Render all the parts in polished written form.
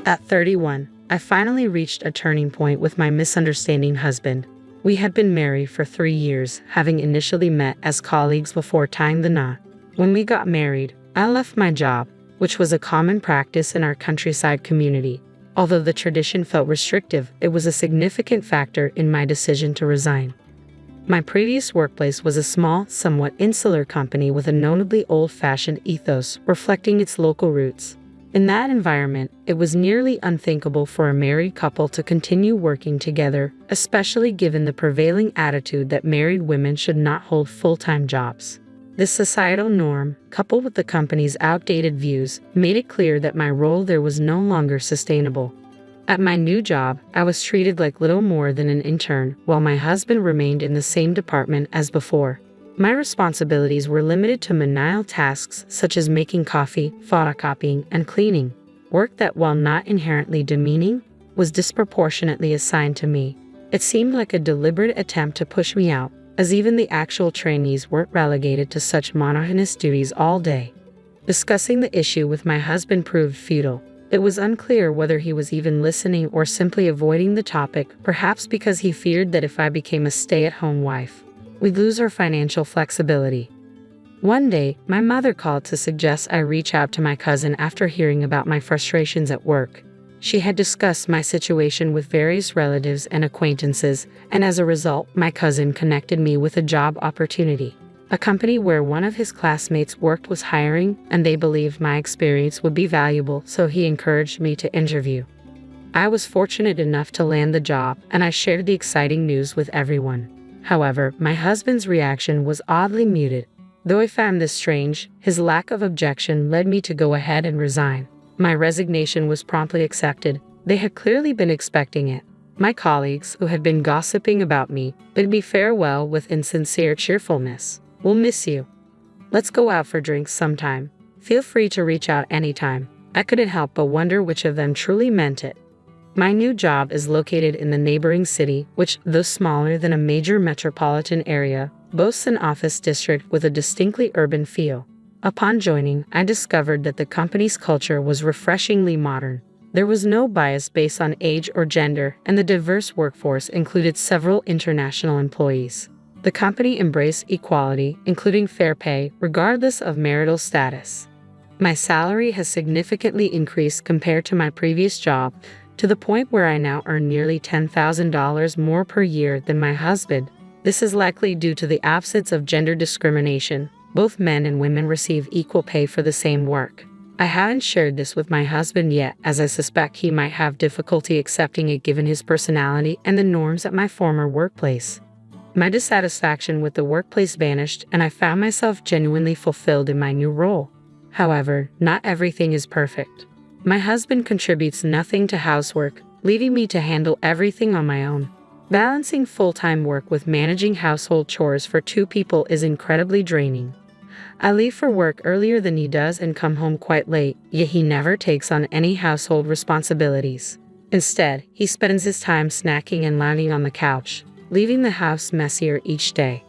At 31, I finally reached a turning point with my misunderstanding husband. We had been married for 3 years, having initially met as colleagues before tying the knot. When we got married, I left my job, which was a common practice in our countryside community. Although the tradition felt restrictive, it was a significant factor in my decision to resign. My previous workplace was a small, somewhat insular company with a notably old-fashioned ethos reflecting its local roots. In that environment, it was nearly unthinkable for a married couple to continue working together, especially given the prevailing attitude that married women should not hold full-time jobs. This societal norm, coupled with the company's outdated views, made it clear that my role there was no longer sustainable. At my new job, I was treated like little more than an intern, while my husband remained in the same department as before. My responsibilities were limited to menial tasks such as making coffee, photocopying, and cleaning, work that, while not inherently demeaning, was disproportionately assigned to me. It seemed like a deliberate attempt to push me out, as even the actual trainees weren't relegated to such monotonous duties all day. Discussing the issue with my husband proved futile. It was unclear whether he was even listening or simply avoiding the topic, perhaps because he feared that if I became a stay-at-home wife, we'd lose our financial flexibility. One day, my mother called to suggest I reach out to my cousin after hearing about my frustrations at work. She had discussed my situation with various relatives and acquaintances, and as a result, my cousin connected me with a job opportunity. A company where one of his classmates worked was hiring, and they believed my experience would be valuable, so he encouraged me to interview. I was fortunate enough to land the job, and I shared the exciting news with everyone. However, my husband's reaction was oddly muted. Though I found this strange, his lack of objection led me to go ahead and resign. My resignation was promptly accepted. They had clearly been expecting it. My colleagues, who had been gossiping about me, bid me farewell with insincere cheerfulness. "We'll miss you. Let's go out for drinks sometime. Feel free to reach out anytime." I couldn't help but wonder which of them truly meant it. My new job is located in the neighboring city, which, though smaller than a major metropolitan area, boasts an office district with a distinctly urban feel. Upon joining, I discovered that the company's culture was refreshingly modern. There was no bias based on age or gender, and the diverse workforce included several international employees. The company embraced equality, including fair pay, regardless of marital status. My salary has significantly increased compared to my previous job, to the point where I now earn nearly $10,000 more per year than my husband. This is likely due to the absence of gender discrimination. Both men and women receive equal pay for the same work. I haven't shared this with my husband yet, as I suspect he might have difficulty accepting it given his personality and the norms at my former workplace. My dissatisfaction with the workplace vanished, and I found myself genuinely fulfilled in my new role. However, not everything is perfect. My husband contributes nothing to housework, leaving me to handle everything on my own. Balancing full-time work with managing household chores for 2 people is incredibly draining. I leave for work earlier than he does and come home quite late, yet he never takes on any household responsibilities. Instead, he spends his time snacking and lounging on the couch, leaving the house messier each day.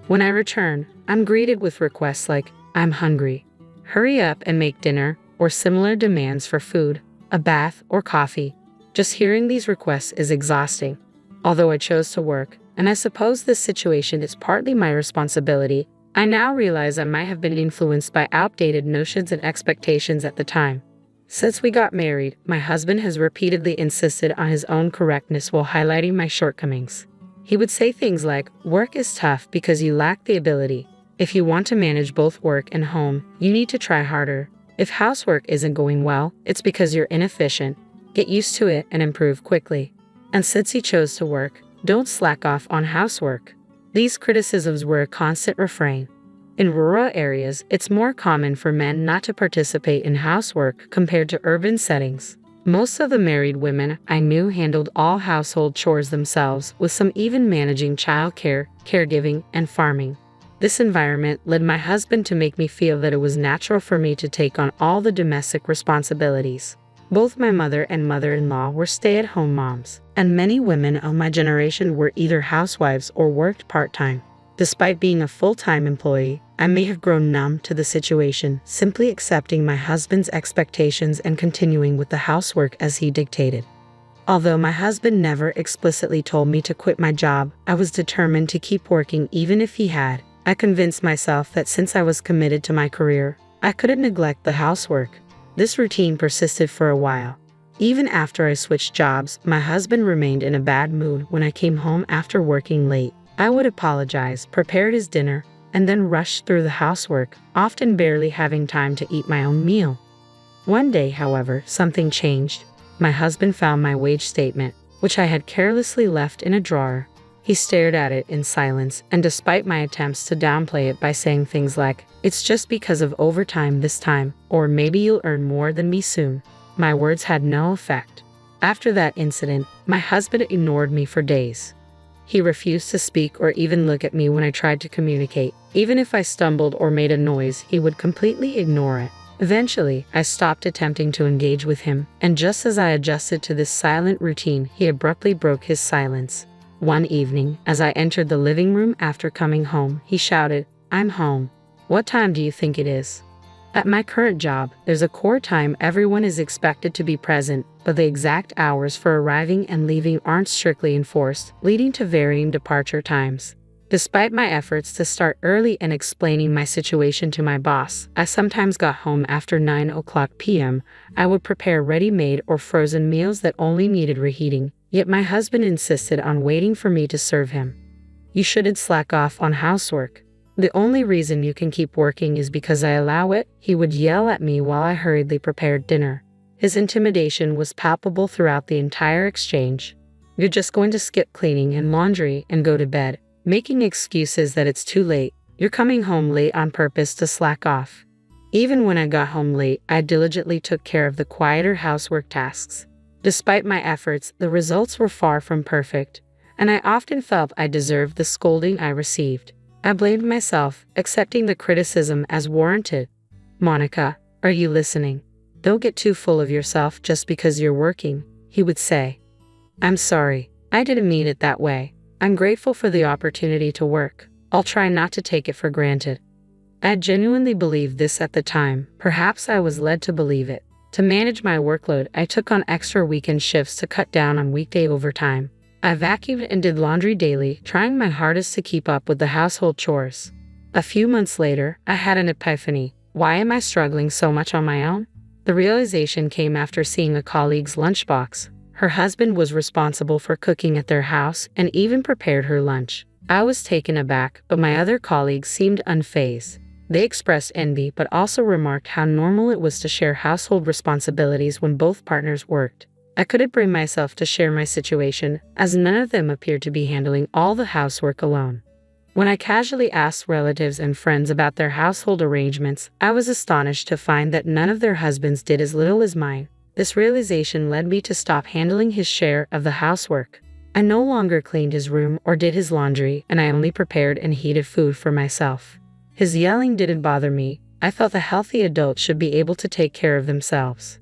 When I return, I'm greeted with requests like, "I'm hungry. Hurry up and make dinner," or similar demands for food, a bath, or coffee. Just hearing these requests is exhausting. Although I chose to work, and I suppose this situation is partly my responsibility, I now realize I might have been influenced by outdated notions and expectations at the time. Since we got married, my husband has repeatedly insisted on his own correctness while highlighting my shortcomings. He would say things like, "Work is tough because you lack the ability. If you want to manage both work and home, you need to try harder. If housework isn't going well, it's because you're inefficient. Get used to it and improve quickly. And since he chose to work, don't slack off on housework." These criticisms were a constant refrain. In rural areas, it's more common for men not to participate in housework compared to urban settings. Most of the married women I knew handled all household chores themselves, with some even managing childcare, caregiving, and farming. This environment led my husband to make me feel that it was natural for me to take on all the domestic responsibilities. Both my mother and mother-in-law were stay-at-home moms, and many women of my generation were either housewives or worked part-time. Despite being a full-time employee, I may have grown numb to the situation, simply accepting my husband's expectations and continuing with the housework as he dictated. Although my husband never explicitly told me to quit my job, I was determined to keep working even if he had. I convinced myself that since I was committed to my career, I couldn't neglect the housework. This routine persisted for a while. Even after I switched jobs, my husband remained in a bad mood when I came home after working late. I would apologize, prepared his dinner, and then rushed through the housework, often barely having time to eat my own meal. One day, however, something changed. My husband found my wage statement, which I had carelessly left in a drawer. He stared at it in silence, and despite my attempts to downplay it by saying things like, "It's just because of overtime this time," or "Maybe you'll earn more than me soon," my words had no effect. After that incident, my husband ignored me for days. He refused to speak or even look at me when I tried to communicate. Even if I stumbled or made a noise, he would completely ignore it. Eventually, I stopped attempting to engage with him, and just as I adjusted to this silent routine, he abruptly broke his silence. One evening, as I entered the living room after coming home, he shouted, "I'm home. What time do you think it is?" At my current job, there's a core time everyone is expected to be present, but the exact hours for arriving and leaving aren't strictly enforced, leading to varying departure times. Despite my efforts to start early and explaining my situation to my boss, I sometimes got home after 9 p.m. I would prepare ready-made or frozen meals that only needed reheating, yet my husband insisted on waiting for me to serve him. "You shouldn't slack off on housework. The only reason you can keep working is because I allow it," he would yell at me while I hurriedly prepared dinner. His intimidation was palpable throughout the entire exchange. "You're just going to skip cleaning and laundry and go to bed, making excuses that it's too late. You're coming home late on purpose to slack off." Even when I got home late, I diligently took care of the quieter housework tasks. Despite my efforts, the results were far from perfect, and I often felt I deserved the scolding I received. I blamed myself, accepting the criticism as warranted. "Monica, are you listening? Don't get too full of yourself just because you're working," he would say. "I'm sorry. I didn't mean it that way. I'm grateful for the opportunity to work. I'll try not to take it for granted." I genuinely believed this at the time. Perhaps I was led to believe it. To manage my workload, I took on extra weekend shifts to cut down on weekday overtime. I vacuumed and did laundry daily, trying my hardest to keep up with the household chores. A few months later, I had an epiphany. Why am I struggling so much on my own? The realization came after seeing a colleague's lunchbox. Her husband was responsible for cooking at their house and even prepared her lunch. I was taken aback, but my other colleagues seemed unfazed. They expressed envy but also remarked how normal it was to share household responsibilities when both partners worked. I couldn't bring myself to share my situation, as none of them appeared to be handling all the housework alone. When I casually asked relatives and friends about their household arrangements, I was astonished to find that none of their husbands did as little as mine. This realization led me to stop handling his share of the housework. I no longer cleaned his room or did his laundry, and I only prepared and heated food for myself. His yelling didn't bother me. I felt a healthy adult should be able to take care of themselves.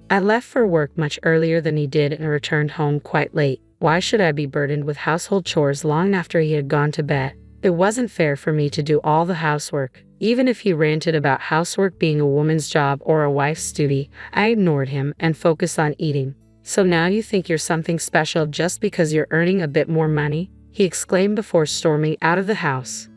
I left for work much earlier than he did and returned home quite late. Why should I be burdened with household chores long after he had gone to bed? It wasn't fair for me to do all the housework. Even if he ranted about housework being a woman's job or a wife's duty, I ignored him and focused on eating. "So now you think you're something special just because you're earning a bit more money?" he exclaimed before storming out of the house.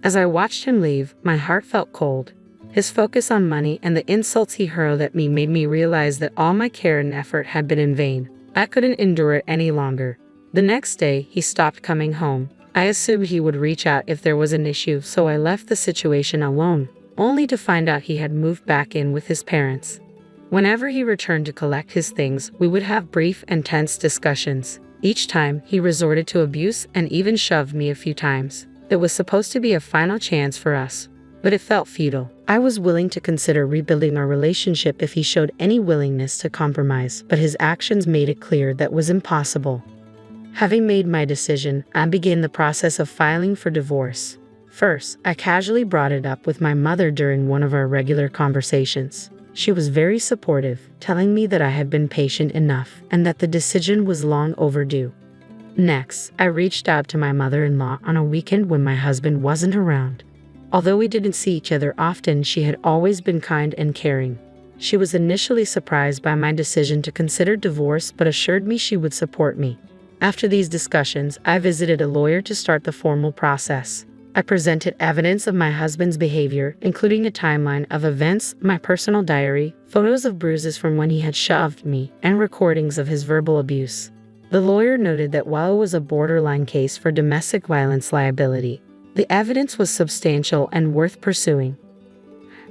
As I watched him leave, my heart felt cold. His focus on money and the insults he hurled at me made me realize that all my care and effort had been in vain. I couldn't endure it any longer. The next day, he stopped coming home. I assumed he would reach out if there was an issue, so I left the situation alone, only to find out he had moved back in with his parents. Whenever he returned to collect his things, we would have brief and tense discussions. Each time, he resorted to abuse and even shoved me a few times. It was supposed to be a final chance for us, but it felt futile. I was willing to consider rebuilding our relationship if he showed any willingness to compromise, but his actions made it clear that was impossible. Having made my decision, I began the process of filing for divorce. First, I casually brought it up with my mother during one of our regular conversations. She was very supportive, telling me that I had been patient enough and that the decision was long overdue. Next, I reached out to my mother-in-law on a weekend when my husband wasn't around. Although we didn't see each other often, she had always been kind and caring. She was initially surprised by my decision to consider divorce but assured me she would support me. After these discussions, I visited a lawyer to start the formal process. I presented evidence of my husband's behavior, including a timeline of events, my personal diary, photos of bruises from when he had shoved me, and recordings of his verbal abuse. The lawyer noted that while it was a borderline case for domestic violence liability, the evidence was substantial and worth pursuing.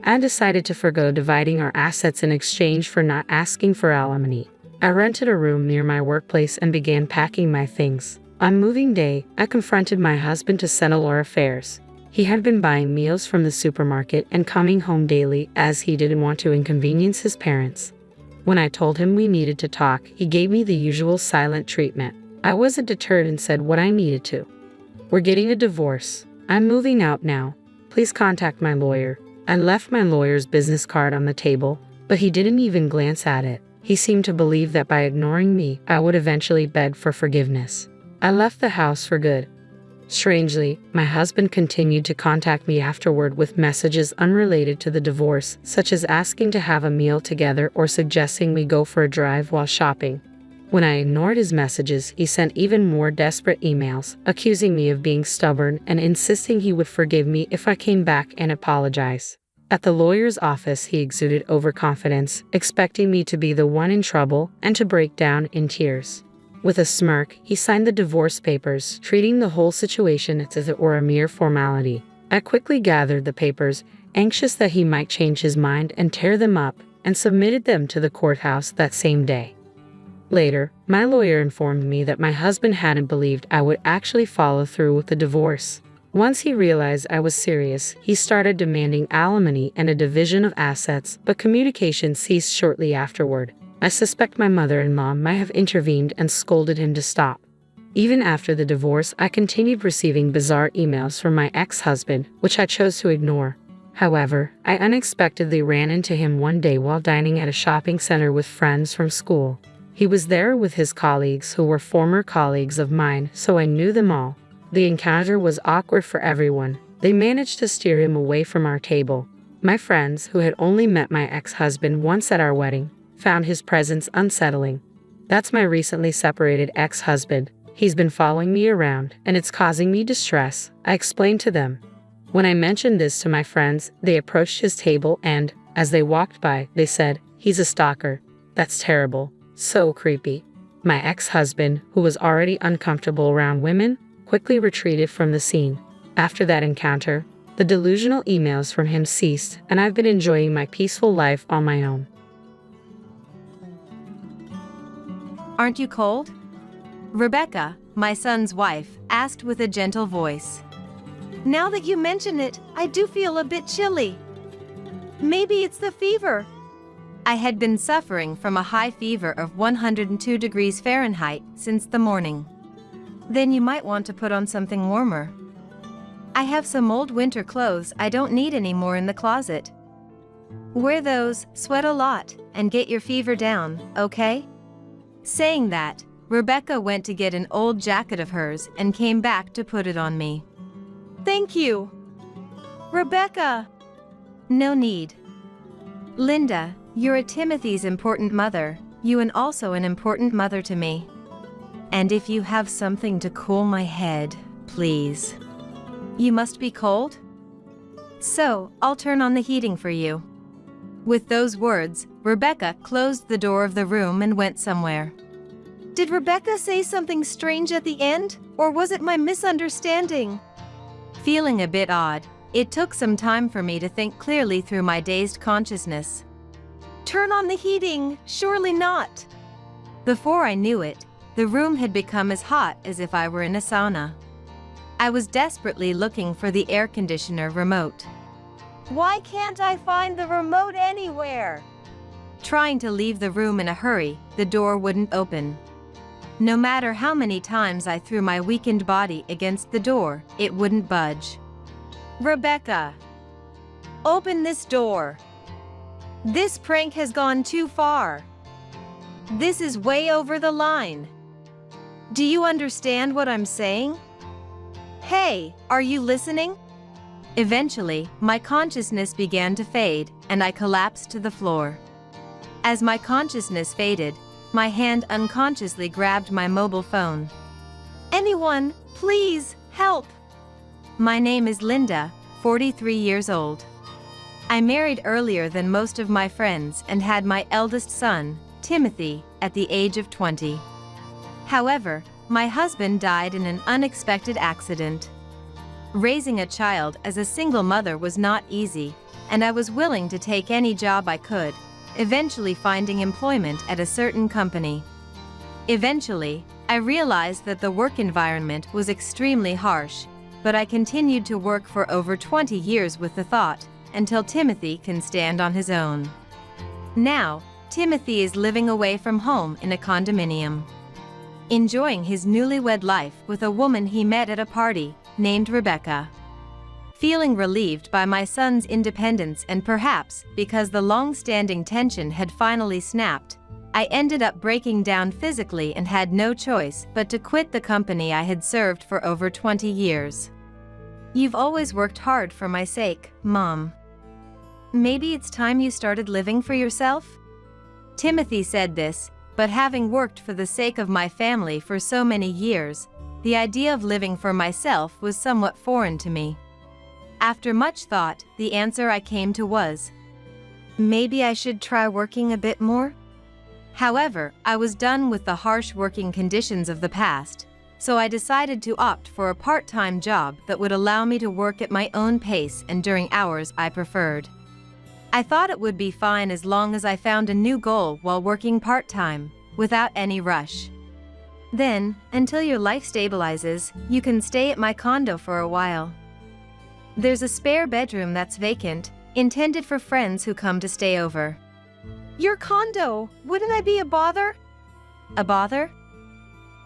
I decided to forgo dividing our assets in exchange for not asking for alimony. I rented a room near my workplace and began packing my things. On moving day, I confronted my husband to settle our affairs. He had been buying meals from the supermarket and coming home daily as he didn't want to inconvenience his parents. When I told him we needed to talk, he gave me the usual silent treatment. I wasn't deterred and said what I needed to. "We're getting a divorce. I'm moving out now. Please contact my lawyer." I left my lawyer's business card on the table, but he didn't even glance at it. He seemed to believe that by ignoring me, I would eventually beg for forgiveness. I left the house for good. Strangely, my husband continued to contact me afterward with messages unrelated to the divorce, such as asking to have a meal together or suggesting we go for a drive while shopping. When I ignored his messages, he sent even more desperate emails, accusing me of being stubborn and insisting he would forgive me if I came back and apologized. At the lawyer's office, he exuded overconfidence, expecting me to be the one in trouble and to break down in tears. With a smirk, he signed the divorce papers, treating the whole situation as if it were a mere formality. I quickly gathered the papers, anxious that he might change his mind and tear them up, and submitted them to the courthouse that same day. Later, my lawyer informed me that my husband hadn't believed I would actually follow through with the divorce. Once he realized I was serious, he started demanding alimony and a division of assets, but communication ceased shortly afterward. I suspect my mother-in-law might have intervened and scolded him to stop. Even after the divorce, I continued receiving bizarre emails from my ex-husband, which I chose to ignore. However, I unexpectedly ran into him one day while dining at a shopping center with friends from school. He was there with his colleagues who were former colleagues of mine, so I knew them all. The encounter was awkward for everyone. They managed to steer him away from our table. My friends, who had only met my ex-husband once at our wedding, found his presence unsettling. "That's my recently separated ex-husband. He's been following me around, and it's causing me distress," I explained to them. When I mentioned this to my friends, they approached his table and, as they walked by, they said, "He's a stalker. That's terrible. So creepy." My ex-husband, who was already uncomfortable around women, quickly retreated from the scene. After that encounter, the delusional emails from him ceased, and I've been enjoying my peaceful life on my own. "Aren't you cold?" Rebecca, my son's wife, asked with a gentle voice. "Now that you mention it, I do feel a bit chilly. Maybe it's the fever." I had been suffering from a high fever of 102 degrees Fahrenheit since the morning. "Then you might want to put on something warmer. I have some old winter clothes I don't need anymore in the closet. Wear those, sweat a lot, and get your fever down, okay?" Saying that, Rebecca went to get an old jacket of hers and came back to put it on me. "Thank you, Rebecca." "No need. Linda, you're a Timothy's important mother, you and also an important mother to me. And if you have something to cool my head, please." "You must be cold? So, I'll turn on the heating for you." With those words, Rebecca closed the door of the room and went somewhere. Did Rebecca say something strange at the end, or was it my misunderstanding? Feeling a bit odd, it took some time for me to think clearly through my dazed consciousness. "Turn on the heating, surely not." Before I knew it, the room had become as hot as if I were in a sauna. I was desperately looking for the air conditioner remote. "Why can't I find the remote anywhere?" Trying to leave the room in a hurry, the door wouldn't open. No matter how many times I threw my weakened body against the door, it wouldn't budge. "Rebecca, open this door. This prank has gone too far. This is way over the line. Do you understand what I'm saying? Hey, are you listening? Eventually, my consciousness began to fade, and I collapsed to the floor. As my consciousness faded, my hand unconsciously grabbed my mobile phone. Anyone, please, help! My name is Linda, 43 years old. I married earlier than most of my friends and had my eldest son, Timothy, at the age of 20. However, my husband died in an unexpected accident. Raising a child as a single mother was not easy, and I was willing to take any job I could, eventually finding employment at a certain company. Eventually, I realized that the work environment was extremely harsh, but I continued to work for over 20 years with the thought, until Timothy can stand on his own. Now, Timothy is living away from home in a condominium, enjoying his newlywed life with a woman he met at a party, named Rebecca. Feeling relieved by my son's independence and perhaps because the long-standing tension had finally snapped, I ended up breaking down physically and had no choice but to quit the company I had served for over 20 years. You've always worked hard for my sake, Mom. Maybe it's time you started living for yourself? Timothy said this, but having worked for the sake of my family for so many years, the idea of living for myself was somewhat foreign to me. After much thought, the answer I came to was, maybe I should try working a bit more? However, I was done with the harsh working conditions of the past, so I decided to opt for a part-time job that would allow me to work at my own pace and during hours I preferred. I thought it would be fine as long as I found a new goal while working part-time, without any rush. Then, until your life stabilizes, you can stay at my condo for a while. There's a spare bedroom that's vacant, intended for friends who come to stay over. Your condo, wouldn't I be a bother? A bother?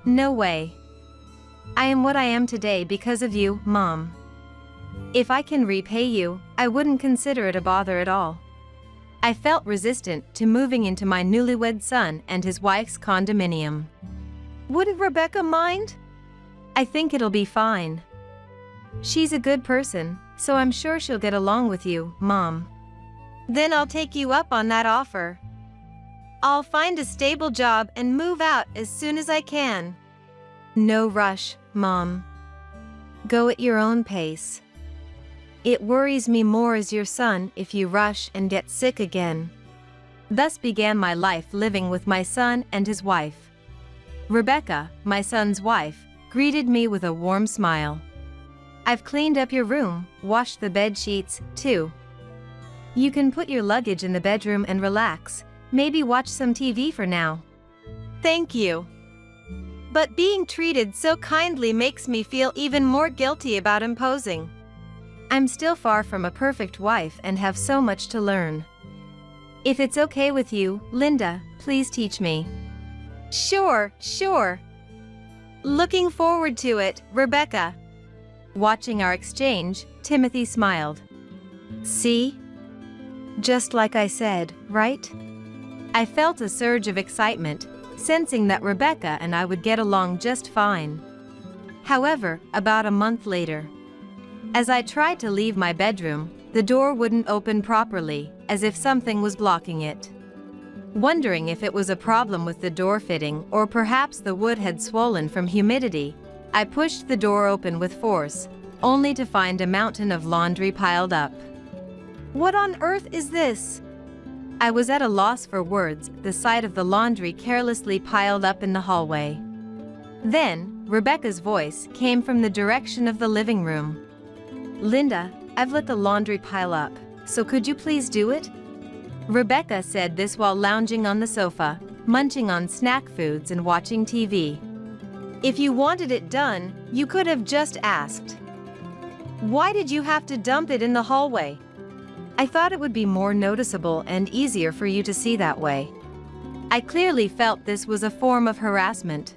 No way. I am what I am today because of you, Mom. If I can repay you, I wouldn't consider it a bother at all. I felt resistant to moving into my newlywed son and his wife's condominium. Wouldn't Rebecca mind? I think it'll be fine. She's a good person, so I'm sure she'll get along with you, Mom. Then I'll take you up on that offer. I'll find a stable job and move out as soon as I can. No rush, Mom. Go at your own pace. It worries me more as your son if you rush and get sick again. Thus began my life living with my son and his wife. Rebecca, my son's wife, greeted me with a warm smile. I've cleaned up your room, washed the bed sheets, too. You can put your luggage in the bedroom and relax, maybe watch some TV for now. Thank you. But being treated so kindly makes me feel even more guilty about imposing. I'm still far from a perfect wife and have so much to learn. If it's okay with you, Linda, please teach me. Sure. Looking forward to it, Rebecca. Watching our exchange, Timothy smiled. See? Just like I said, right? I felt a surge of excitement, sensing that Rebecca and I would get along just fine. However, about a month later, as I tried to leave my bedroom, the door wouldn't open properly, as if something was blocking it. Wondering if it was a problem with the door fitting or perhaps the wood had swollen from humidity, I pushed the door open with force, only to find a mountain of laundry piled up. What on earth is this? I was at a loss for words, the sight of the laundry carelessly piled up in the hallway. Then, Rebecca's voice came from the direction of the living room. Linda, I've let the laundry pile up, so could you please do it? Rebecca said this while lounging on the sofa, munching on snack foods and watching TV. If you wanted it done, you could have just asked. Why did you have to dump it in the hallway? I thought it would be more noticeable and easier for you to see that way. I clearly felt this was a form of harassment.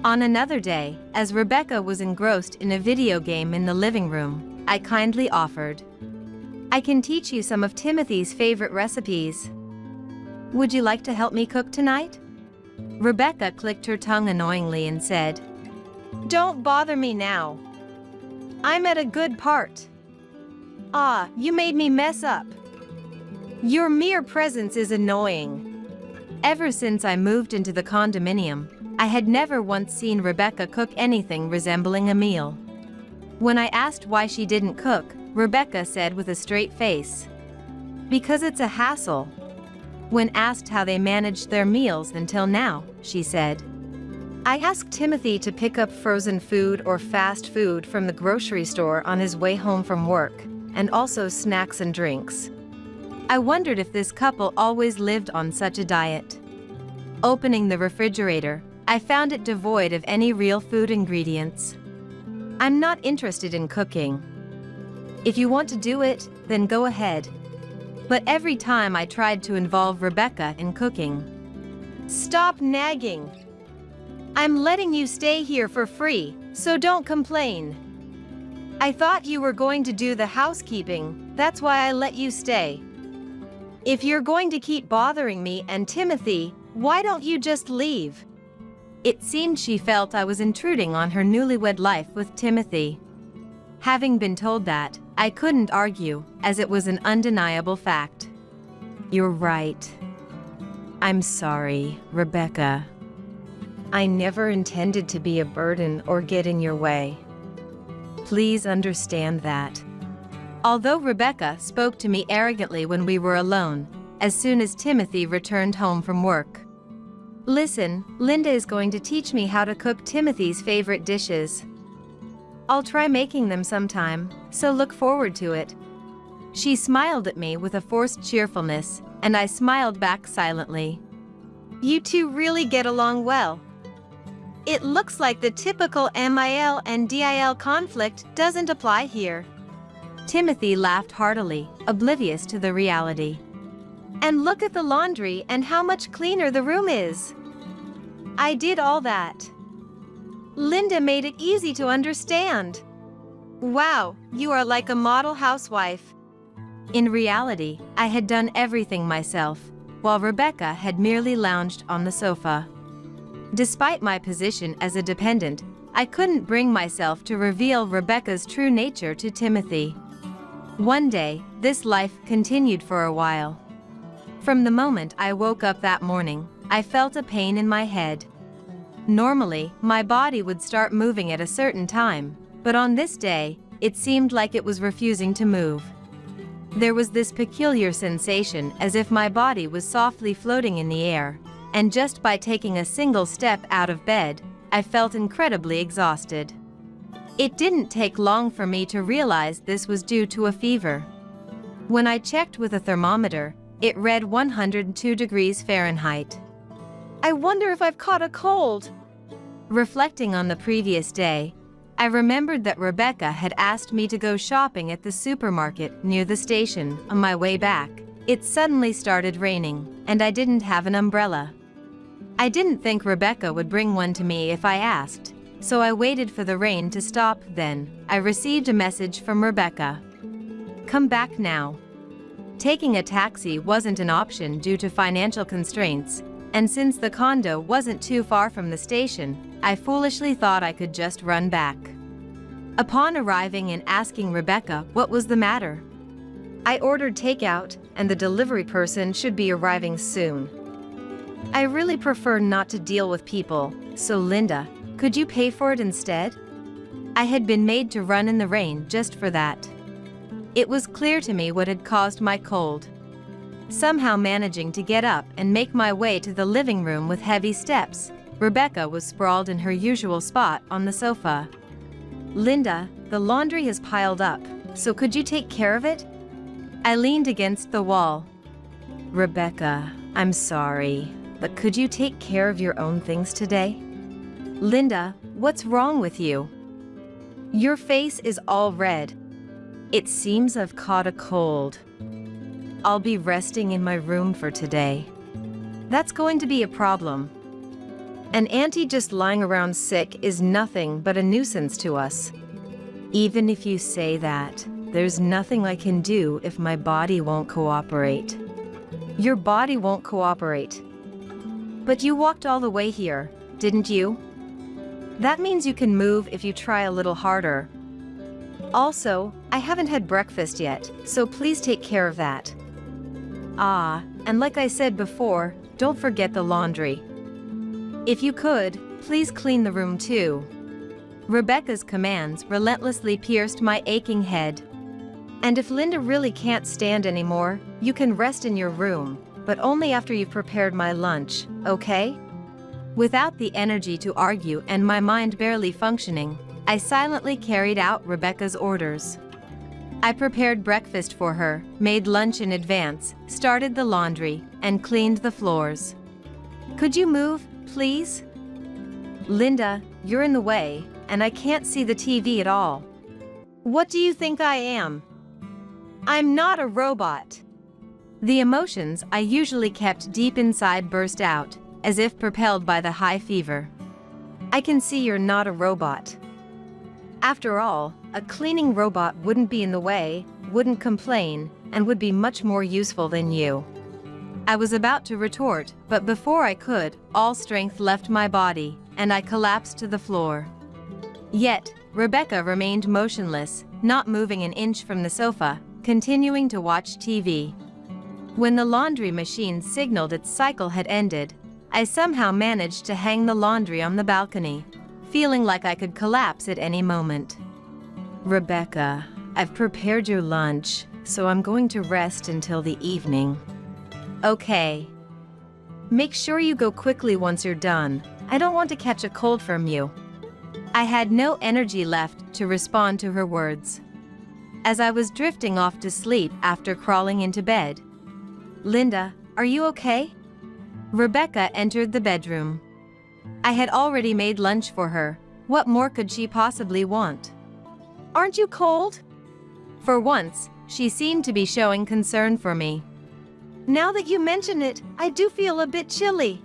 On another day, as Rebecca was engrossed in a video game in the living room, I kindly offered, I can teach you some of Timothy's favorite recipes. Would you like to help me cook tonight? Rebecca clicked her tongue annoyingly and said, "Don't bother me now. I'm at a good part. Ah, you made me mess up. Your mere presence is annoying." Ever since I moved into the condominium, I had never once seen Rebecca cook anything resembling a meal. When I asked why she didn't cook, Rebecca said with a straight face, "Because it's a hassle." When asked how they managed their meals until now, she said, "I asked Timothy to pick up frozen food or fast food from the grocery store on his way home from work, and also snacks and drinks. I wondered if this couple always lived on such a diet. Opening the refrigerator, I found it devoid of any real food ingredients. I'm not interested in cooking. If you want to do it, then go ahead." But every time I tried to involve Rebecca in cooking, "Stop nagging. I'm letting you stay here for free, so don't complain. I thought you were going to do the housekeeping, that's why I let you stay. If you're going to keep bothering me and Timothy, why don't you just leave?" It seemed she felt I was intruding on her newlywed life with Timothy. Having been told that, I couldn't argue, as it was an undeniable fact. "You're right. I'm sorry, Rebecca. I never intended to be a burden or get in your way. Please understand that." Although Rebecca spoke to me arrogantly when we were alone, as soon as Timothy returned home from work. "Listen, Linda is going to teach me how to cook Timothy's favorite dishes. I'll try making them sometime, so look forward to it." She smiled at me with a forced cheerfulness, and I smiled back silently. "You two really get along well. It looks like the typical MIL and DIL conflict doesn't apply here." Timothy laughed heartily, oblivious to the reality. "And look at the laundry and how much cleaner the room is. I did all that. Linda made it easy to understand. Wow, you are like a model housewife." In reality, I had done everything myself, while Rebecca had merely lounged on the sofa. Despite my position as a dependent, I couldn't bring myself to reveal Rebecca's true nature to Timothy. One day, this life continued for a while. From the moment I woke up that morning, I felt a pain in my head. Normally, my body would start moving at a certain time, but on this day, it seemed like it was refusing to move. There was this peculiar sensation as if my body was softly floating in the air, and just by taking a single step out of bed, I felt incredibly exhausted. It didn't take long for me to realize this was due to a fever. When I checked with a thermometer, it read 102 degrees Fahrenheit. "I wonder if I've caught a cold." Reflecting on the previous day, I remembered that Rebecca had asked me to go shopping at the supermarket near the station. On my way back, it suddenly started raining, and I didn't have an umbrella. I didn't think Rebecca would bring one to me if I asked, so I waited for the rain to stop. Then, I received a message from Rebecca. "Come back now." Taking a taxi wasn't an option due to financial constraints, and since the condo wasn't too far from the station, I foolishly thought I could just run back. Upon arriving and asking Rebecca what was the matter, "I ordered takeout, and the delivery person should be arriving soon. I really prefer not to deal with people, so Linda, could you pay for it instead?" I had been made to run in the rain just for that. It was clear to me what had caused my cold. Somehow managing to get up and make my way to the living room with heavy steps, Rebecca was sprawled in her usual spot on the sofa. "Linda, the laundry has piled up, so could you take care of it?" I leaned against the wall. "Rebecca, I'm sorry, but could you take care of your own things today?" "Linda, what's wrong with you? Your face is all red." "It seems I've caught a cold. I'll be resting in my room for today." "That's going to be a problem. An auntie just lying around sick is nothing but a nuisance to us." "Even if you say that, there's nothing I can do if my body won't cooperate." "Your body won't cooperate. But you walked all the way here, didn't you? That means you can move if you try a little harder. Also, I haven't had breakfast yet, so please take care of that. Ah, and like I said before, don't forget the laundry. If you could, please clean the room too. Rebecca's commands relentlessly pierced my aching head. And if Linda really can't stand anymore, you can rest in your room, but only after you've prepared my lunch, okay? Without the energy to argue and my mind barely functioning, I silently carried out Rebecca's orders. I prepared breakfast for her, made lunch in advance, started the laundry, and cleaned the floors. Could you move, please? Linda, you're in the way, and I can't see the TV at all. What do you think I am? I'm not a robot. The emotions I usually kept deep inside burst out, as if propelled by the high fever. I can see you're not a robot. After all, a cleaning robot wouldn't be in the way, wouldn't complain, and would be much more useful than you. I was about to retort, but before I could, all strength left my body, and I collapsed to the floor. Yet, Rebecca remained motionless, not moving an inch from the sofa, continuing to watch TV. When the laundry machine signaled its cycle had ended, I somehow managed to hang the laundry on the balcony, feeling like I could collapse at any moment. Rebecca, I've prepared your lunch, so I'm going to rest until the evening. Okay. Make sure you go quickly once you're done. I don't want to catch a cold from you. I had no energy left to respond to her words. As I was drifting off to sleep after crawling into bed, Linda, are you okay? Rebecca entered the bedroom. I had already made lunch for her. What more could she possibly want? Aren't you cold? For once, she seemed to be showing concern for me. Now that you mention it, I do feel a bit chilly.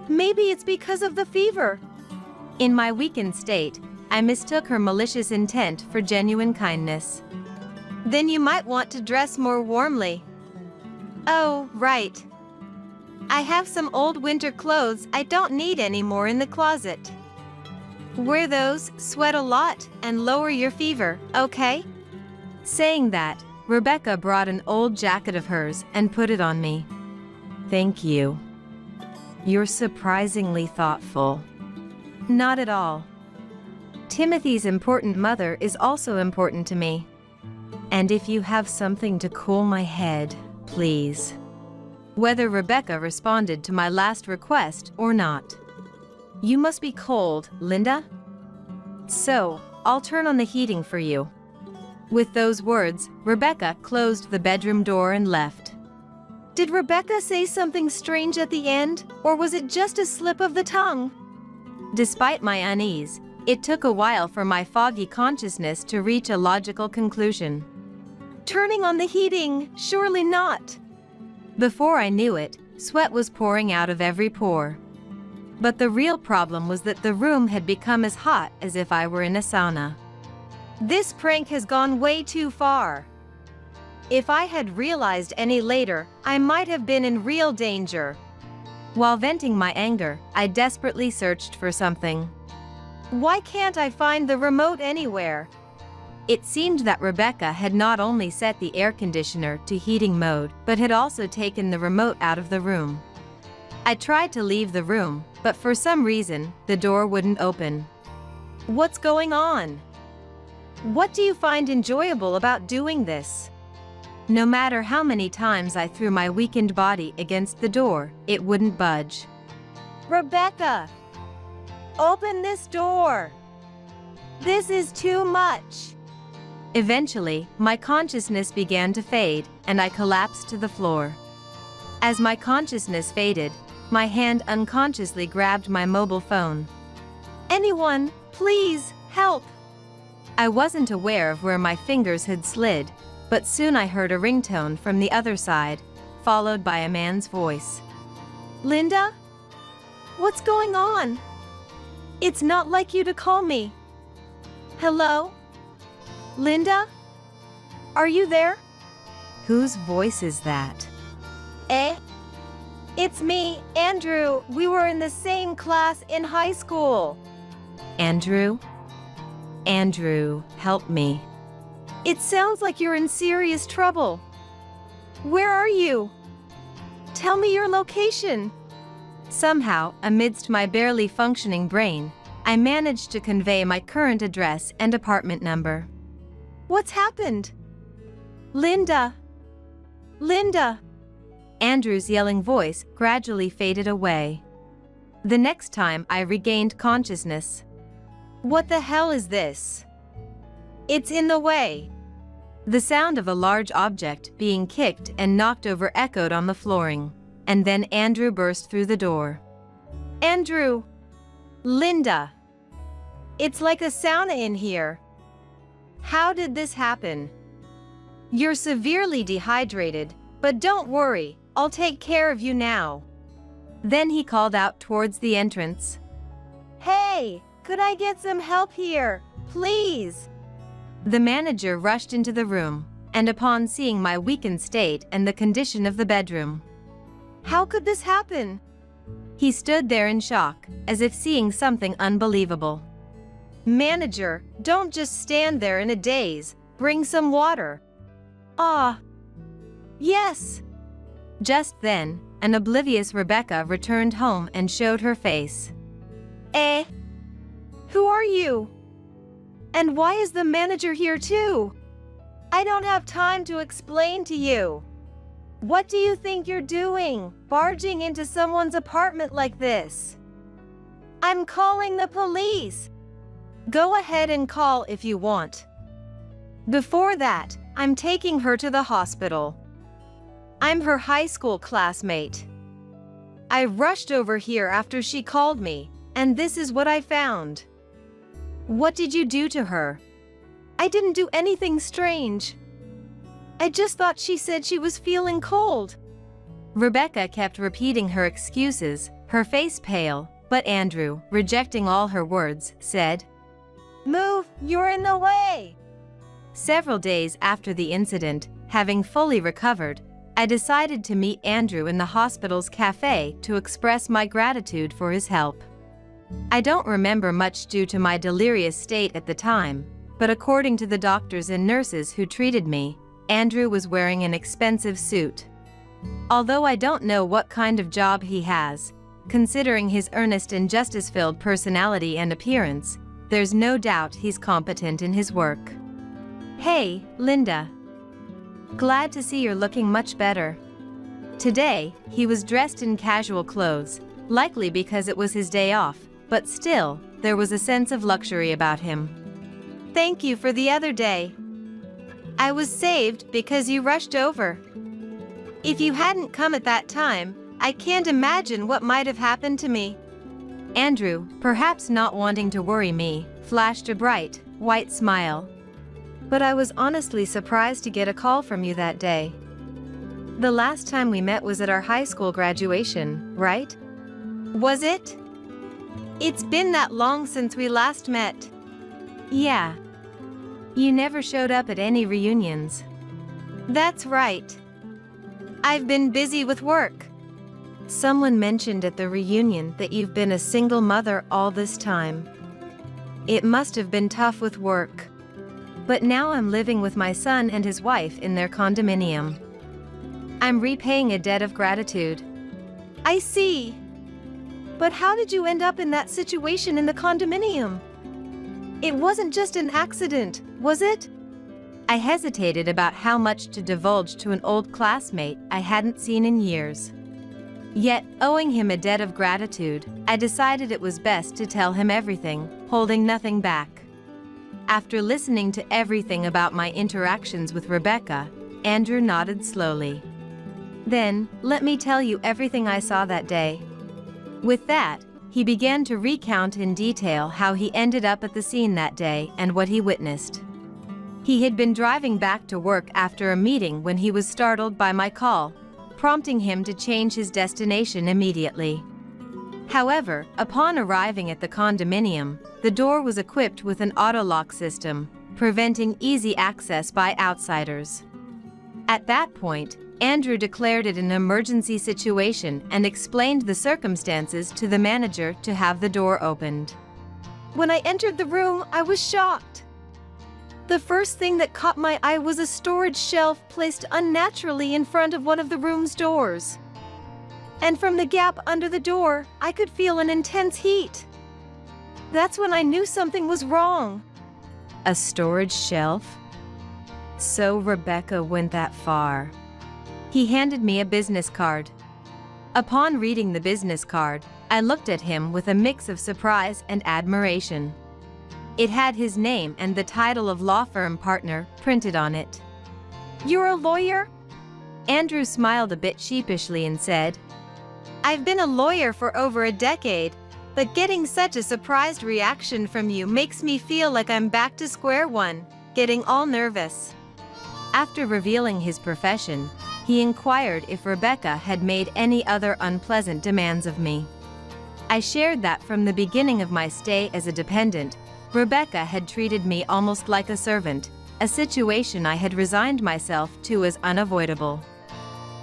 Maybe it's because of the fever. In my weakened state, I mistook her malicious intent for genuine kindness. Then you might want to dress more warmly. Oh, right. I have some old winter clothes I don't need anymore in the closet. Wear those, sweat a lot, and lower your fever, okay? Saying that, Rebecca brought an old jacket of hers and put it on me. Thank you. You're surprisingly thoughtful. Not at all. Timothy's important mother is also important to me. And if you have something to cool my head, please. Whether Rebecca responded to my last request or not. You must be cold, Linda? So, I'll turn on the heating for you. With those words, Rebecca closed the bedroom door and left. Did Rebecca say something strange at the end, or was it just a slip of the tongue? Despite my unease, it took a while for my foggy consciousness to reach a logical conclusion. Turning on the heating, surely not. Before I knew it, sweat was pouring out of every pore. But the real problem was that the room had become as hot as if I were in a sauna. This prank has gone way too far. If I had realized any later, I might have been in real danger. While venting my anger, I desperately searched for something. Why can't I find the remote anywhere? It seemed that Rebecca had not only set the air conditioner to heating mode, but had also taken the remote out of the room. I tried to leave the room, but for some reason, the door wouldn't open. What's going on? What do you find enjoyable about doing this? No matter how many times I threw my weakened body against the door, it wouldn't budge. Rebecca! Open this door! This is too much! Eventually, my consciousness began to fade, and I collapsed to the floor. As my consciousness faded, my hand unconsciously grabbed my mobile phone. Anyone, please, help! I wasn't aware of where my fingers had slid, but soon I heard a ringtone from the other side, followed by a man's voice. Linda? What's going on? It's not like you to call me. Hello? Linda? Are you there? Whose voice is that? It's me, Andrew. We were in the same class in high school. Andrew? Andrew, help me. It sounds like you're in serious trouble. Where are you? Tell me your location. Somehow, amidst my barely functioning brain, I managed to convey my current address and apartment number. What's happened? Linda! Linda! Andrew's yelling voice gradually faded away. The next time I regained consciousness. What the hell is this? It's in the way. The sound of a large object being kicked and knocked over echoed on the flooring, and then Andrew burst through the door. Andrew! Linda! It's like a sauna in here. How did this happen? You're severely dehydrated, but don't worry, I'll take care of you now. Then he called out towards the entrance. Hey, could I get some help here, please? The manager rushed into the room, and upon seeing my weakened state and the condition of the bedroom. How could this happen? He stood there in shock, as if seeing something unbelievable. Manager, don't just stand there in a daze, bring some water. Ah. Yes. Just then, an oblivious Rebecca returned home and showed her face. Eh? Who are you? And why is the manager here too? I don't have time to explain to you. What do you think you're doing, barging into someone's apartment like this? I'm calling the police. Go ahead and call if you want. Before that, I'm taking her to the hospital. I'm her high school classmate. I rushed over here after she called me, and this is what I found. What did you do to her? I didn't do anything strange. I just thought she said she was feeling cold. Rebecca kept repeating her excuses, her face pale, but Andrew, rejecting all her words, said, "Move, you're in the way." Several days after the incident, having fully recovered, I decided to meet Andrew in the hospital's cafe to express my gratitude for his help. I don't remember much due to my delirious state at the time, but according to the doctors and nurses who treated me, Andrew was wearing an expensive suit. Although I don't know what kind of job he has, considering his earnest and justice-filled personality and appearance, there's no doubt he's competent in his work. Hey, Linda. Glad to see you're looking much better. Today, he was dressed in casual clothes, likely because it was his day off, but still, there was a sense of luxury about him. Thank you for the other day. I was saved because you rushed over. If you hadn't come at that time, I can't imagine what might have happened to me. Andrew, perhaps not wanting to worry me, flashed a bright, white smile. But I was honestly surprised to get a call from you that day. The last time we met was at our high school graduation, right? Was it? It's been that long since we last met. Yeah. You never showed up at any reunions. That's right. I've been busy with work. Someone mentioned at the reunion that you've been a single mother all this time. It must have been tough with work. But now I'm living with my son and his wife in their condominium. I'm repaying a debt of gratitude. I see. But how did you end up in that situation in the condominium? It wasn't just an accident, was it? I hesitated about how much to divulge to an old classmate I hadn't seen in years. Yet, owing him a debt of gratitude, I decided it was best to tell him everything, holding nothing back. After listening to everything about my interactions with Rebecca, Andrew nodded slowly. Then, let me tell you everything I saw that day. With that, he began to recount in detail how he ended up at the scene that day and what he witnessed. He had been driving back to work after a meeting when he was startled by my call, prompting him to change his destination immediately. However, upon arriving at the condominium, the door was equipped with an auto-lock system, preventing easy access by outsiders. At that point, Andrew declared it an emergency situation and explained the circumstances to the manager to have the door opened. When I entered the room, I was shocked. The first thing that caught my eye was a storage shelf placed unnaturally in front of one of the room's doors. And from the gap under the door, I could feel an intense heat. That's when I knew something was wrong. A storage shelf? So Rebecca went that far. He handed me a business card. Upon reading the business card, I looked at him with a mix of surprise and admiration. It had his name and the title of law firm partner printed on it. "You're a lawyer?" Andrew smiled a bit sheepishly and said, "I've been a lawyer for over a decade, but getting such a surprised reaction from you makes me feel like I'm back to square one, getting all nervous." After revealing his profession, he inquired if Rebecca had made any other unpleasant demands of me. I shared that from the beginning of my stay as a dependent, Rebecca had treated me almost like a servant, a situation I had resigned myself to as unavoidable.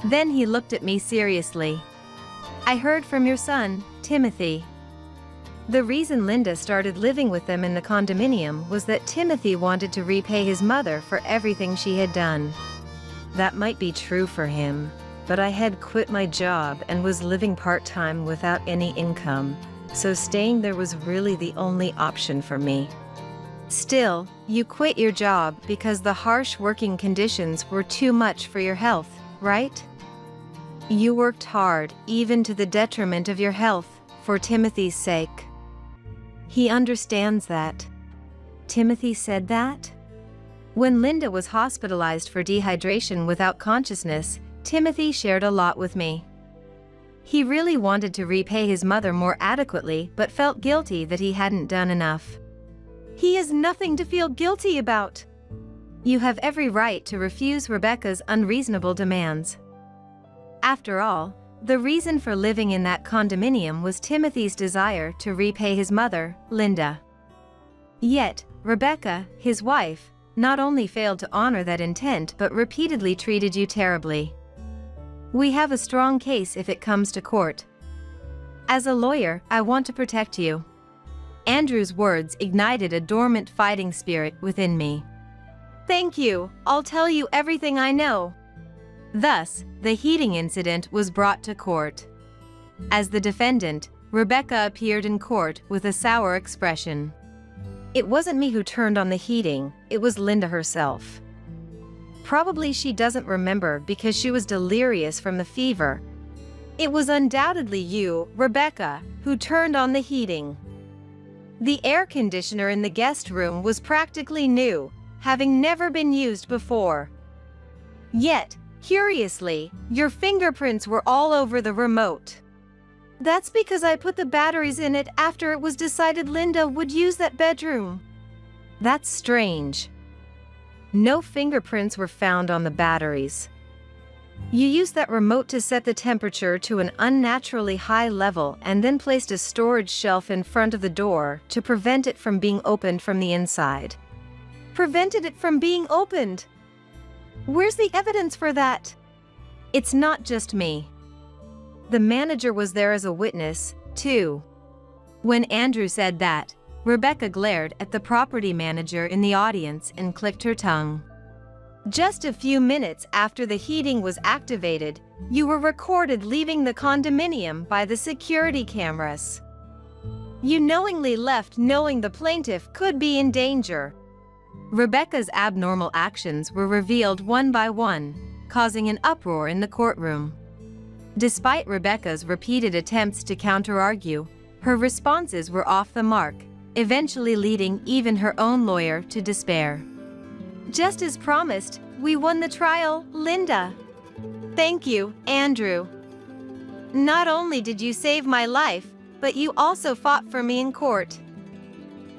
Then he looked at me seriously. "I heard from your son, Timothy. The reason Linda started living with them in the condominium was that Timothy wanted to repay his mother for everything she had done. That might be true for him, but I had quit my job and was living part-time without any income, so staying there was really the only option for me. Still, you quit your job because the harsh working conditions were too much for your health, right? You worked hard, even to the detriment of your health, for Timothy's sake." He understands that. Timothy said that? When Linda was hospitalized for dehydration without consciousness, Timothy shared a lot with me. He really wanted to repay his mother more adequately but felt guilty that he hadn't done enough. He has nothing to feel guilty about. You have every right to refuse Rebecca's unreasonable demands. After all, the reason for living in that condominium was Timothy's desire to repay his mother, Linda. Yet, Rebecca, his wife, not only failed to honor that intent but repeatedly treated you terribly. We have a strong case if it comes to court. As a lawyer, I want to protect you." Andrew's words ignited a dormant fighting spirit within me. "Thank you, I'll tell you everything I know." Thus, the heating incident was brought to court. As the defendant, Rebecca appeared in court with a sour expression. "It wasn't me who turned on the heating, it was Linda herself. Probably she doesn't remember because she was delirious from the fever. It was undoubtedly you, Rebecca, who turned on the heating. The air conditioner in the guest room was practically new, having never been used before. Yet, curiously, your fingerprints were all over the remote. That's because I put the batteries in it after it was decided Linda would use that bedroom." "That's strange. No fingerprints were found on the batteries. You used that remote to set the temperature to an unnaturally high level and then placed a storage shelf in front of the door to prevent it from being opened from the inside." "Prevented it from being opened? Where's the evidence for that?" "It's not just me. The manager was there as a witness, too." When Andrew said that, Rebecca glared at the property manager in the audience and clicked her tongue. "Just a few minutes after the heating was activated, you were recorded leaving the condominium by the security cameras. You knowingly left knowing the plaintiff could be in danger." Rebecca's abnormal actions were revealed one by one, causing an uproar in the courtroom. Despite Rebecca's repeated attempts to counter-argue, her responses were off the mark, eventually leading even her own lawyer to despair. "Just as promised, we won the trial, Linda." "Thank you, Andrew. Not only did you save my life, but you also fought for me in court.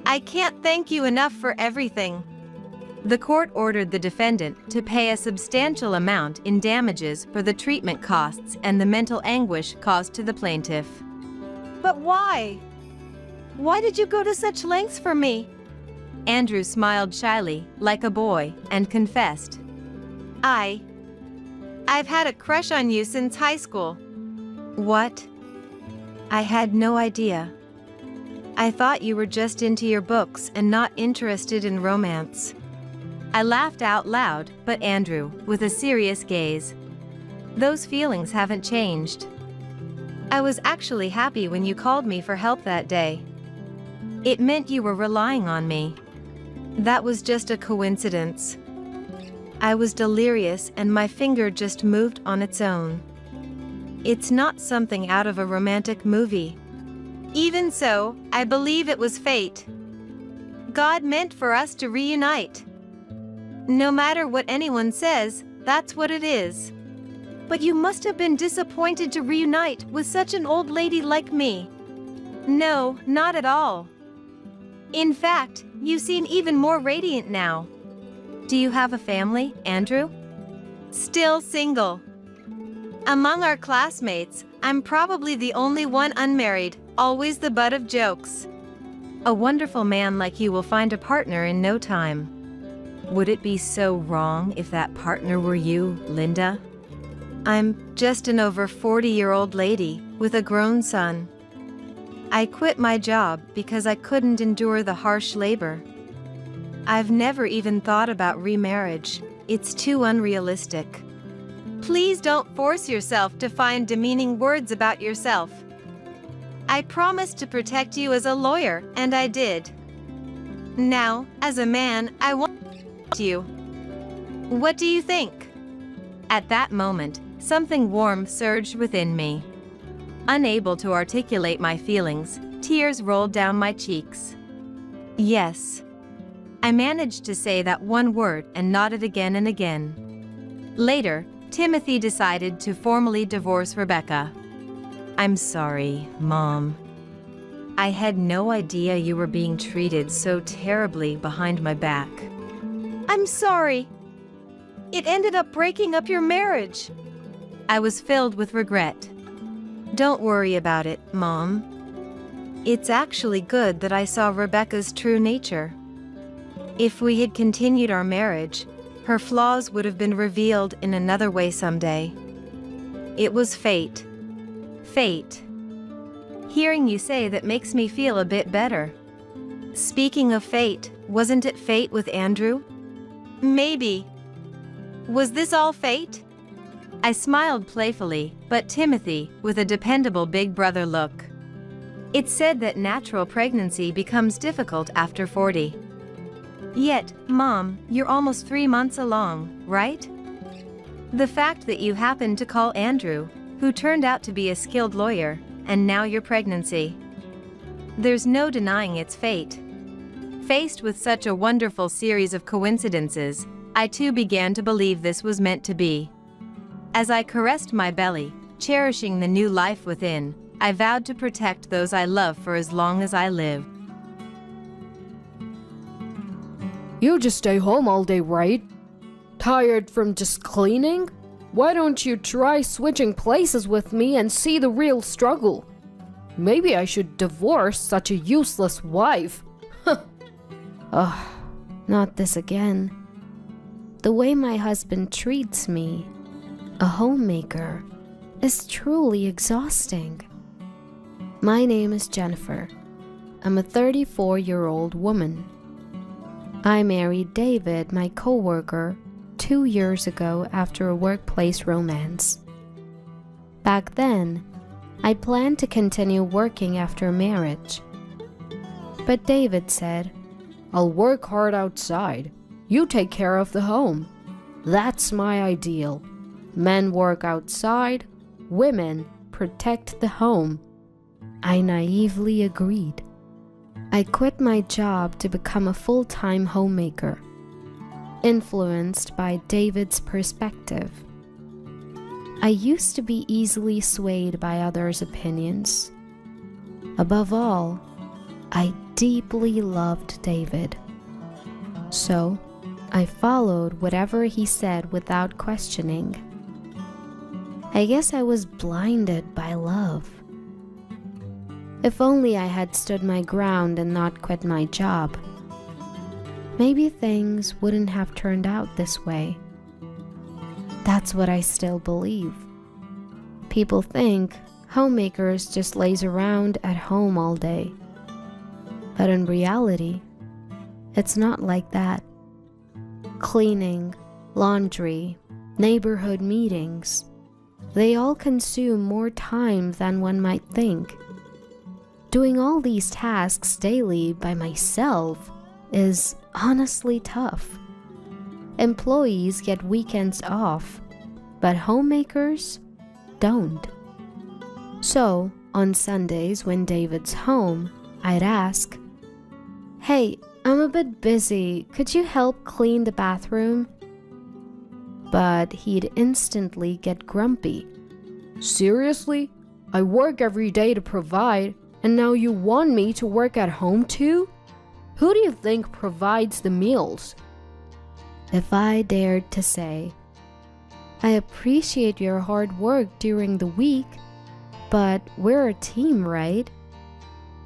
I can't thank you enough for everything." The court ordered the defendant to pay a substantial amount in damages for the treatment costs and the mental anguish caused to the plaintiff. "But why? Why did you go to such lengths for me?" Andrew smiled shyly, like a boy, and confessed, I've had a crush on you since high school. What? I had no idea. I thought you were just into your books and not interested in romance. I laughed out loud, but Andrew, with a serious gaze. Those feelings haven't changed. I was actually happy when you called me for help that day. It meant you were relying on me. That was just a coincidence. I was delirious and my finger just moved on its own. It's not something out of a romantic movie. Even so, I believe it was fate. God meant for us to reunite. No matter what anyone says, that's what it is. But you must have been disappointed to reunite with such an old lady like me. No, not at all. In fact, you seem even more radiant now. Do you have a family, Andrew? Still single. Among our classmates, I'm probably the only one unmarried, always the butt of jokes. A wonderful man like you will find a partner in no time. Would it be so wrong if that partner were you, Linda? I'm just an over 40-year-old lady with a grown son. I quit my job because I couldn't endure the harsh labor. I've never even thought about remarriage. It's too unrealistic. Please don't force yourself to find demeaning words about yourself. I promised to protect you as a lawyer, and I did. Now, as a man, I want you. What do you think? At that moment, something warm surged within me. Unable to articulate my feelings, tears rolled down my cheeks. Yes. I managed to say that one word and nodded again and again. Later, Timothy decided to formally divorce Rebecca. I'm sorry, Mom. I had no idea you were being treated so terribly behind my back. I'm sorry. It ended up breaking up your marriage. I was filled with regret. Don't worry about it, Mom. It's actually good that I saw Rebecca's true nature. If we had continued our marriage, her flaws would have been revealed in another way someday. It was fate. Fate. Hearing you say that makes me feel a bit better. Speaking of fate, wasn't it fate with Andrew? Maybe. Was this all fate? I smiled playfully, but Timothy, with a dependable big brother look. It's said that natural pregnancy becomes difficult after 40. Yet, Mom, you're almost 3 months along, right? The fact that you happened to call Andrew, who turned out to be a skilled lawyer, and now your pregnancy. There's no denying it's fate. Faced with such a wonderful series of coincidences, I too began to believe this was meant to be. As I caressed my belly, cherishing the new life within, I vowed to protect those I love for as long as I live. You just stay home all day, right? Tired from just cleaning? Why don't you try switching places with me and see the real struggle? Maybe I should divorce such a useless wife. Ugh, not this again. The way my husband treats me, a homemaker, is truly exhausting. My name is Jennifer. I'm a 34-year-old woman. I married David, my coworker, 2 years ago after a workplace romance. Back then, I planned to continue working after marriage. But David said, I'll work hard outside. You take care of the home. That's my ideal. Men work outside, women protect the home. I naively agreed. I quit my job to become a full-time homemaker, influenced by David's perspective. I used to be easily swayed by others' opinions. Above all, I deeply loved David. So, I followed whatever he said without questioning. I guess I was blinded by love. If only I had stood my ground and not quit my job. Maybe things wouldn't have turned out this way. That's what I still believe. People think homemakers just laze around at home all day. But in reality, it's not like that. Cleaning, laundry, neighborhood meetings, they all consume more time than one might think. Doing all these tasks daily by myself is honestly tough. Employees get weekends off, but homemakers don't. So, on Sundays when David's home, I'd ask, "Hey, I'm a bit busy. Could you help clean the bathroom?" But he'd instantly get grumpy. Seriously? I work every day to provide, and now you want me to work at home too? Who do you think provides the meals? If I dared to say, "I appreciate your hard work during the week, but we're a team, right?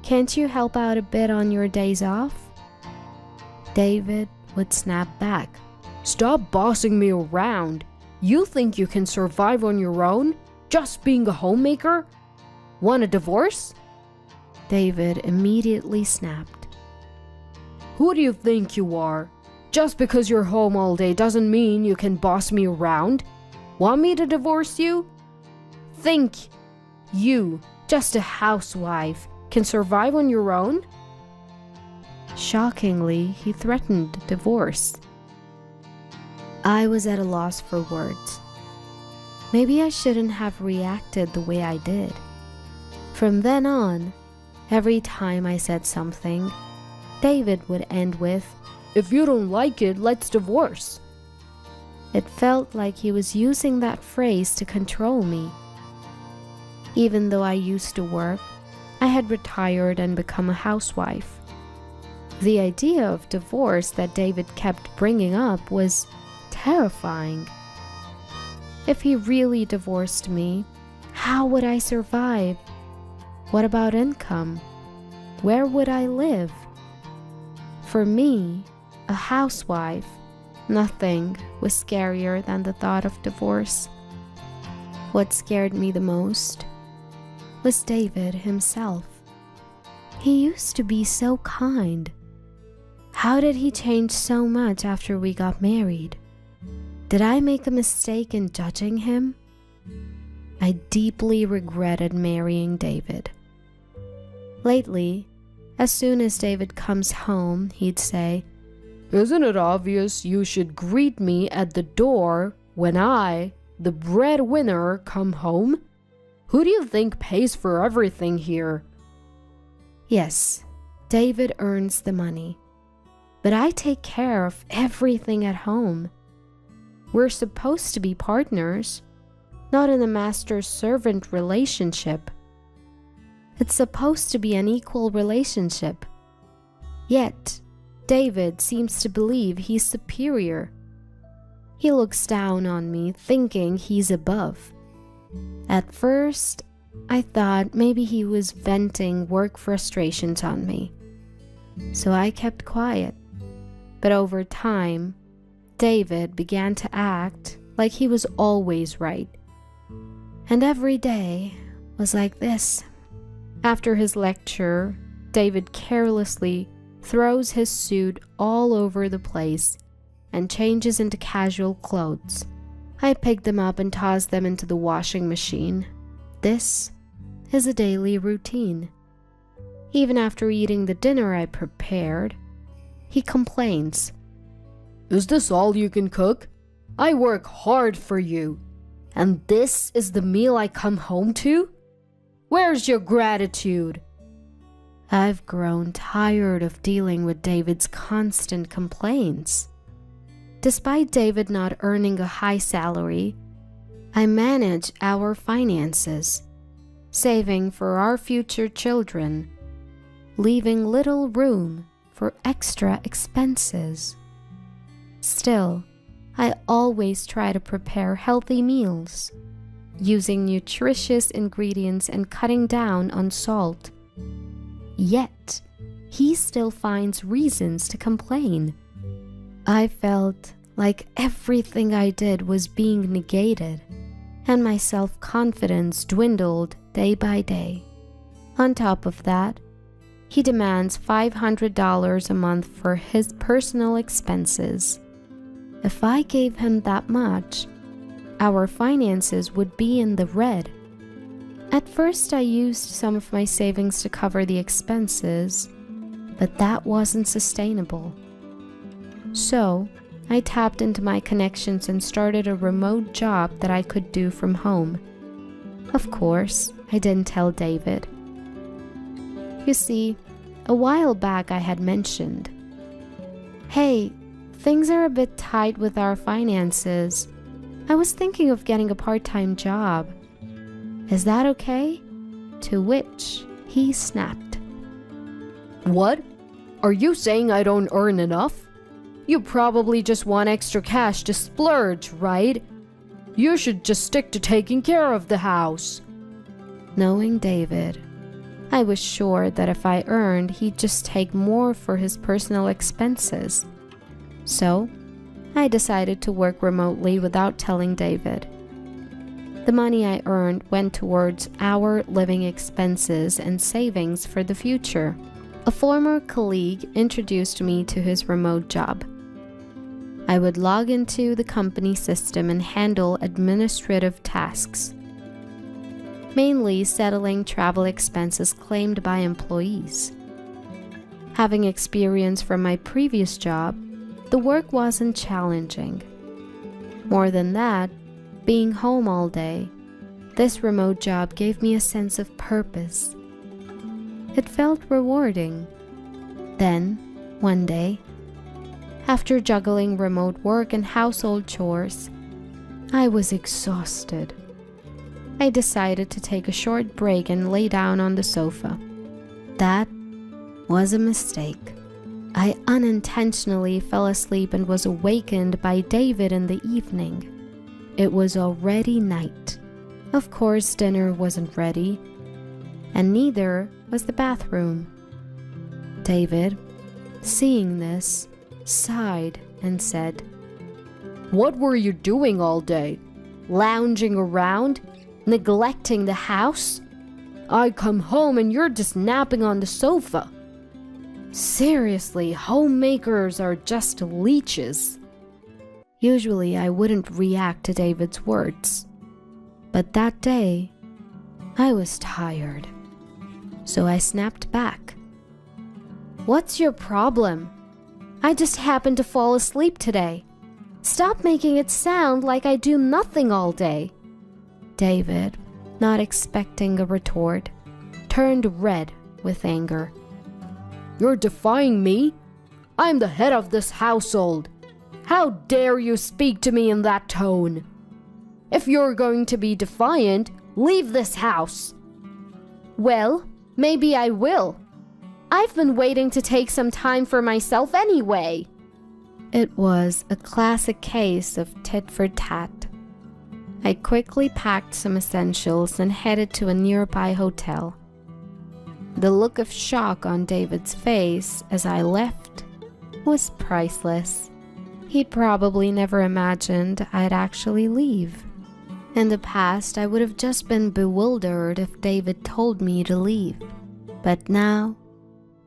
Can't you help out a bit on your days off?" David would snap back. Stop bossing me around. You think you can survive on your own, just being a homemaker? Want a divorce? David immediately snapped. Who do you think you are? Just because you're home all day doesn't mean you can boss me around. Want me to divorce you? Think you, just a housewife, can survive on your own? Shockingly, he threatened divorce. I was at a loss for words. Maybe I shouldn't have reacted the way I did. From then on, every time I said something, David would end with, "If you don't like it, let's divorce." It felt like he was using that phrase to control me. Even though I used to work, I had retired and become a housewife. The idea of divorce that David kept bringing up was terrifying. If he really divorced me, how would I survive? What about income? Where would I live? For me, a housewife, nothing was scarier than the thought of divorce. What scared me the most was David himself. He used to be so kind. How did he change so much after we got married? Did I make a mistake in judging him? I deeply regretted marrying David. Lately, as soon as David comes home, he'd say, "Isn't it obvious you should greet me at the door when I, the breadwinner, come home? Who do you think pays for everything here?" Yes, David earns the money, but I take care of everything at home. We're supposed to be partners, not in a master-servant relationship. It's supposed to be an equal relationship. Yet, David seems to believe he's superior. He looks down on me, thinking he's above. At first, I thought maybe he was venting work frustrations on me, so I kept quiet. But over time, David began to act like he was always right. And every day was like this. After his lecture, David carelessly throws his suit all over the place and changes into casual clothes. I pick them up and toss them into the washing machine. This is a daily routine. Even after eating the dinner I prepared, he complains. "Is this all you can cook? I work hard for you. And this is the meal I come home to? Where's your gratitude?" I've grown tired of dealing with David's constant complaints. Despite David not earning a high salary, I manage our finances, saving for our future children, leaving little room for extra expenses. Still, I always try to prepare healthy meals, using nutritious ingredients and cutting down on salt. Yet, he still finds reasons to complain. I felt like everything I did was being negated, and my self-confidence dwindled day by day. On top of that, he demands $500 a month for his personal expenses. If I gave him that much, our finances would be in the red. At first, I used some of my savings to cover the expenses, but that wasn't sustainable. So, I tapped into my connections and started a remote job that I could do from home. Of course, I didn't tell David. You see, a while back I had mentioned, "Hey, things are a bit tight with our finances. I was thinking of getting a part-time job. Is that okay?" To which he snapped. What? Are you saying I don't earn enough? You probably just want extra cash to splurge, right? You should just stick to taking care of the house. Knowing David, I was sure that if I earned, he'd just take more for his personal expenses. So, I decided to work remotely without telling David. The money I earned went towards our living expenses and savings for the future. A former colleague introduced me to his remote job. I would log into the company system and handle administrative tasks, mainly settling travel expenses claimed by employees. Having experience from my previous job, the work wasn't challenging. More than that, being home all day, this remote job gave me a sense of purpose. It felt rewarding. Then, one day, after juggling remote work and household chores, I was exhausted. I decided to take a short break and lay down on the sofa. That was a mistake. I unintentionally fell asleep and was awakened by David in the evening. It was already night. Of course, dinner wasn't ready, and neither was the bathroom. David, seeing this, sighed and said, What were you doing all day? Lounging around? Neglecting the house? I come home and you're just napping on the sofa. Seriously, homemakers are just leeches. Usually I wouldn't react to David's words, but that day I was tired, so I snapped back. What's your problem? I just happened to fall asleep today. Stop making it sound like I do nothing all day. David, not expecting a retort, turned red with anger. You're defying me? I'm the head of this household. How dare you speak to me in that tone? If you're going to be defiant, leave this house. Well, maybe I will. I've been waiting to take some time for myself anyway. It was a classic case of tit for tat. I quickly packed some essentials and headed to a nearby hotel. The look of shock on David's face as I left was priceless. He'd probably never imagined I'd actually leave. In the past, I would have just been bewildered if David told me to leave. But now,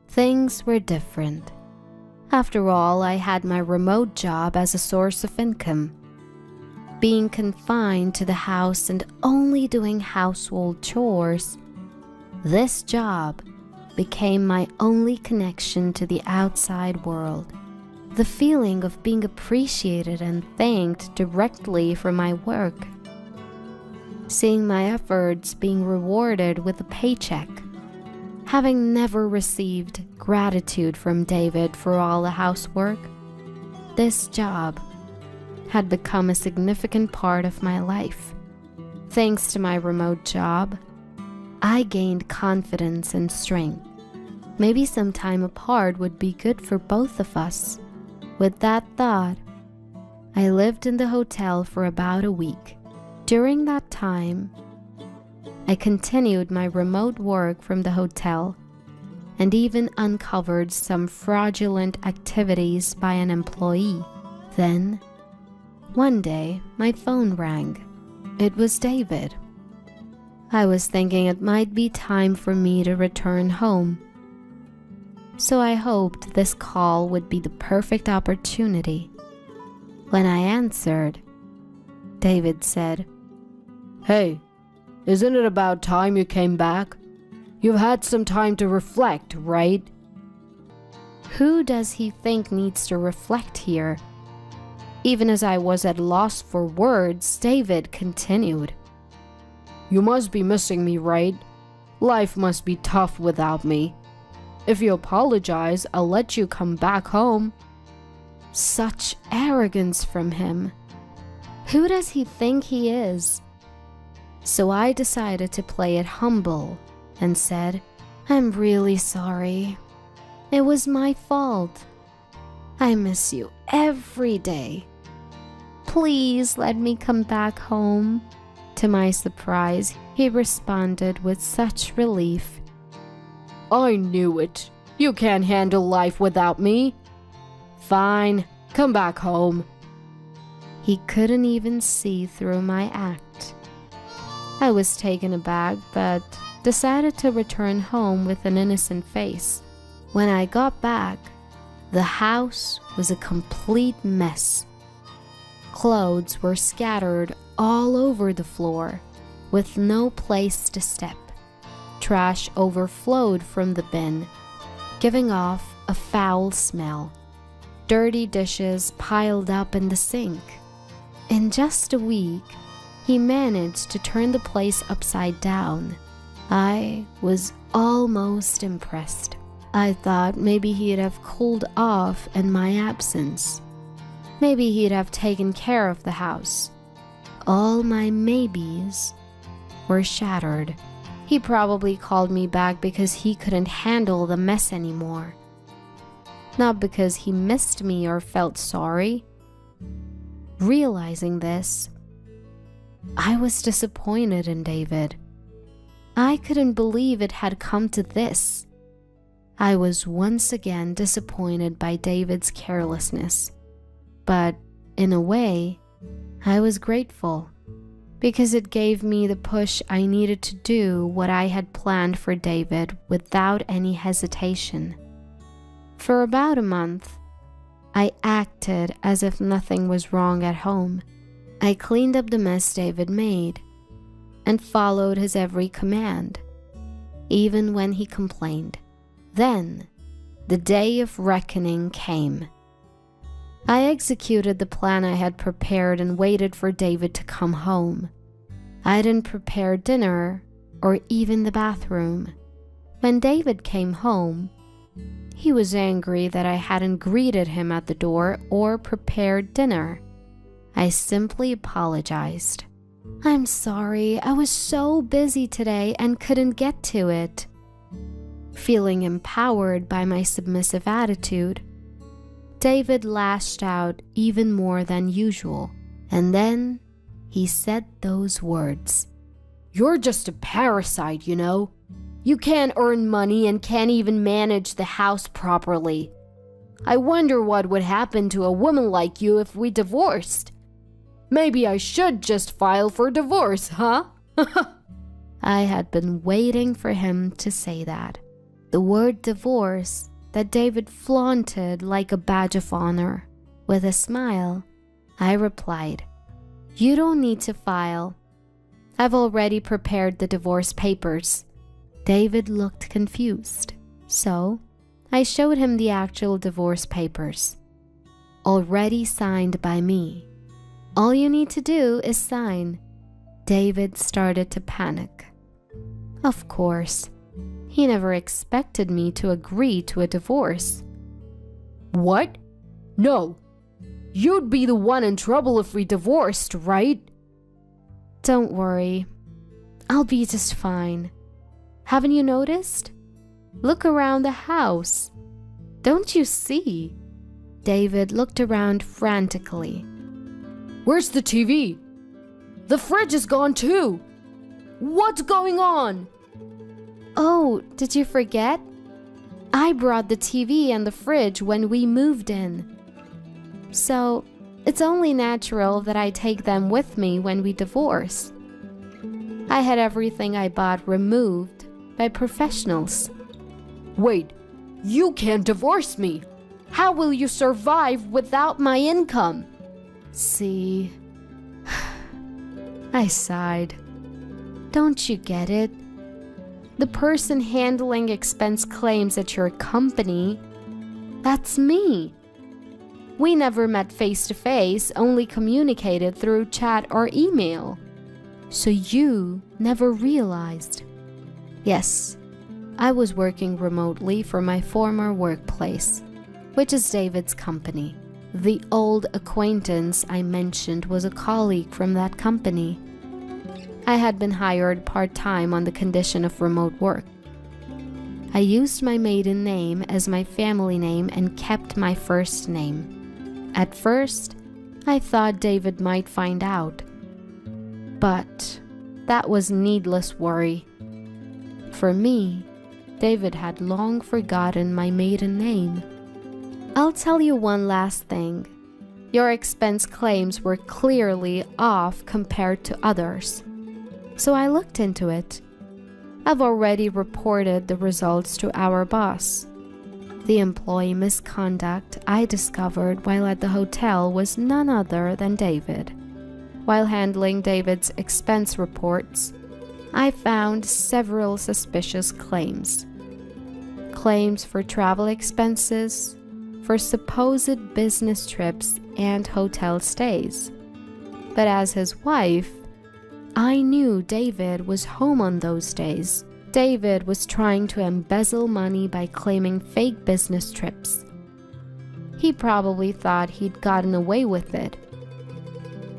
things were different. After all, I had my remote job as a source of income. Being confined to the house and only doing household chores, this job became my only connection to the outside world. The feeling of being appreciated and thanked directly for my work. Seeing my efforts being rewarded with a paycheck. Having never received gratitude from David for all the housework, this job had become a significant part of my life. Thanks to my remote job, I gained confidence and strength. Maybe some time apart would be good for both of us. With that thought, I lived in the hotel for about a week. During that time, I continued my remote work from the hotel and even uncovered some fraudulent activities by an employee. Then, One day, my phone rang. It was David. I was thinking it might be time for me to return home. So I hoped this call would be the perfect opportunity. When I answered, David said, Hey, isn't it about time you came back? You've had some time to reflect, right? Who does he think needs to reflect here? Even as I was at loss for words, David continued. You must be missing me, right? Life must be tough without me. If you apologize, I'll let you come back home. Such arrogance from him. Who does he think he is? So I decided to play it humble and said, I'm really sorry. It was my fault. I miss you every day. Please let me come back home. To my surprise, he responded with such relief. I knew it. You can't handle life without me. Fine, come back home. He couldn't even see through my act. I was taken aback, but decided to return home with an innocent face. When I got back, the house was a complete mess. Clothes were scattered all over the floor, with no place to step. Trash overflowed from the bin, giving off a foul smell. Dirty dishes piled up in the sink. In just a week, he managed to turn the place upside down. I was almost impressed. I thought maybe he'd have cooled off in my absence. Maybe he'd have taken care of the house. All my maybes were shattered. He probably called me back because he couldn't handle the mess anymore. Not because he missed me or felt sorry. Realizing this, I was disappointed in David. I couldn't believe it had come to this. I was once again disappointed by David's carelessness. But in a way, I was grateful, because it gave me the push I needed to do what I had planned for David without any hesitation. For about a month, I acted as if nothing was wrong at home. I cleaned up the mess David made and followed his every command, even when he complained. Then, the day of reckoning came. I executed the plan I had prepared and waited for David to come home. I didn't prepare dinner or even the bathroom. When David came home, he was angry that I hadn't greeted him at the door or prepared dinner. I simply apologized. I'm sorry, I was so busy today and couldn't get to it. Feeling empowered by my submissive attitude, David lashed out even more than usual, and then he said those words. You're just a parasite, you know. You can't earn money and can't even manage the house properly. I wonder what would happen to a woman like you if we divorced. Maybe I should just file for divorce, huh? I had been waiting for him to say that. The word divorce that David flaunted like a badge of honor. With a smile, I replied, You don't need to file. I've already prepared the divorce papers. David looked confused, so I showed him the actual divorce papers, already signed by me. All you need to do is sign. David started to panic. Of course, he never expected me to agree to a divorce. What? No. You'd be the one in trouble if we divorced, right? Don't worry. I'll be just fine. Haven't you noticed? Look around the house. Don't you see? David looked around frantically. Where's the TV? The fridge is gone too. What's going on? Oh, did you forget? I brought the TV and the fridge when we moved in. So, It's only natural that I take them with me when we divorce. I had everything I bought removed by professionals. Wait, you can't divorce me. How will you survive without my income? See, I sighed. Don't you get it? The person handling expense claims at your company, that's me. We never met face to face, only communicated through chat or email. So you never realized. Yes, I was working remotely for my former workplace, which is David's company. The old acquaintance I mentioned was a colleague from that company. I had been hired part-time on the condition of remote work. I used my maiden name as my family name and kept my first name. At first, I thought David might find out. But that was needless worry. For me, David had long forgotten my maiden name. I'll tell you one last thing. Your expense claims were clearly off compared to others. So I looked into it. I've already reported the results to our boss. The employee misconduct I discovered while at the hotel was none other than David. While handling David's expense reports, I found several suspicious claims. Claims for travel expenses, for supposed business trips and hotel stays. But as his wife, I knew David was home on those days. David was trying to embezzle money by claiming fake business trips. He probably thought he'd gotten away with it.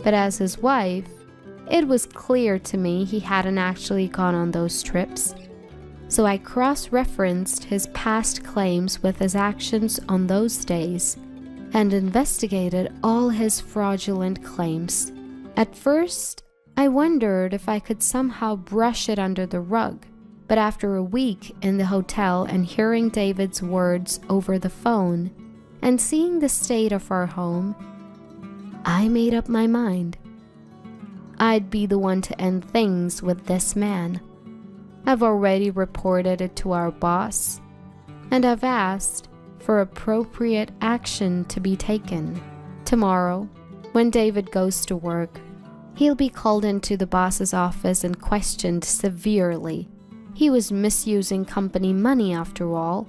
But as his wife, it was clear to me he hadn't actually gone on those trips. So I cross-referenced his past claims with his actions on those days and investigated all his fraudulent claims. At first, I wondered if I could somehow brush it under the rug, but after a week in the hotel and hearing David's words over the phone and seeing the state of our home, I made up my mind. I'd be the one to end things with this man. I've already reported it to our boss, and I've asked for appropriate action to be taken. Tomorrow, when David goes to work, he'll be called into the boss's office and questioned severely. He was misusing company money after all.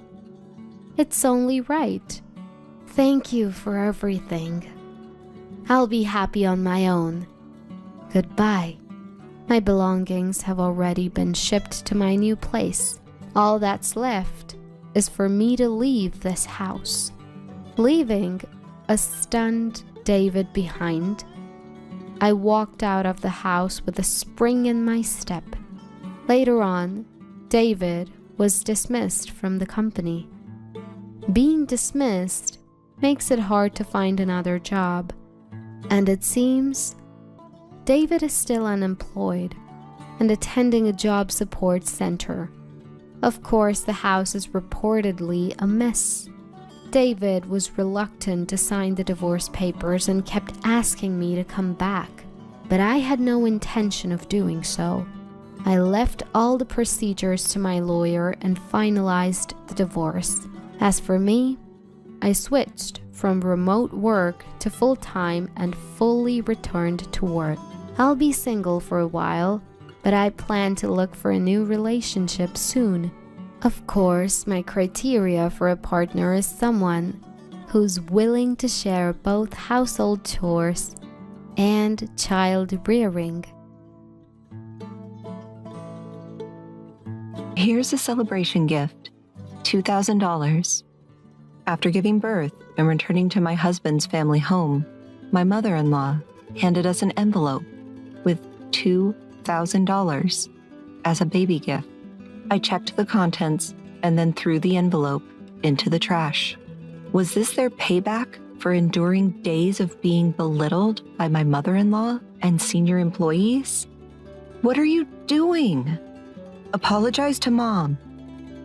It's only right. Thank you for everything. I'll be happy on my own. Goodbye. My belongings have already been shipped to my new place. All that's left is for me to leave this house. Leaving a stunned David behind, I walked out of the house with a spring in my step. Later on, David was dismissed from the company. Being dismissed makes it hard to find another job, and it seems David is still unemployed and attending a job support center. Of course, the house is reportedly a mess. David was reluctant to sign the divorce papers and kept asking me to come back, but I had no intention of doing so. I left all the procedures to my lawyer and finalized the divorce. As for me, I switched from remote work to full-time and fully returned to work. I'll be single for a while, but I plan to look for a new relationship soon. Of course, my criteria for a partner is someone who's willing to share both household chores and child rearing. Here's a celebration gift, $2,000. After giving birth and returning to my husband's family home, my mother-in-law handed us an envelope with $2,000 as a baby gift. I checked the contents and then threw the envelope into the trash. Was this their payback for enduring days of being belittled by my mother-in-law and senior employees? What are you doing? Apologize to Mom,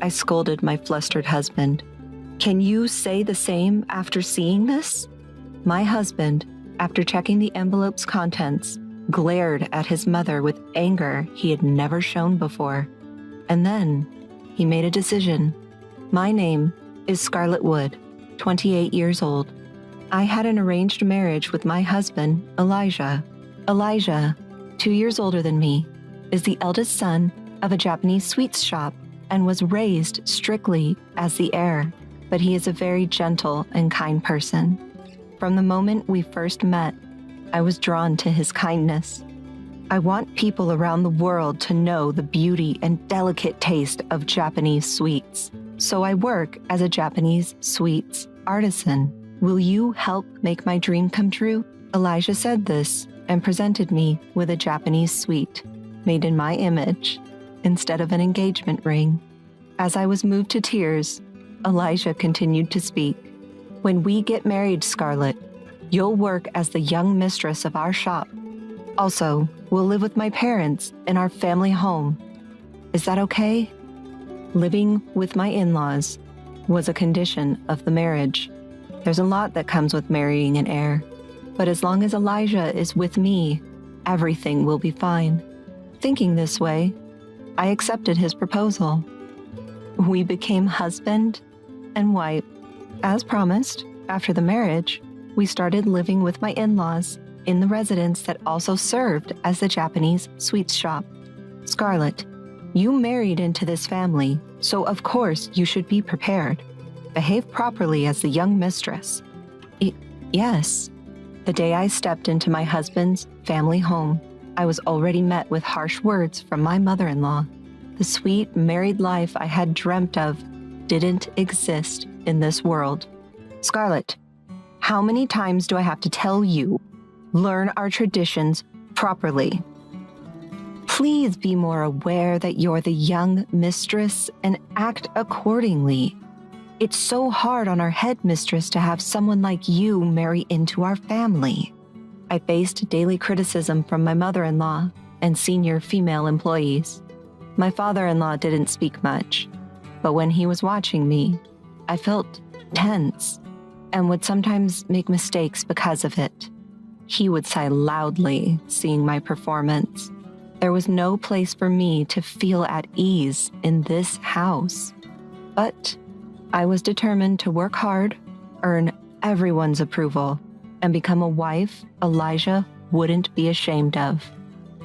I scolded my flustered husband. Can you say the same after seeing this? My husband after checking the envelope's contents, glared at his mother with anger he had never shown before. And then he made a decision. My name is Scarlet Wood, 28 years old. I had an arranged marriage with my husband, Elijah. Elijah, 2 years older than me, is the eldest son of a Japanese sweets shop and was raised strictly as the heir, but he is a very gentle and kind person. From the moment we first met, I was drawn to his kindness. I want people around the world to know the beauty and delicate taste of Japanese sweets, so I work as a Japanese sweets artisan. Will you help make my dream come true? Elijah said this and presented me with a Japanese sweet made in my image instead of an engagement ring. As I was moved to tears, Elijah continued to speak. When we get married, Scarlet, you'll work as the young mistress of our shop. Also, we'll live with my parents in our family home. Is that okay? Living with my in-laws was a condition of the marriage. There's a lot that comes with marrying an heir, but as long as Elijah is with me, everything will be fine. Thinking this way, I accepted his proposal. We became husband and wife. As promised, after the marriage, we started living with my in-laws in the residence that also served as the Japanese sweets shop. Scarlet, you married into this family, so of course you should be prepared. Behave properly as the young mistress. Yes. The day I stepped into my husband's family home, I was already met with harsh words from my mother-in-law. The sweet married life I had dreamt of didn't exist in this world. Scarlet, how many times do I have to tell you? Learn our traditions properly. Please be more aware that you're the young mistress and act accordingly. It's so hard on our headmistress to have someone like you marry into our family. I faced daily criticism from my mother-in-law and senior female employees. My father-in-law didn't speak much, but when he was watching me, I felt tense and would sometimes make mistakes because of it. He would sigh loudly, seeing my performance. There was no place for me to feel at ease in this house. But I was determined to work hard, earn everyone's approval, and become a wife Elijah wouldn't be ashamed of.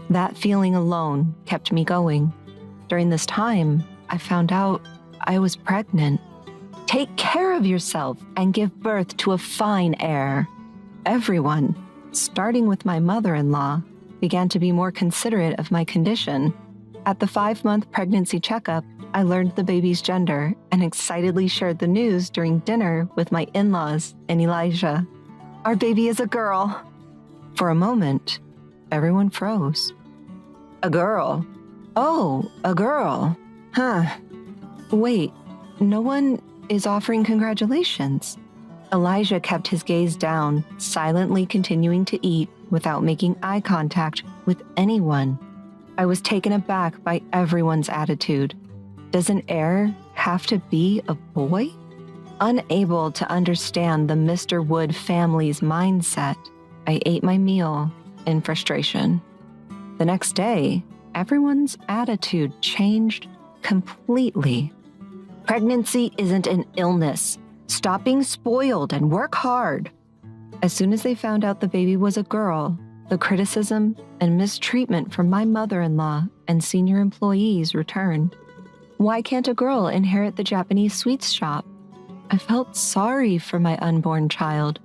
That feeling alone kept me going. During this time, I found out I was pregnant. Take care of yourself and give birth to a fine heir. Everyone, starting with my mother-in-law, began to be more considerate of my condition. At the 5-month pregnancy checkup, I learned the baby's gender and excitedly shared the news during dinner with my in-laws and Elijah. Our baby is a girl. For a moment, everyone froze. A girl? Oh, a girl. Huh. Wait, no one is offering congratulations. Elijah kept his gaze down, silently continuing to eat without making eye contact with anyone. I was taken aback by everyone's attitude. Does an heir have to be a boy? Unable to understand the Mr. Wood family's mindset, I ate my meal in frustration. The next day, everyone's attitude changed completely. Pregnancy isn't an illness. Stop being spoiled and work hard. As soon as they found out the baby was a girl, the criticism and mistreatment from my mother-in-law and senior employees returned. Why can't a girl inherit the Japanese sweets shop? I felt sorry for my unborn child,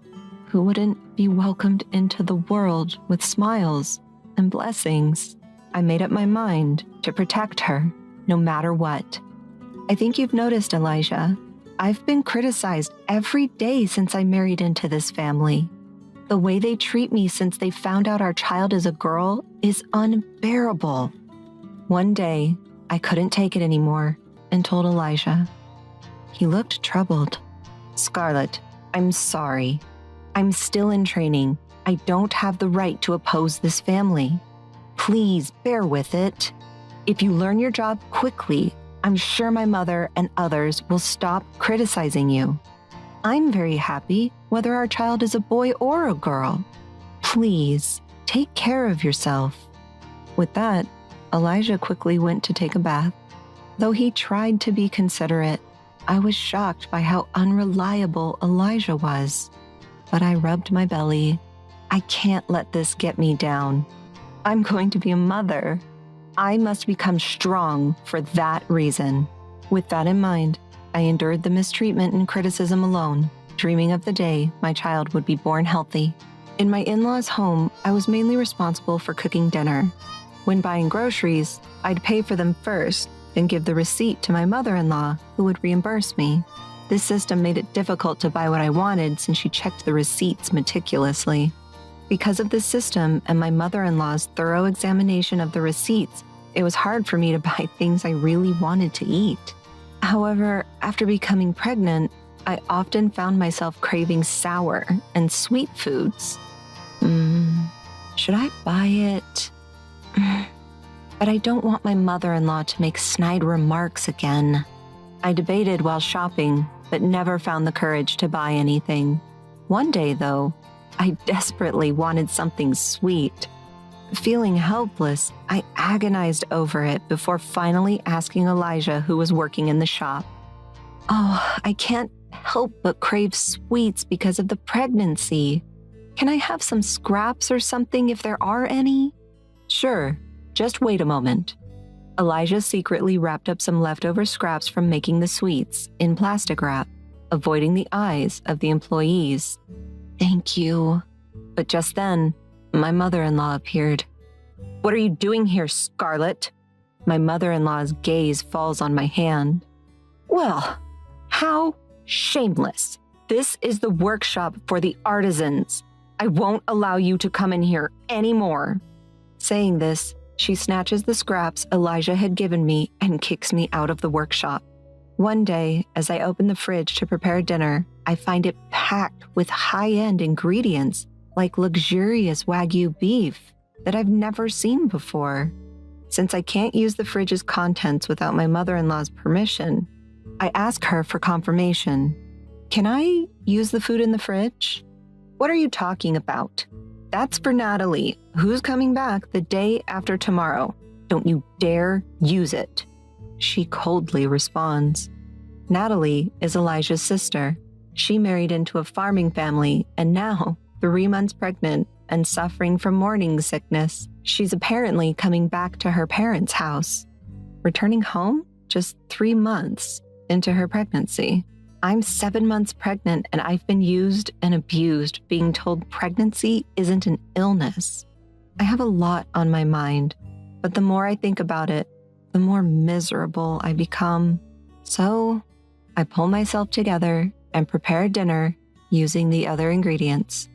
who wouldn't be welcomed into the world with smiles and blessings. I made up my mind to protect her, no matter what. I think you've noticed, Elijah, I've been criticized every day since I married into this family. The way they treat me since they found out our child is a girl is unbearable. One day, I couldn't take it anymore and told Elijah. He looked troubled. Scarlet, I'm sorry. I'm still in training. I don't have the right to oppose this family. Please bear with it. If you learn your job quickly, I'm sure my mother and others will stop criticizing you. I'm very happy whether our child is a boy or a girl. Please, take care of yourself." With that, Elijah quickly went to take a bath. Though he tried to be considerate, I was shocked by how unreliable Elijah was. But I rubbed my belly. I can't let this get me down. I'm going to be a mother. I must become strong for that reason. With that in mind, I endured the mistreatment and criticism alone, dreaming of the day my child would be born healthy. In my in-laws' home, I was mainly responsible for cooking dinner. When buying groceries, I'd pay for them first, then give the receipt to my mother-in-law, who would reimburse me. This system made it difficult to buy what I wanted since she checked the receipts meticulously. Because of this system and my mother-in-law's thorough examination of the receipts, it was hard for me to buy things I really wanted to eat. However, after becoming pregnant, I often found myself craving sour and sweet foods. Should I buy it? But I don't want my mother-in-law to make snide remarks again. I debated while shopping, but never found the courage to buy anything. One day, though, I desperately wanted something sweet. Feeling helpless, I agonized over it before finally asking Elijah, who was working in the shop. "Oh, I can't help but crave sweets because of the pregnancy. Can I have some scraps or something if there are any?" "Sure, just wait a moment." Elijah secretly wrapped up some leftover scraps from making the sweets in plastic wrap, avoiding the eyes of the employees. "Thank you." But just then, my mother-in-law appeared. "What are you doing here, Scarlett?" My mother-in-law's gaze falls on my hand. "Well, how shameless. This is the workshop for the artisans. I won't allow you to come in here anymore." Saying this, she snatches the scraps Elijah had given me and kicks me out of the workshop. One day, as I open the fridge to prepare dinner, I find it packed with high-end ingredients like luxurious Wagyu beef that I've never seen before. Since I can't use the fridge's contents without my mother-in-law's permission, I ask her for confirmation. "Can I use the food in the fridge?" "What are you talking about? That's for Natalie, who's coming back the day after tomorrow. Don't you dare use it." She coldly responds. Natalie is Elijah's sister. She married into a farming family and now, 3 months pregnant and suffering from morning sickness, she's apparently coming back to her parents' house. Returning home just 3 months into her pregnancy. I'm 7 months pregnant and I've been used and abused, being told pregnancy isn't an illness. I have a lot on my mind, but the more I think about it, the more miserable I become. So I pull myself together and prepare dinner using the other ingredients.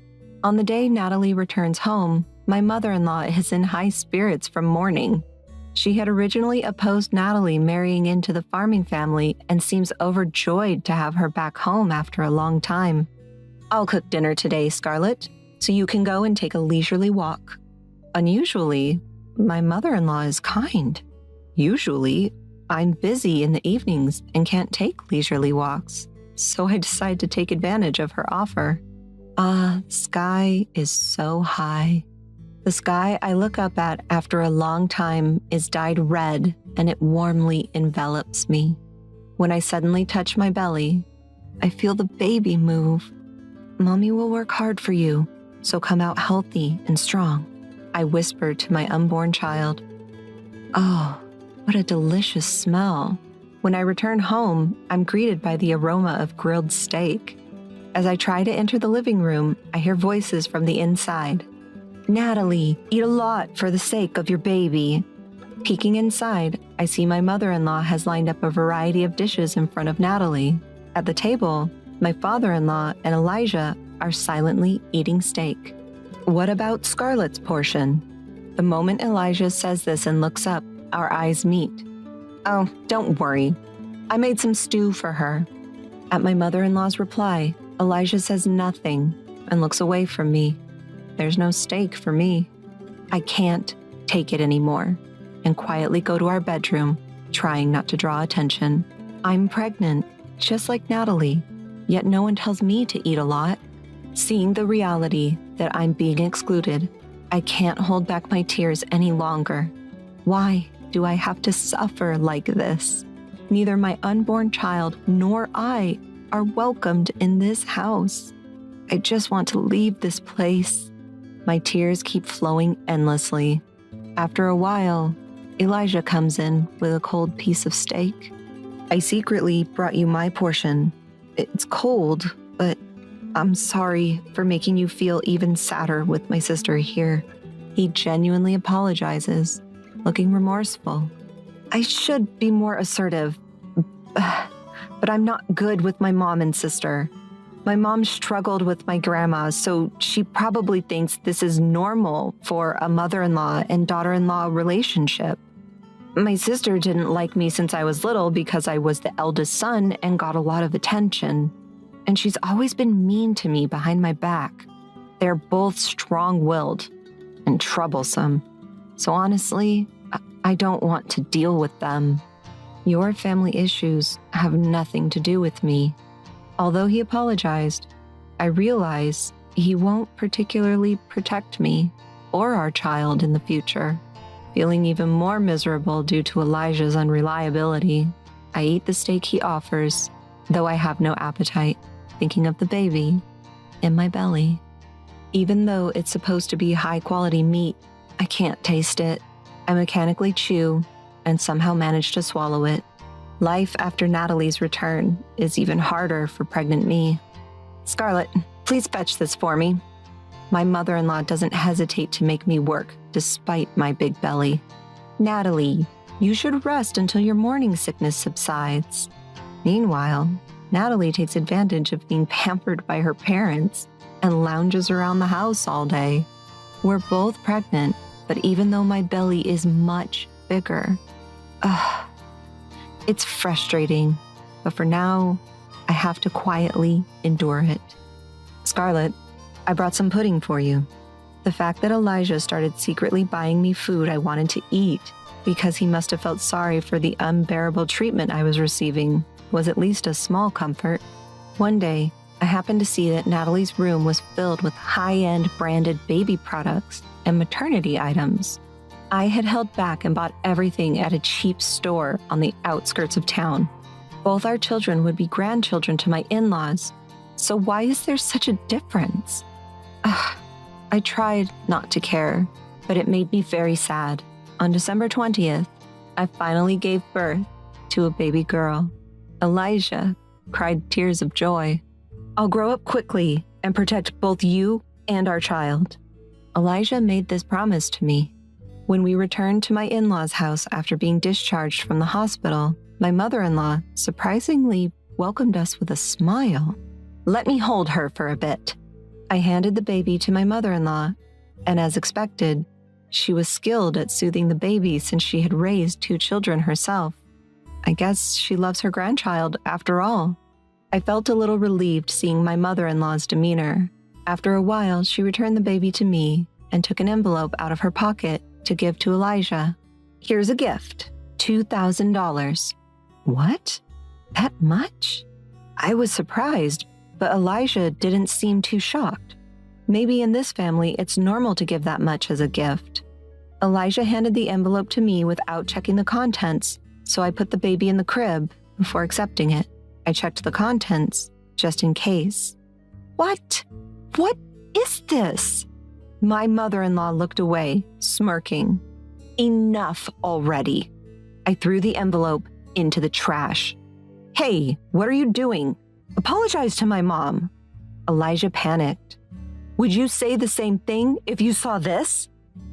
On the day Natalie returns home, my mother-in-law is in high spirits from mourning. She had originally opposed Natalie marrying into the farming family and seems overjoyed to have her back home after a long time. "I'll cook dinner today, Scarlett, so you can go and take a leisurely walk." Unusually, my mother-in-law is kind. Usually, I'm busy in the evenings and can't take leisurely walks, so I decide to take advantage of her offer. The sky is so high. The sky I look up at after a long time is dyed red and it warmly envelops me. When I suddenly touch my belly, I feel the baby move. "Mommy will work hard for you, so come out healthy and strong," I whisper to my unborn child. Oh, what a delicious smell. When I return home, I'm greeted by the aroma of grilled steak. As I try to enter the living room, I hear voices from the inside. "Natalie, eat a lot for the sake of your baby." Peeking inside, I see my mother-in-law has lined up a variety of dishes in front of Natalie. At the table, my father-in-law and Elijah are silently eating steak. "What about Scarlett's portion?" The moment Elijah says this and looks up, our eyes meet. "Oh, don't worry. I made some stew for her." At my mother-in-law's reply, Elijah says nothing and looks away from me. There's no steak for me. I can't take it anymore and quietly go to our bedroom, trying not to draw attention. I'm pregnant, just like Natalie, yet no one tells me to eat a lot. Seeing the reality that I'm being excluded, I can't hold back my tears any longer. Why do I have to suffer like this? Neither my unborn child nor I are welcomed in this house. I just want to leave this place. My tears keep flowing endlessly. After a while, Elijah comes in with a cold piece of steak. I secretly brought you my portion. It's cold, but I'm sorry for making you feel even sadder with my sister here. He genuinely apologizes, looking remorseful. I should be more assertive, but I'm not good with my mom and sister. My mom struggled with my grandma, so she probably thinks this is normal for a mother-in-law and daughter-in-law relationship. My sister didn't like me since I was little because I was the eldest son and got a lot of attention. And she's always been mean to me behind my back. They're both strong-willed and troublesome. So honestly, I don't want to deal with them. Your family issues have nothing to do with me. Although he apologized, I realize he won't particularly protect me or our child in the future. Feeling even more miserable due to Elijah's unreliability, I eat the steak he offers, though I have no appetite, thinking of the baby in my belly. Even though it's supposed to be high-quality meat, I can't taste it. I mechanically chew and somehow manage to swallow it. Life after Natalie's return is even harder for pregnant me. Scarlett, please fetch this for me. My mother-in-law doesn't hesitate to make me work despite my big belly. Natalie, you should rest until your morning sickness subsides. Meanwhile, Natalie takes advantage of being pampered by her parents and lounges around the house all day. We're both pregnant, but even though my belly is much bigger, it's frustrating, but for now, I have to quietly endure it. Scarlett, I brought some pudding for you. The fact that Elijah started secretly buying me food I wanted to eat because he must have felt sorry for the unbearable treatment I was receiving was at least a small comfort. One day, I happened to see that Natalie's room was filled with high-end branded baby products and maternity items. I had held back and bought everything at a cheap store on the outskirts of town. Both our children would be grandchildren to my in-laws, so why is there such a difference? I tried not to care, but it made me very sad. On December 20th, I finally gave birth to a baby girl. Elijah cried tears of joy. I'll grow up quickly and protect both you and our child. Elijah made this promise to me. When we returned to my in-laws' house after being discharged from the hospital, my mother-in-law surprisingly welcomed us with a smile. Let me hold her for a bit. I handed the baby to my mother-in-law, and as expected, she was skilled at soothing the baby since she had raised 2 children herself. I guess she loves her grandchild after all. I felt a little relieved seeing my mother-in-law's demeanor. After a while, she returned the baby to me and took an envelope out of her pocket to give to Elijah. Here's a gift, $2,000. What? That much? I was surprised, but Elijah didn't seem too shocked. Maybe in this family, it's normal to give that much as a gift. Elijah handed the envelope to me without checking the contents, so I put the baby in the crib before accepting it. I checked the contents just in case. What? What is this? My mother-in-law looked away, smirking. Enough already. I threw the envelope into the trash. Hey, what are you doing? Apologize to my mom. Elijah panicked. Would you say the same thing if you saw this?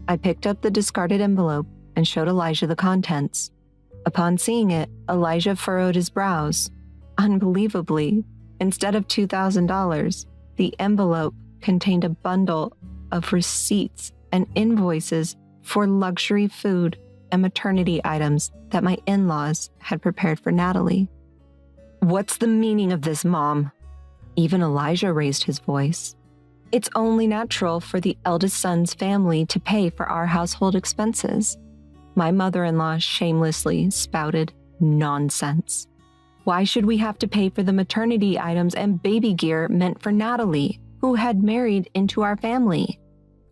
I picked up the discarded envelope and showed Elijah the contents. Upon seeing it, Elijah furrowed his brows. Unbelievably, instead of $2,000, the envelope contained a bundle of receipts and invoices for luxury food and maternity items that my in-laws had prepared for Natalie. What's the meaning of this, Mom? Even Elijah raised his voice. It's only natural for the eldest son's family to pay for our household expenses. My mother-in-law shamelessly spouted nonsense. Why should we have to pay for the maternity items and baby gear meant for Natalie, who had married into our family.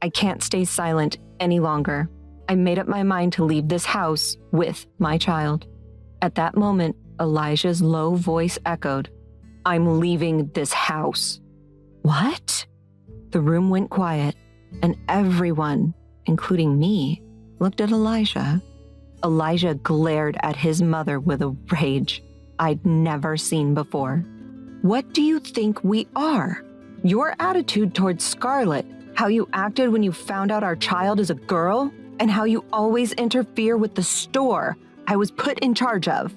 I can't stay silent any longer. I made up my mind to leave this house with my child. At that moment, Elijah's low voice echoed, "I'm leaving this house." What? The room went quiet, and everyone, including me, looked at Elijah. Elijah glared at his mother with a rage I'd never seen before. "What do you think we are? Your attitude towards Scarlett, how you acted when you found out our child is a girl, and how you always interfere with the store I was put in charge of.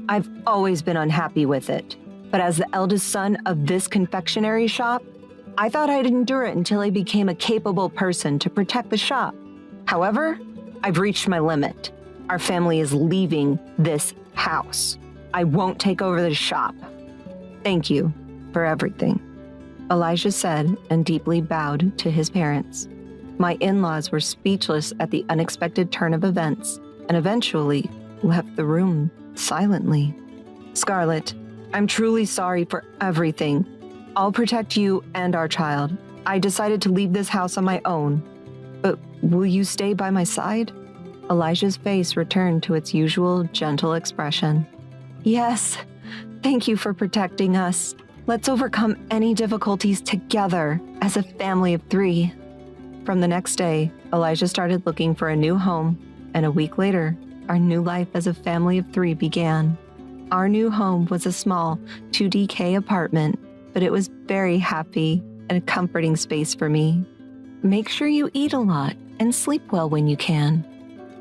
I've always been unhappy with it, but as the eldest son of this confectionery shop, I thought I'd endure it until I became a capable person to protect the shop. However, I've reached my limit. Our family is leaving this house. I won't take over the shop. Thank you for everything," Elijah said and deeply bowed to his parents. My in-laws were speechless at the unexpected turn of events and eventually left the room silently. "Scarlett, I'm truly sorry for everything. I'll protect you and our child. I decided to leave this house on my own. But will you stay by my side?" Elijah's face returned to its usual gentle expression. "Yes, thank you for protecting us. Let's overcome any difficulties together as a family of 3. From the next day, Elijah started looking for a new home, and a week later, our new life as a family of 3 began. Our new home was a small 2DK apartment, but it was very happy and a comforting space for me. Make sure you eat a lot and sleep well when you can.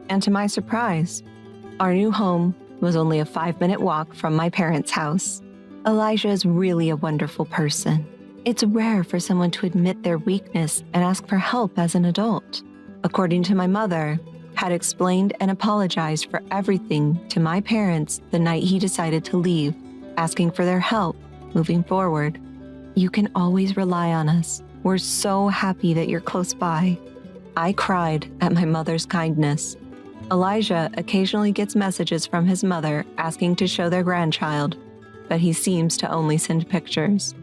And to my surprise, our new home was only a 5-minute walk from my parents' house. Elijah is really a wonderful person. It's rare for someone to admit their weakness and ask for help as an adult. According to my mother, had explained and apologized for everything to my parents the night he decided to leave, asking for their help moving forward. "You can always rely on us. We're so happy that you're close by." I cried at my mother's kindness. Elijah occasionally gets messages from his mother asking to show their grandchild, but he seems to only send pictures.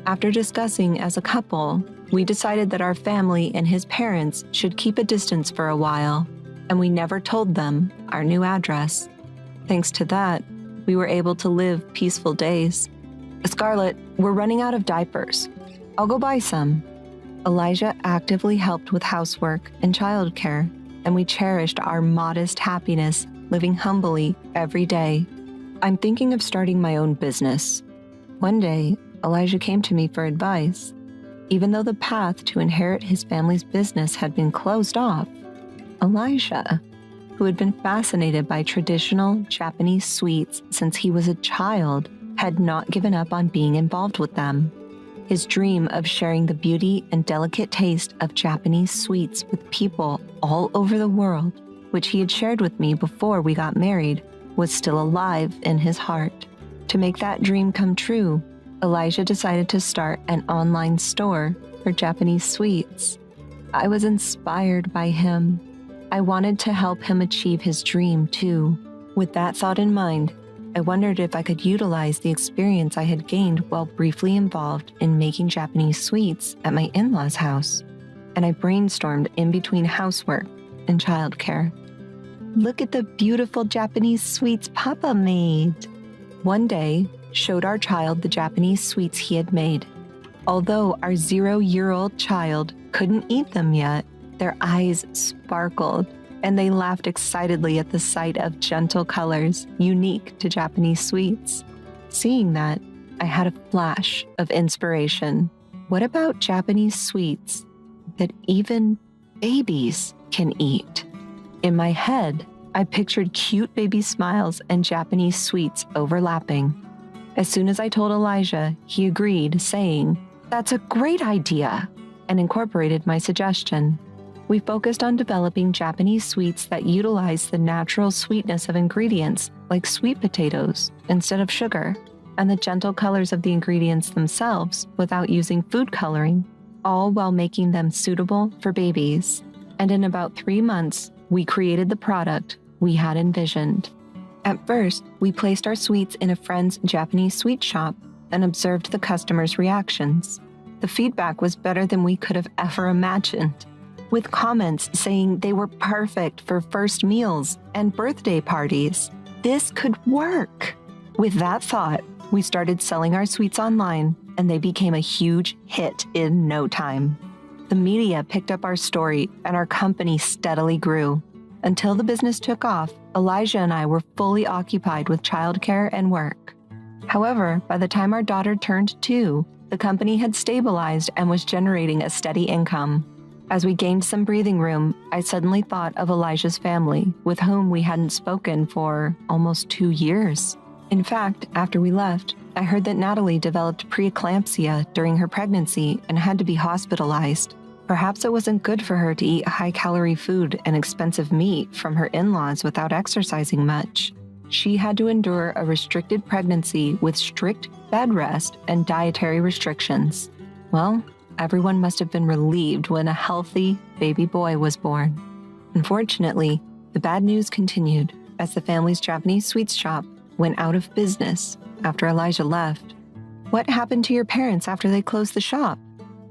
After discussing as a couple, we decided that our family and his parents should keep a distance for a while, and we never told them our new address. Thanks to that, we were able to live peaceful days. "Scarlett, we're running out of diapers. I'll go buy some." Elijah actively helped with housework and childcare, and we cherished our modest happiness, living humbly every day. "I'm thinking of starting my own business." One day, Elijah came to me for advice. Even though the path to inherit his family's business had been closed off, Elijah, who had been fascinated by traditional Japanese sweets since he was a child, had not given up on being involved with them. His dream of sharing the beauty and delicate taste of Japanese sweets with people all over the world, which he had shared with me before we got married, was still alive in his heart. To make that dream come true, Elijah decided to start an online store for Japanese sweets. I was inspired by him. I wanted to help him achieve his dream too. With that thought in mind, I wondered if I could utilize the experience I had gained while briefly involved in making Japanese sweets at my in-laws' house, and I brainstormed in between housework and childcare. "Look at the beautiful Japanese sweets Papa made." One day, showed our child the Japanese sweets he had made. Although our 0-year-old child couldn't eat them yet, their eyes sparkled, and they laughed excitedly at the sight of gentle colors unique to Japanese sweets. Seeing that, I had a flash of inspiration. What about Japanese sweets that even babies can eat? In my head, I pictured cute baby smiles and Japanese sweets overlapping. As soon as I told Elijah, he agreed, saying, "That's a great idea," and incorporated my suggestion. We focused on developing Japanese sweets that utilize the natural sweetness of ingredients like sweet potatoes instead of sugar, and the gentle colors of the ingredients themselves without using food coloring, all while making them suitable for babies. And in about 3 months, we created the product we had envisioned. At first, we placed our sweets in a friend's Japanese sweet shop and observed the customers' reactions. The feedback was better than we could have ever imagined, with comments saying they were perfect for first meals and birthday parties. This could work. With that thought, we started selling our sweets online, and they became a huge hit in no time. The media picked up our story, and our company steadily grew. Until the business took off, Elijah and I were fully occupied with childcare and work. However, by the time our daughter turned 2, the company had stabilized and was generating a steady income. As we gained some breathing room, I suddenly thought of Elijah's family, with whom we hadn't spoken for almost 2 years. In fact, after we left, I heard that Natalie developed preeclampsia during her pregnancy and had to be hospitalized. Perhaps it wasn't good for her to eat high-calorie food and expensive meat from her in-laws without exercising much. She had to endure a restricted pregnancy with strict bed rest and dietary restrictions. Well, everyone must have been relieved when a healthy baby boy was born. Unfortunately, the bad news continued as the family's Japanese sweets shop went out of business after Elijah left. What happened to your parents after they closed the shop?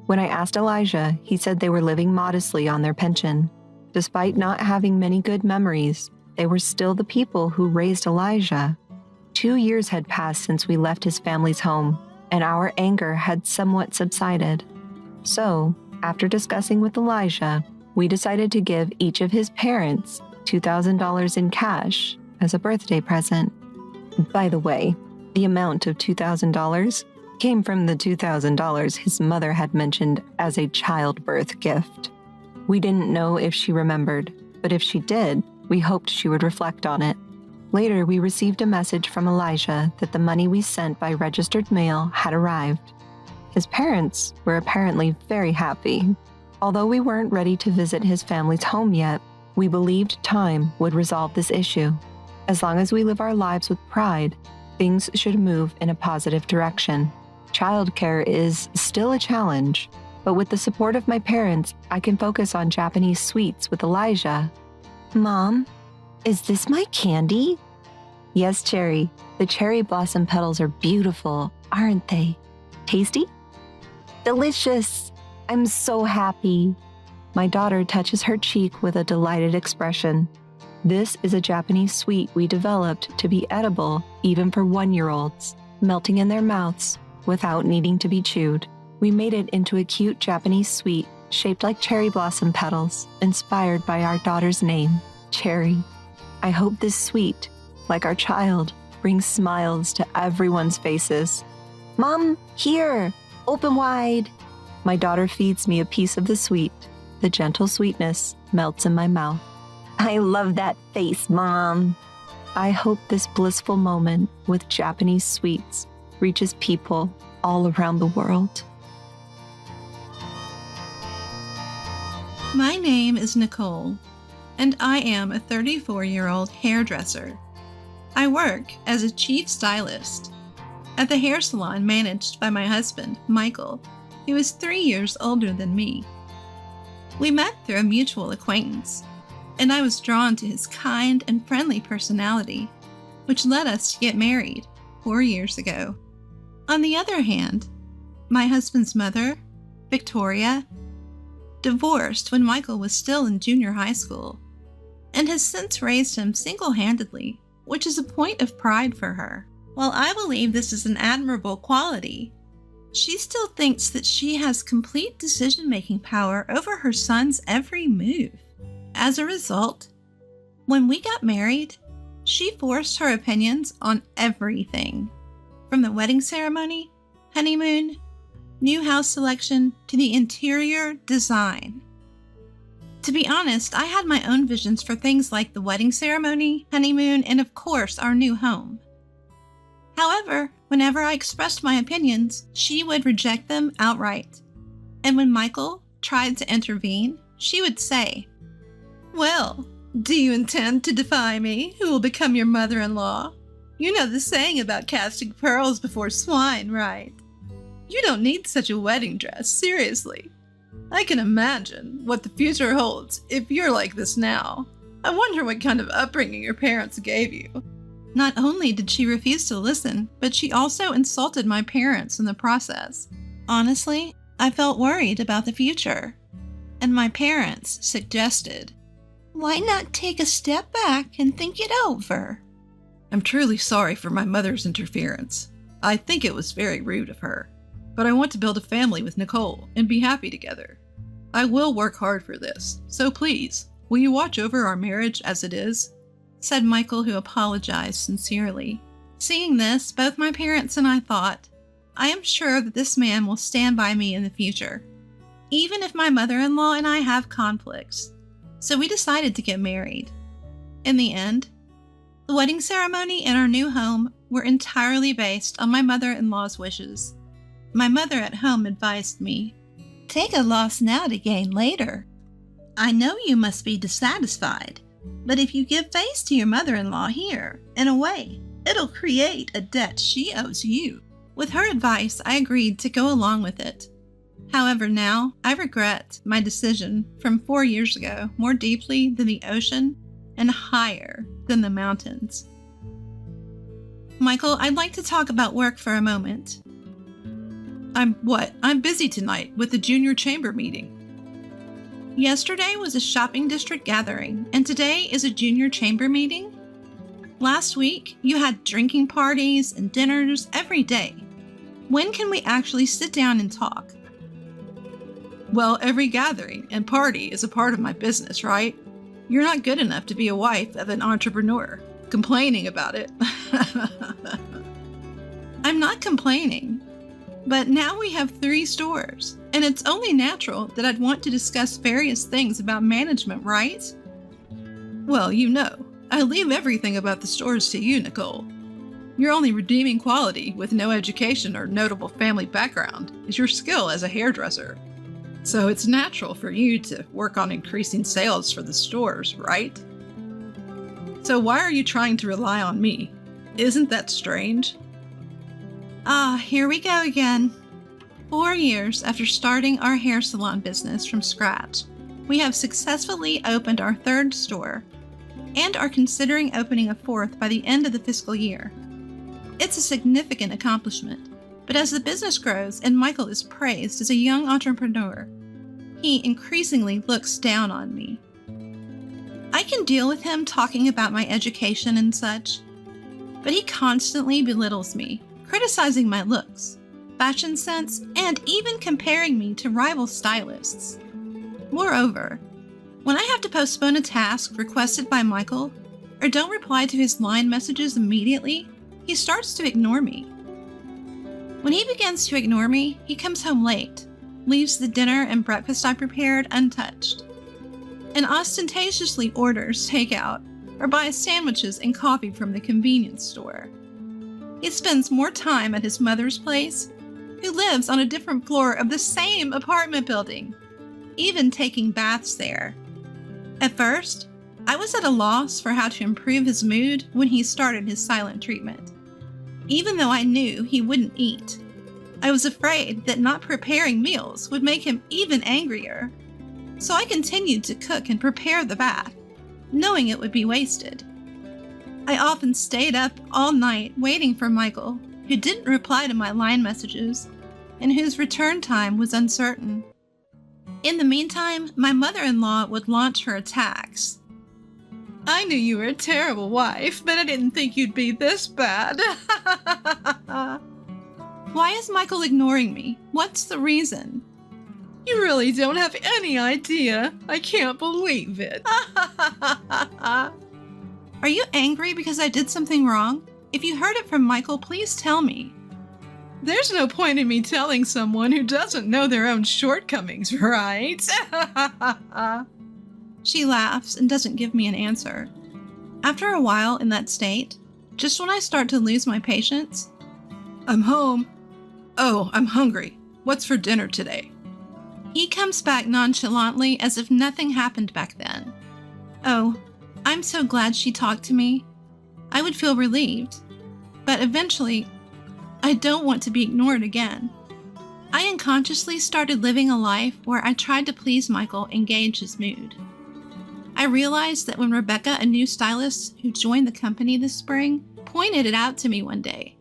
When I asked Elijah, he said they were living modestly on their pension. Despite not having many good memories, they were still the people who raised Elijah. 2 years had passed since we left his family's home, and our anger had somewhat subsided. So, after discussing with Elijah, we decided to give each of his parents $2,000 in cash as a birthday present. By the way, the amount of $2,000 came from the $2,000 his mother had mentioned as a childbirth gift. We didn't know if she remembered, but if she did, we hoped she would reflect on it. Later, we received a message from Elijah that the money we sent by registered mail had arrived. His parents were apparently very happy. Although we weren't ready to visit his family's home yet, we believed time would resolve this issue. As long as we live our lives with pride, things should move in a positive direction. Childcare is still a challenge, but with the support of my parents, I can focus on Japanese sweets with Elijah. Mom, is this my candy? Yes, Cherry. The cherry blossom petals are beautiful, aren't they? Tasty? Delicious. I'm so happy. My daughter touches her cheek with a delighted expression. This is a Japanese sweet we developed to be edible even for 1-year-olds, melting in their mouths without needing to be chewed. We made it into a cute Japanese sweet shaped like cherry blossom petals, inspired by our daughter's name, Cherry. I hope this sweet, like our child, brings smiles to everyone's faces. Mom, here! Open wide! My daughter feeds me a piece of the sweet. The gentle sweetness melts in my mouth. I love that face, Mom. I hope this blissful moment with Japanese sweets reaches people all around the world. My name is Nicole, and I am a 34-year-old hairdresser. I work as a chief stylist at the hair salon managed by my husband, Michael, who is 3 years older than me. We met through a mutual acquaintance, and I was drawn to his kind and friendly personality, which led us to get married 4 years ago. On the other hand, my husband's mother, Victoria, divorced when Michael was still in junior high school, and has since raised him single-handedly, which is a point of pride for her. While I believe this is an admirable quality, she still thinks that she has complete decision-making power over her son's every move. As a result, when we got married, she forced her opinions on everything, from the wedding ceremony, honeymoon, new house selection, to the interior design. To be honest, I had my own visions for things like the wedding ceremony, honeymoon, and of course, our new home. However, whenever I expressed my opinions, she would reject them outright. And when Michael tried to intervene, she would say, "Well, do you intend to defy me, who will become your mother-in-law? You know the saying about casting pearls before swine, right? You don't need such a wedding dress, seriously. I can imagine what the future holds if you're like this now. I wonder what kind of upbringing your parents gave you." Not only did she refuse to listen, but she also insulted my parents in the process. Honestly, I felt worried about the future, and my parents suggested, "Why not take a step back and think it over?" I'm truly sorry for my mother's interference. I think it was very rude of her, but I want to build a family with Nicole and be happy together. I will work hard for this, so please, will you watch over our marriage as it is?" said Michael, who apologized sincerely. Seeing this, both my parents and I thought, I am sure that this man will stand by me in the future, even if my mother-in-law and I have conflicts. So we decided to get married. In the end, the wedding ceremony and our new home were entirely based on my mother-in-law's wishes. My mother at home advised me, "Take a loss now to gain later. I know you must be dissatisfied, but if you give face to your mother-in-law here, in a way, it'll create a debt she owes you." With her advice, I agreed to go along with it. However, now I regret my decision from 4 years ago more deeply than the ocean and higher than the mountains. Michael, I'd like to talk about work for a moment. I'm busy tonight with the junior chamber meeting. Yesterday was a shopping district gathering, and today is a junior chamber meeting? Last week, you had drinking parties and dinners every day. When can we actually sit down and talk? Well, every gathering and party is a part of my business, right? You're not good enough to be a wife of an entrepreneur. Complaining about it. I'm not complaining, but now we have 3 stores, and it's only natural that I'd want to discuss various things about management, right? Well, you know, I leave everything about the stores to you, Nicole. Your only redeeming quality, with no education or notable family background, is your skill as a hairdresser. So it's natural for you to work on increasing sales for the stores, right? So why are you trying to rely on me? Isn't that strange? Here we go again. 4 years after starting our hair salon business from scratch, we have successfully opened our 3rd store and are considering opening a 4th by the end of the fiscal year. It's a significant accomplishment, but as the business grows and Michael is praised as a young entrepreneur, he increasingly looks down on me. I can deal with him talking about my education and such, but he constantly belittles me, criticizing my looks, fashion sense, and even comparing me to rival stylists. Moreover, when I have to postpone a task requested by Michael, or don't reply to his line messages immediately, he starts to ignore me. When he begins to ignore me, he comes home late, leaves the dinner and breakfast I prepared untouched, and ostentatiously orders takeout or buys sandwiches and coffee from the convenience store. He spends more time at his mother's place, who lives on a different floor of the same apartment building, even taking baths there. At first, I was at a loss for how to improve his mood when he started his silent treatment. Even though I knew he wouldn't eat, I was afraid that not preparing meals would make him even angrier. So I continued to cook and prepare the bath, knowing it would be wasted. I often stayed up all night waiting for Michael, who didn't reply to my line messages, and whose return time was uncertain. In the meantime, my mother-in-law would launch her attacks. "I knew you were a terrible wife, but I didn't think you'd be this bad." Why is Michael ignoring me? What's the reason? "You really don't have any idea. I can't believe it." Are you angry because I did something wrong? If you heard it from Michael, please tell me. "There's no point in me telling someone who doesn't know their own shortcomings, right?" She laughs and doesn't give me an answer. After a while in that state, just when I start to lose my patience, "I'm home. Oh, I'm hungry. What's for dinner today?" He comes back nonchalantly as if nothing happened back then. Oh, I'm so glad she talked to me. I would feel relieved. But eventually, I don't want to be ignored again. I unconsciously started living a life where I tried to please Michael and gauge his mood. I realized that when Rebecca, a new stylist who joined the company this spring, pointed it out to me one day.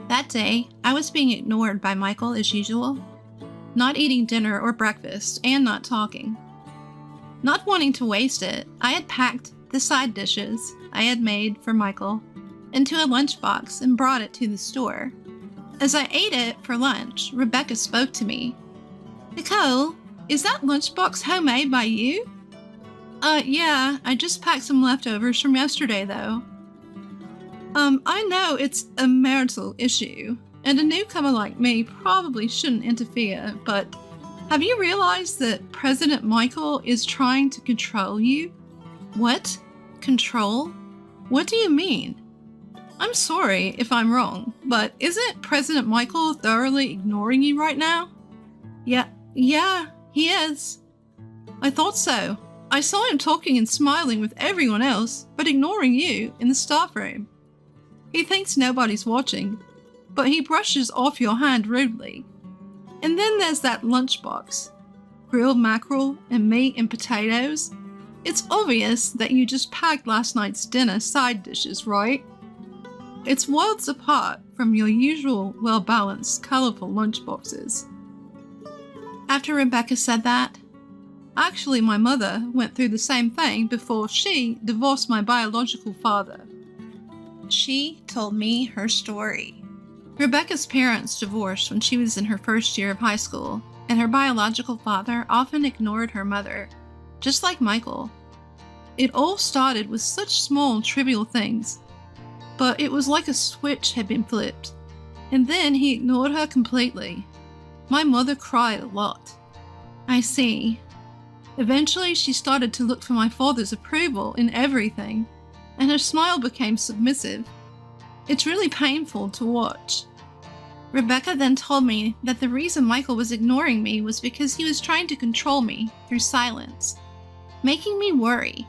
That day, I was being ignored by Michael as usual. not eating dinner or breakfast, and not talking. Not wanting to waste it, I had packed the side dishes I had made for Michael into a lunchbox and brought it to the store. As I ate it for lunch, Rebecca spoke to me. "Nicole, is that lunchbox homemade by you?" Yeah, I just packed some leftovers from yesterday, though." I know it's a marital issue, and a newcomer like me probably shouldn't interfere, but have you realized that President Michael is trying to control you?" "What? Control? What do you mean?" "I'm sorry if I'm wrong, but isn't President Michael thoroughly ignoring you right now?" Yeah, he is." "I thought so. I saw him talking and smiling with everyone else, but ignoring you in the staff room. He thinks nobody's watching, but he brushes off your hand rudely. And then there's that lunchbox. Grilled mackerel and meat and potatoes. It's obvious that you just packed last night's dinner side dishes, right? It's worlds apart from your usual well-balanced, colorful lunchboxes." After Rebecca said that, actually my mother went through the same thing before she divorced my biological father. She told me her story. Rebecca's parents divorced when she was in her first year of high school, and her biological father often ignored her mother, just like Michael. It all started with such small, trivial things, but it was like a switch had been flipped, and then he ignored her completely. My mother cried a lot. I see. Eventually, she started to look for my father's approval in everything, and her smile became submissive. It's really painful to watch. Rebecca then told me that the reason Michael was ignoring me was because he was trying to control me through silence, making me worry,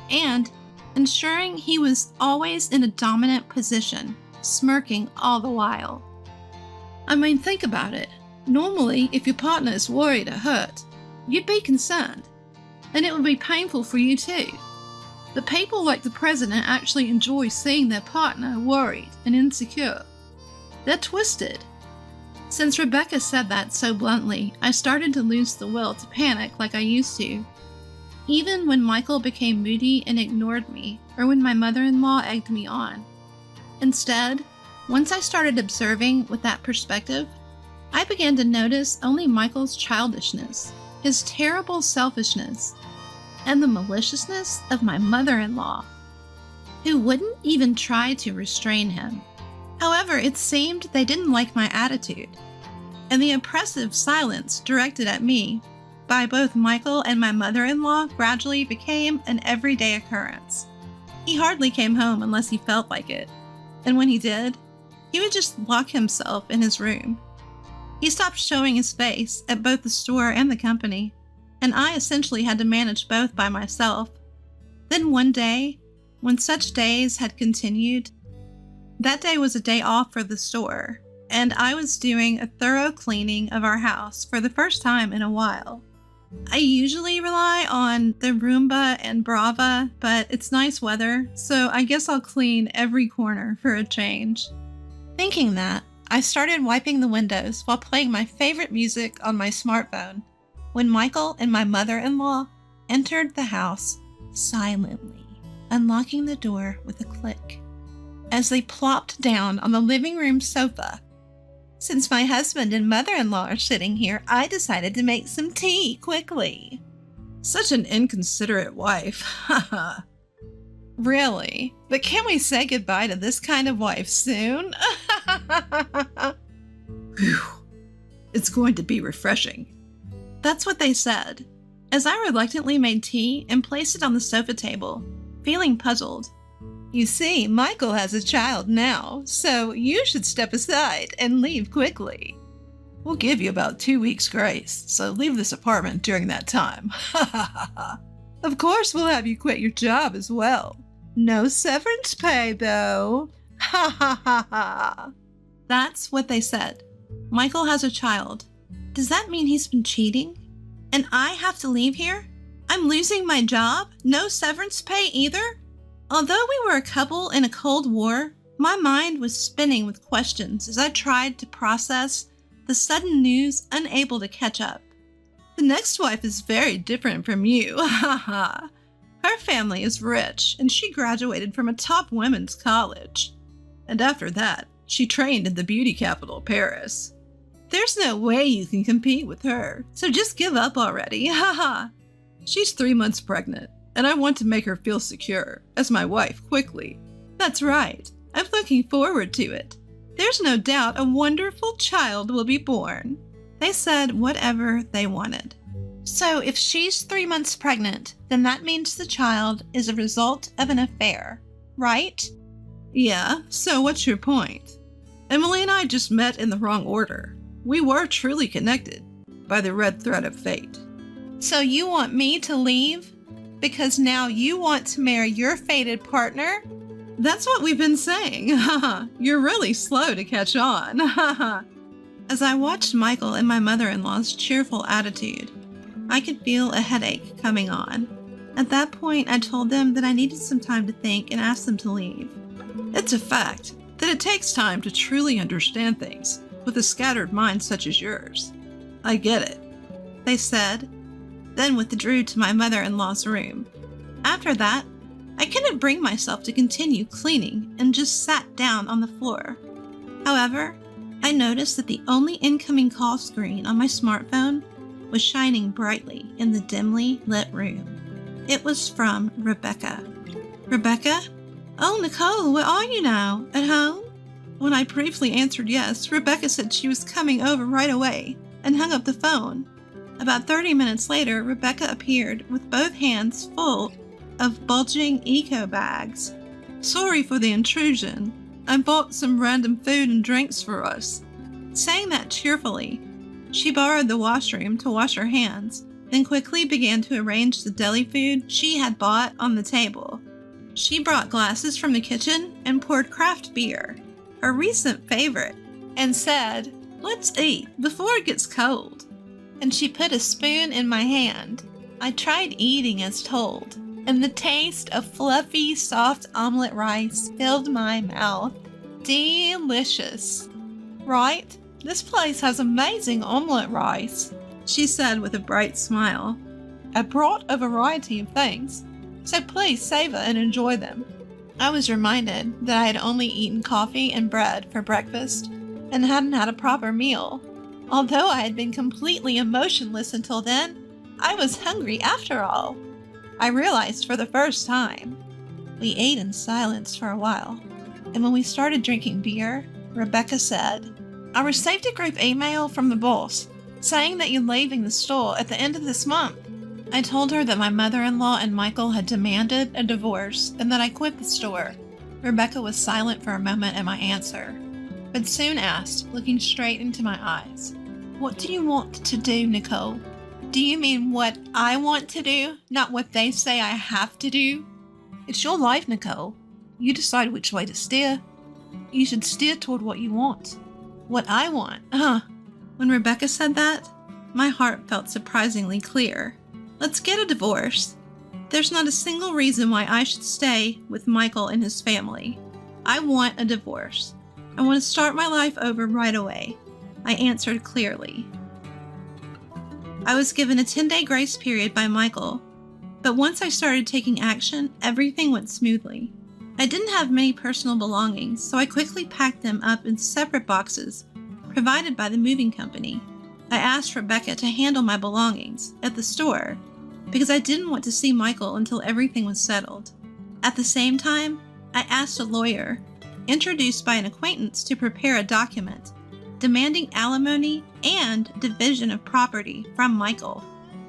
and ensuring he was always in a dominant position, smirking all the while. I mean, think about it. Normally, if your partner is worried or hurt, you'd be concerned, and it would be painful for you too. But people like the president actually enjoy seeing their partner worried and insecure. They're twisted. Since Rebecca said that so bluntly, I started to lose the will to panic like I used to. Even when Michael became moody and ignored me, or when my mother-in-law egged me on. Instead, once I started observing with that perspective, I began to notice only Michael's childishness, his terrible selfishness, and the maliciousness of my mother-in-law, who wouldn't even try to restrain him. However, it seemed they didn't like my attitude, and the oppressive silence directed at me by both Michael and my mother-in-law gradually became an everyday occurrence. He hardly came home unless he felt like it, and when he did, he would just lock himself in his room. He stopped showing his face at both the store and the company, and I essentially had to manage both by myself. Then one day, when such days had continued, that day was a day off for the store, and I was doing a thorough cleaning of our house for the first time in a while. I usually rely on the Roomba and Brava, but it's nice weather, so I guess I'll clean every corner for a change. Thinking that, I started wiping the windows while playing my favorite music on my smartphone when Michael and my mother-in-law entered the house silently, unlocking the door with a click. As they plopped down on the living room sofa. Since my husband and mother-in-law are sitting here, I decided to make some tea quickly. Such an inconsiderate wife, haha. Really? But can we say goodbye to this kind of wife soon? Whew. It's going to be refreshing. That's what they said, as I reluctantly made tea and placed it on the sofa table, feeling puzzled. You see, Michael has a child now, so you should step aside and leave quickly. We'll give you about 2 weeks' grace, so leave this apartment during that time. Of course, we'll have you quit your job as well. No severance pay, though. Ha ha ha ha. That's what they said. Michael has a child. Does that mean he's been cheating? And I have to leave here? I'm losing my job? No severance pay either? Although we were a couple in a Cold War, my mind was spinning with questions as I tried to process the sudden news unable to catch up. The next wife is very different from you, haha. Her family is rich, and she graduated from a top women's college. And after that, she trained in the beauty capital, Paris. There's no way you can compete with her, so just give up already, haha. She's 3 months pregnant, and I want to make her feel secure, as my wife, quickly. That's right, I'm looking forward to it. There's no doubt a wonderful child will be born. They said whatever they wanted. So if she's 3 months pregnant, then that means the child is a result of an affair, right? Yeah, so what's your point? Emily and I just met in the wrong order. We were truly connected by the red thread of fate. So you want me to leave? Because now you want to marry your fated partner? That's what we've been saying. You're really slow to catch on. As I watched Michael and my mother-in-law's cheerful attitude, I could feel a headache coming on. At that point, I told them that I needed some time to think and asked them to leave. It's a fact that it takes time to truly understand things with a scattered mind such as yours. I get it, they said, then withdrew to my mother-in-law's room. After that, I couldn't bring myself to continue cleaning and just sat down on the floor. However, I noticed that the only incoming call screen on my smartphone was shining brightly in the dimly lit room. It was from Rebecca. Rebecca? Oh, Nicole, where are you now? At home? When I briefly answered yes, Rebecca said she was coming over right away and hung up the phone. About 30 minutes later, Rebecca appeared with both hands full of bulging eco bags. Sorry for the intrusion. I bought some random food and drinks for us. Saying that cheerfully, she borrowed the washroom to wash her hands, then quickly began to arrange the deli food she had bought on the table. She brought glasses from the kitchen and poured craft beer, her recent favorite, and said, "Let's eat before it gets cold." And she put a spoon in my hand. I tried eating as told, and the taste of fluffy, soft omelet rice filled my mouth. Delicious. Right? This place has amazing omelet rice, she said with a bright smile. I brought a variety of things, so please savor and enjoy them. I was reminded that I had only eaten coffee and bread for breakfast and hadn't had a proper meal. Although I had been completely emotionless until then, I was hungry after all. I realized for the first time. We ate in silence for a while, and when we started drinking beer, Rebecca said, "I received a group email from the boss saying that you're leaving the store at the end of this month." I told her that my mother-in-law and Michael had demanded a divorce and that I quit the store. Rebecca was silent for a moment at my answer, but soon asked, looking straight into my eyes, "What do you want to do, Nicole? Do you mean what I want to do, not what they say I have to do? It's your life, Nicole. You decide which way to steer. You should steer toward what you want." What I want, When Rebecca said that, my heart felt surprisingly clear. Let's get a divorce. There's not a single reason why I should stay with Michael and his family. I want a divorce. I want to start my life over right away. I answered clearly. I was given a 10-day grace period by Michael, but once I started taking action, everything went smoothly. I didn't have many personal belongings, so I quickly packed them up in separate boxes provided by the moving company. I asked Rebecca to handle my belongings at the store because I didn't want to see Michael until everything was settled. At the same time, I asked a lawyer, introduced by an acquaintance, to prepare a document demanding alimony and division of property from Michael.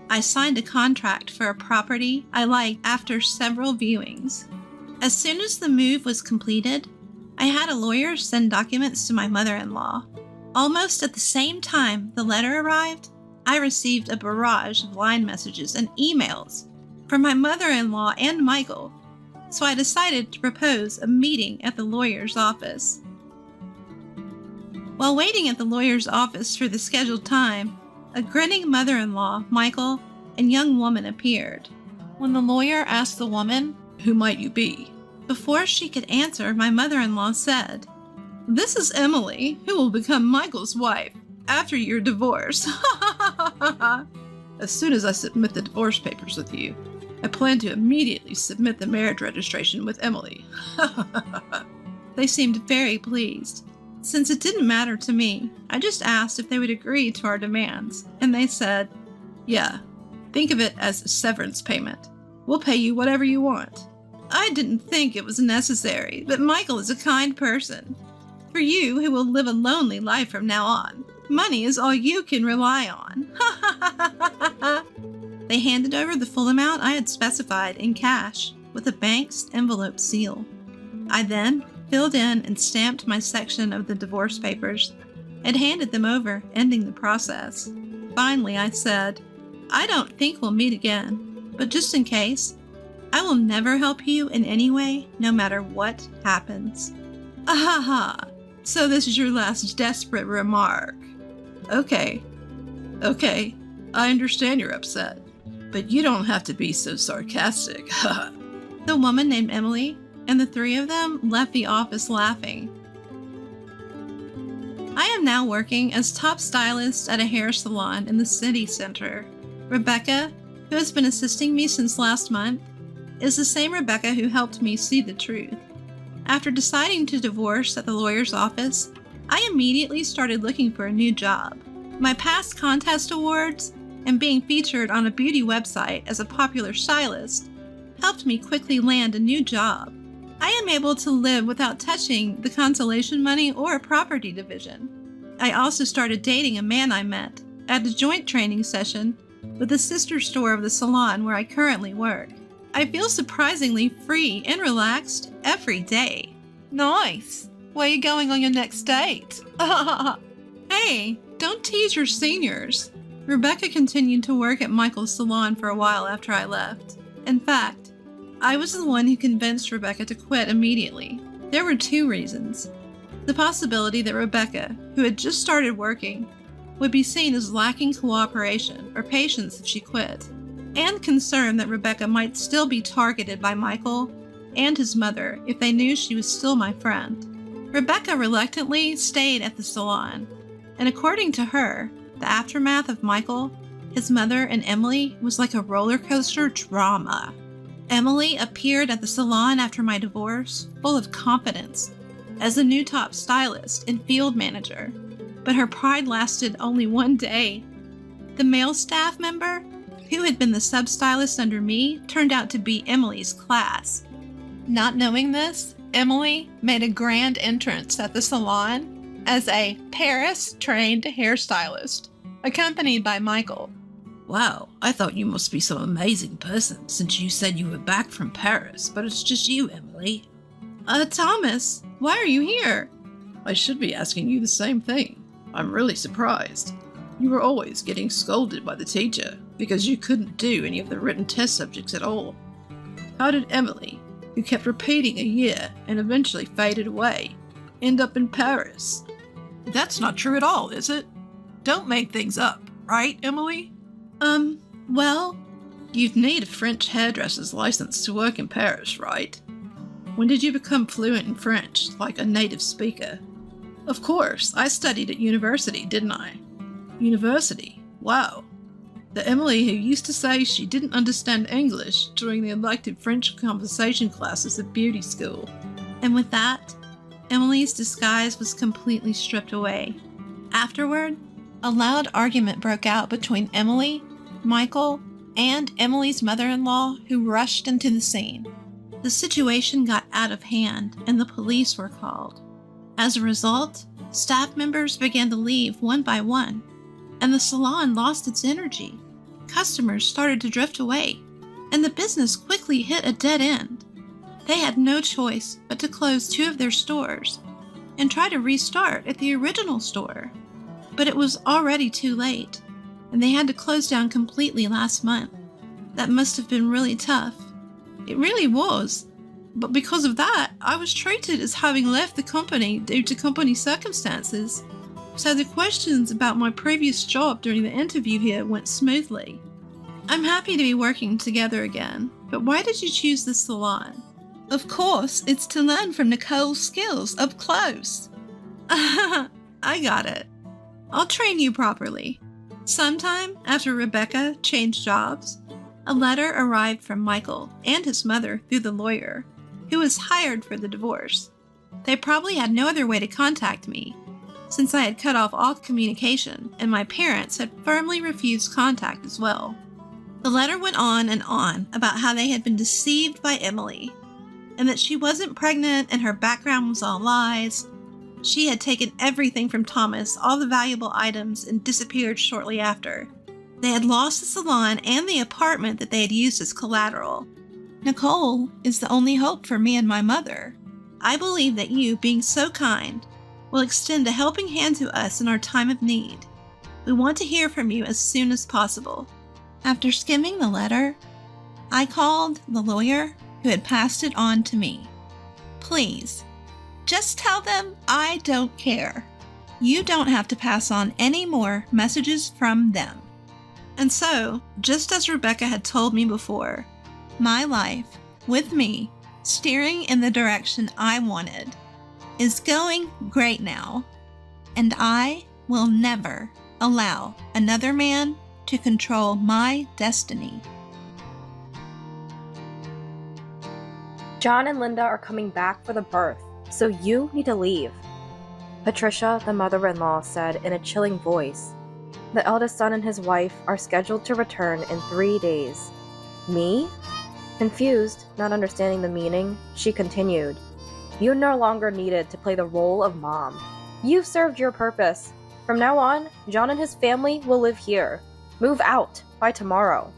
I signed a contract for a property I liked after several viewings. As soon as the move was completed, I had a lawyer send documents to my mother-in-law. Almost at the same time the letter arrived, I received a barrage of line messages and emails from my mother-in-law and Michael, so I decided to propose a meeting at the lawyer's office. While waiting at the lawyer's office for the scheduled time, a grinning mother-in-law, Michael, and young woman appeared. When the lawyer asked the woman, "Who might you be?" Before she could answer, my mother-in-law said, "This is Emily, who will become Michael's wife. after your divorce. As soon as I submit the divorce papers with you, I plan to immediately submit the marriage registration with Emily. They seemed very pleased. Since it didn't matter to me, I just asked if they would agree to our demands, and they said, yeah, think of it as a severance payment. We'll pay you whatever you want. I didn't think it was necessary, but Michael is a kind person. For you, who will live a lonely life from now on, money is all you can rely on. They handed over the full amount I had specified in cash with a bank's envelope seal. I then filled in and stamped my section of the divorce papers and handed them over, ending the process. Finally, I said, I don't think we'll meet again, but just in case, I will never help you in any way, no matter what happens. Ahaha, so this is your last desperate remark. Okay, I understand you're upset, but you don't have to be so sarcastic. The woman named Emily and the three of them left the office laughing. I am now working as top stylist at a hair salon in the city center. Rebecca, who has been assisting me since last month, is the same Rebecca who helped me see the truth. After deciding to divorce at the lawyer's office, I immediately started looking for a new job. My past contest awards and being featured on a beauty website as a popular stylist helped me quickly land a new job. I am able to live without touching the consolation money or property division. I also started dating a man I met at a joint training session with the sister store of the salon where I currently work. I feel surprisingly free and relaxed every day. Nice. Where are you going on your next date? Hey, don't tease your seniors. Rebecca continued to work at Michael's salon for a while after I left. In fact, I was the one who convinced Rebecca to quit immediately. There were two reasons. The possibility that Rebecca, who had just started working, would be seen as lacking cooperation or patience if she quit, and concern that Rebecca might still be targeted by Michael and his mother if they knew she was still my friend. Rebecca reluctantly stayed at the salon, and according to her, the aftermath of Michael, his mother, and Emily was like a roller coaster drama. Emily appeared at the salon after my divorce, full of confidence, as the new top stylist and field manager, but her pride lasted only one day. The male staff member, who had been the sub-stylist under me, turned out to be Emily's class. Not knowing this, Emily made a grand entrance at the salon as a Paris-trained hairstylist, accompanied by Michael. Wow, I thought you must be some amazing person since you said you were back from Paris, but it's just you, Emily. Thomas, why are you here? I should be asking you the same thing. I'm really surprised. You were always getting scolded by the teacher because you couldn't do any of the written test subjects at all. How did Emily, who kept repeating a year and eventually faded away, end up in Paris? That's not true at all, is it? Don't make things up, right, Emily? Well, you'd need a French hairdresser's license to work in Paris, right? When did you become fluent in French, like a native speaker? Of course, I studied at university, didn't I? University? Wow. The Emily who used to say she didn't understand English during the elective French conversation classes at beauty school. And with that, Emily's disguise was completely stripped away. Afterward, a loud argument broke out between Emily, Michael, and Emily's mother-in-law, who rushed into the scene. The situation got out of hand and the police were called. As a result, staff members began to leave one by one, and the salon lost its energy. Customers started to drift away, and the business quickly hit a dead end. They had no choice but to close two of their stores and try to restart at the original store. But it was already too late, and they had to close down completely last month. That must have been really tough. It really was. But because of that, I was treated as having left the company due to company circumstances. So the questions about my previous job during the interview here went smoothly. I'm happy to be working together again, but why did you choose this salon? Of course, it's to learn from Nicole's skills up close. I got it. I'll train you properly. Sometime after Rebecca changed jobs, a letter arrived from Michael and his mother through the lawyer, who was hired for the divorce. They probably had no other way to contact me, since I had cut off all communication and my parents had firmly refused contact as well. The letter went on and on about how they had been deceived by Emily, and that she wasn't pregnant and her background was all lies. She had taken everything from Thomas, all the valuable items, and disappeared shortly after. They had lost the salon and the apartment that they had used as collateral. Nicole is the only hope for me and my mother. I believe that you, being so kind, will extend a helping hand to us in our time of need. We want to hear from you as soon as possible. After skimming the letter, I called the lawyer who had passed it on to me. Please, just tell them I don't care. You don't have to pass on any more messages from them. And so, just as Rebecca had told me before, my life, with me, steering in the direction I wanted, is going great now, and I will never allow another man to control my destiny. John and Linda are coming back for the birth, so you need to leave. Patricia, the mother-in-law, said in a chilling voice. The eldest son and his wife are scheduled to return in 3 days. Me? Confused, not understanding the meaning, she continued. You no longer needed to play the role of mom. You've served your purpose. From now on, John and his family will live here. Move out by tomorrow.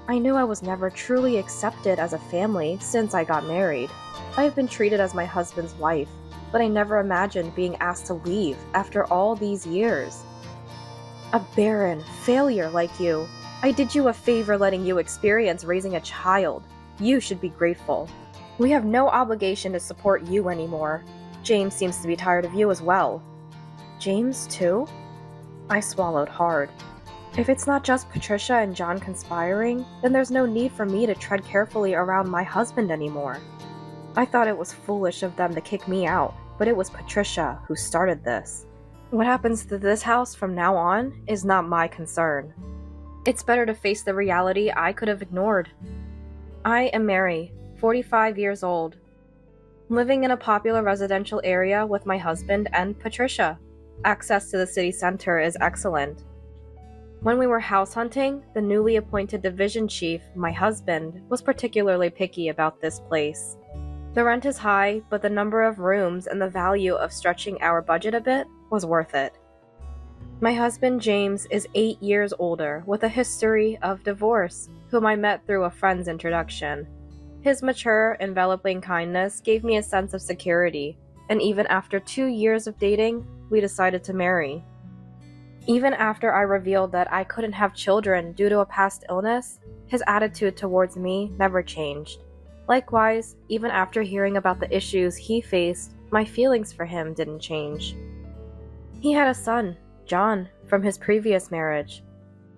I knew I was never truly accepted as a family since I got married. I have been treated as my husband's wife, but I never imagined being asked to leave after all these years. A barren failure like you. I did you a favor letting you experience raising a child. You should be grateful. We have no obligation to support you anymore. James seems to be tired of you as well. James, too? I swallowed hard. If it's not just Patricia and John conspiring, then there's no need for me to tread carefully around my husband anymore. I thought it was foolish of them to kick me out, but it was Patricia who started this. What happens to this house from now on is not my concern. It's better to face the reality I could have ignored. I am Mary, 45 years old, living in a popular residential area with my husband and Patricia. Access to the city center is excellent. When we were house hunting, the newly appointed division chief, my husband, was particularly picky about this place. The rent is high, but the number of rooms and the value of stretching our budget a bit was worth it. My husband James is 8 years older, with a history of divorce, whom I met through a friend's introduction. His mature, enveloping kindness gave me a sense of security, and even after 2 years of dating, we decided to marry. Even after I revealed that I couldn't have children due to a past illness, his attitude towards me never changed. Likewise, even after hearing about the issues he faced, my feelings for him didn't change. He had a son, John, from his previous marriage.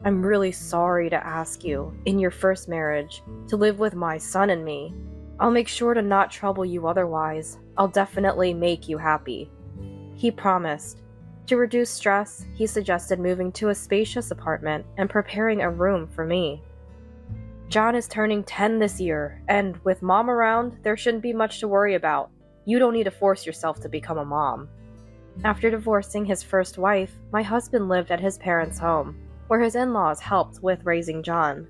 I'm really sorry to ask you, in your first marriage, to live with my son and me. I'll make sure to not trouble you otherwise. I'll definitely make you happy. He promised. To reduce stress, he suggested moving to a spacious apartment and preparing a room for me. John is turning 10 this year, and with Mom around, there shouldn't be much to worry about. You don't need to force yourself to become a mom. After divorcing his first wife, my husband lived at his parents' home, where his in-laws helped with raising John.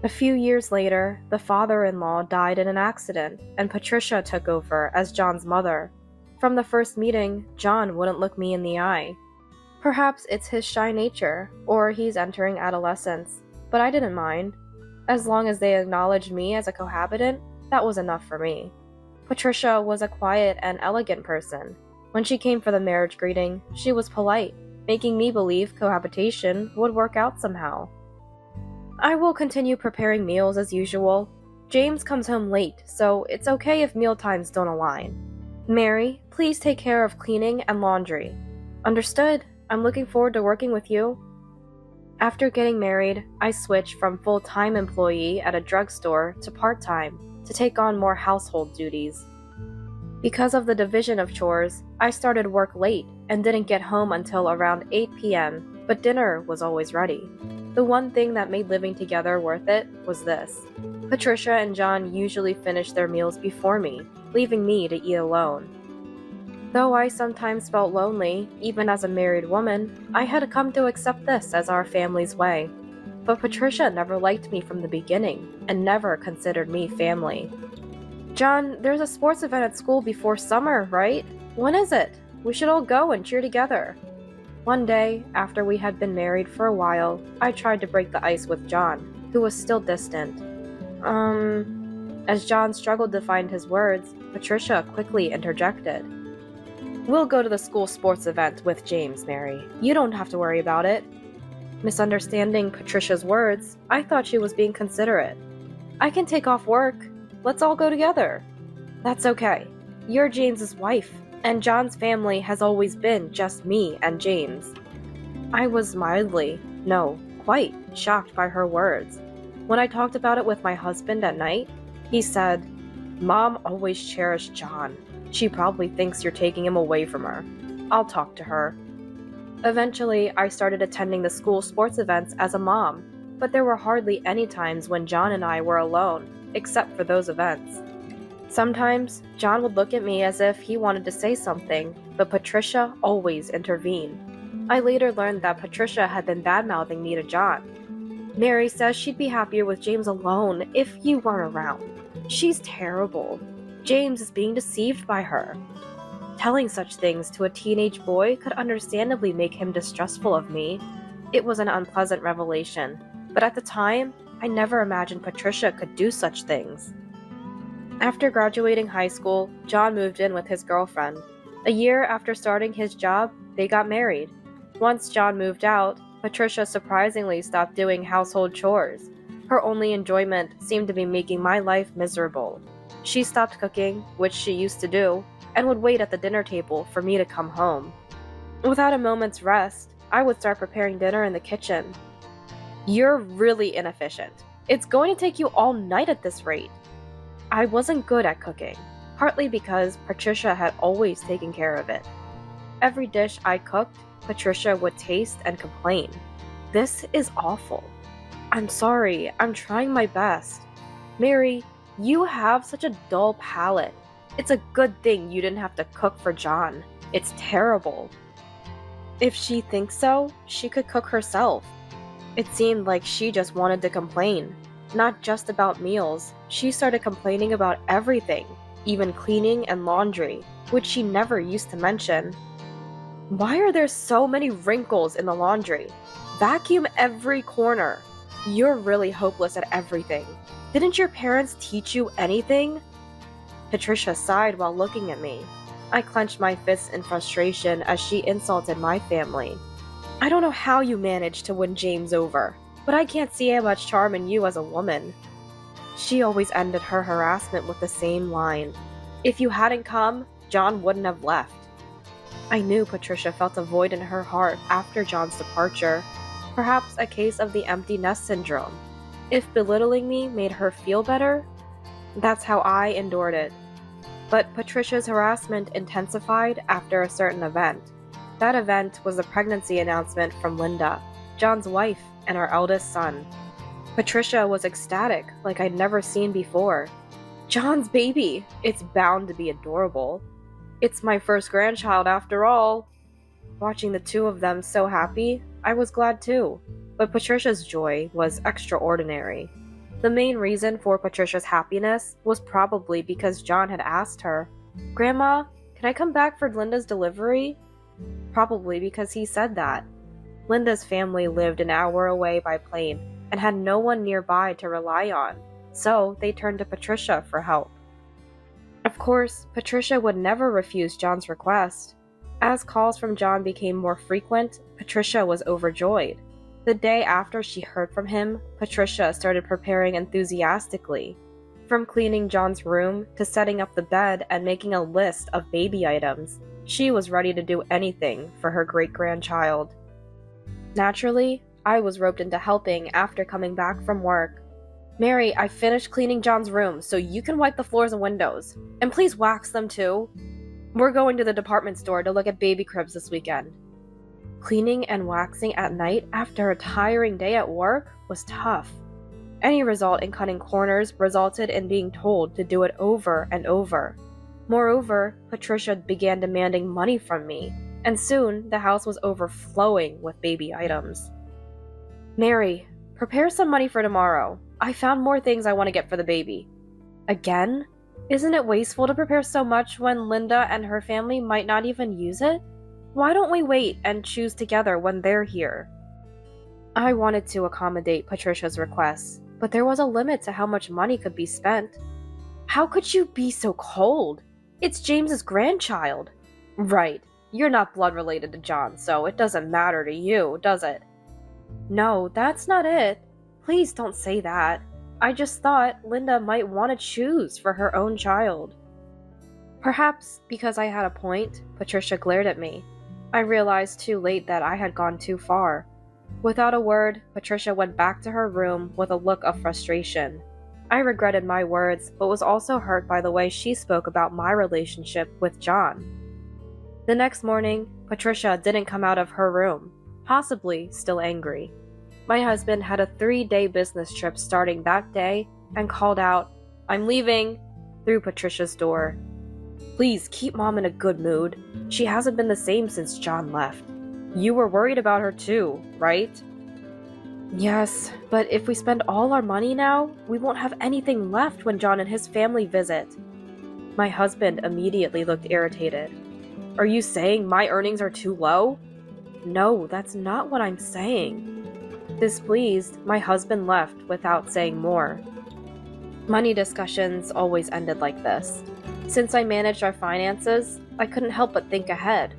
A few years later, the father-in-law died in an accident, and Patricia took over as John's mother. From the first meeting, John wouldn't look me in the eye. Perhaps it's his shy nature, or he's entering adolescence, but I didn't mind. As long as they acknowledged me as a cohabitant, that was enough for me. Patricia was a quiet and elegant person. When she came for the marriage greeting, she was polite, making me believe cohabitation would work out somehow. I will continue preparing meals as usual. James comes home late, so it's okay if meal times don't align. Mary, please take care of cleaning and laundry. Understood. I'm looking forward to working with you. After getting married, I switched from full-time employee at a drugstore to part-time to take on more household duties. Because of the division of chores, I started work late and didn't get home until around 8 p.m., but dinner was always ready. The one thing that made living together worth it was this. Patricia and John usually finished their meals before me, leaving me to eat alone. Though I sometimes felt lonely, even as a married woman, I had come to accept this as our family's way. But Patricia never liked me from the beginning, and never considered me family. John, there's a sports event at school before summer, right? When is it? We should all go and cheer together. One day, after we had been married for a while, I tried to break the ice with John, who was still distant. As John struggled to find his words, Patricia quickly interjected. We'll go to the school sports event with James, Mary. You don't have to worry about it. Misunderstanding Patricia's words, I thought she was being considerate. I can take off work. Let's all go together. That's okay. You're James's wife, and John's family has always been just me and James. I was mildly, no, quite shocked by her words. When I talked about it with my husband at night, he said, Mom always cherished John. She probably thinks you're taking him away from her. I'll talk to her. Eventually, I started attending the school sports events as a mom, but there were hardly any times when John and I were alone, except for those events. Sometimes, John would look at me as if he wanted to say something, but Patricia always intervened. I later learned that Patricia had been bad-mouthing me to John. Mary says she'd be happier with James alone if you weren't around. She's terrible. James is being deceived by her. Telling such things to a teenage boy could understandably make him distrustful of me. It was an unpleasant revelation, but at the time, I never imagined Patricia could do such things. After graduating high school, John moved in with his girlfriend. A year after starting his job, they got married. Once John moved out, Patricia surprisingly stopped doing household chores. Her only enjoyment seemed to be making my life miserable. She stopped cooking, which she used to do, and would wait at the dinner table for me to come home. Without a moment's rest, I would start preparing dinner in the kitchen. You're really inefficient. It's going to take you all night at this rate. I wasn't good at cooking, partly because Patricia had always taken care of it. Every dish I cooked, Patricia would taste and complain. This is awful. I'm sorry, I'm trying my best. Mary, you have such a dull palate. It's a good thing you didn't have to cook for John. It's terrible. If she thinks so, she could cook herself. It seemed like she just wanted to complain. Not just about meals, she started complaining about everything, even cleaning and laundry, which she never used to mention. Why are there so many wrinkles in the laundry? Vacuum every corner. You're really hopeless at everything. Didn't your parents teach you anything? Patricia sighed while looking at me. I clenched my fists in frustration as she insulted my family. I don't know how you managed to win James over, but I can't see how much charm in you as a woman. She always ended her harassment with the same line. If you hadn't come, John wouldn't have left. I knew Patricia felt a void in her heart after John's departure, perhaps a case of the empty nest syndrome. If belittling me made her feel better, that's how I endured it. But Patricia's harassment intensified after a certain event. That event was the pregnancy announcement from Linda, John's wife, and our eldest son. Patricia was ecstatic like I'd never seen before. John's baby! It's bound to be adorable. It's my first grandchild after all. Watching the two of them so happy, I was glad too. But Patricia's joy was extraordinary. The main reason for Patricia's happiness was probably because John had asked her, Grandma, can I come back for Linda's delivery? Probably because he said that. Linda's family lived an hour away by plane and had no one nearby to rely on, so they turned to Patricia for help. Of course, Patricia would never refuse John's request. As calls from John became more frequent, Patricia was overjoyed. The day after she heard from him, Patricia started preparing enthusiastically. From cleaning John's room to setting up the bed and making a list of baby items, she was ready to do anything for her great-grandchild. Naturally, I was roped into helping after coming back from work. Mary, I finished cleaning John's room, so you can wipe the floors and windows. And please wax them too. We're going to the department store to look at baby cribs this weekend. Cleaning and waxing at night after a tiring day at work was tough. Any result in cutting corners resulted in being told to do it over and over. Moreover, Patricia began demanding money from me, and soon the house was overflowing with baby items. Mary, prepare some money for tomorrow. I found more things I want to get for the baby. Again? Isn't it wasteful to prepare so much when Linda and her family might not even use it? Why don't we wait and choose together when they're here? I wanted to accommodate Patricia's requests, but there was a limit to how much money could be spent. How could you be so cold? It's James's grandchild. Right, you're not blood related to John, so it doesn't matter to you, does it? No, that's not it. Please don't say that. I just thought Linda might want to choose for her own child. Perhaps because I had a point, Patricia glared at me. I realized too late that I had gone too far. Without a word, Patricia went back to her room with a look of frustration. I regretted my words, but was also hurt by the way she spoke about my relationship with John. The next morning, Patricia didn't come out of her room, possibly still angry. My husband had a 3-day business trip starting that day and called out, "I'm leaving," through Patricia's door. Please keep Mom in a good mood. She hasn't been the same since John left. You were worried about her too, right? Yes, but if we spend all our money now, we won't have anything left when John and his family visit. My husband immediately looked irritated. Are you saying my earnings are too low? No, that's not what I'm saying. Displeased, my husband left without saying more. Money discussions always ended like this. Since I managed our finances, I couldn't help but think ahead.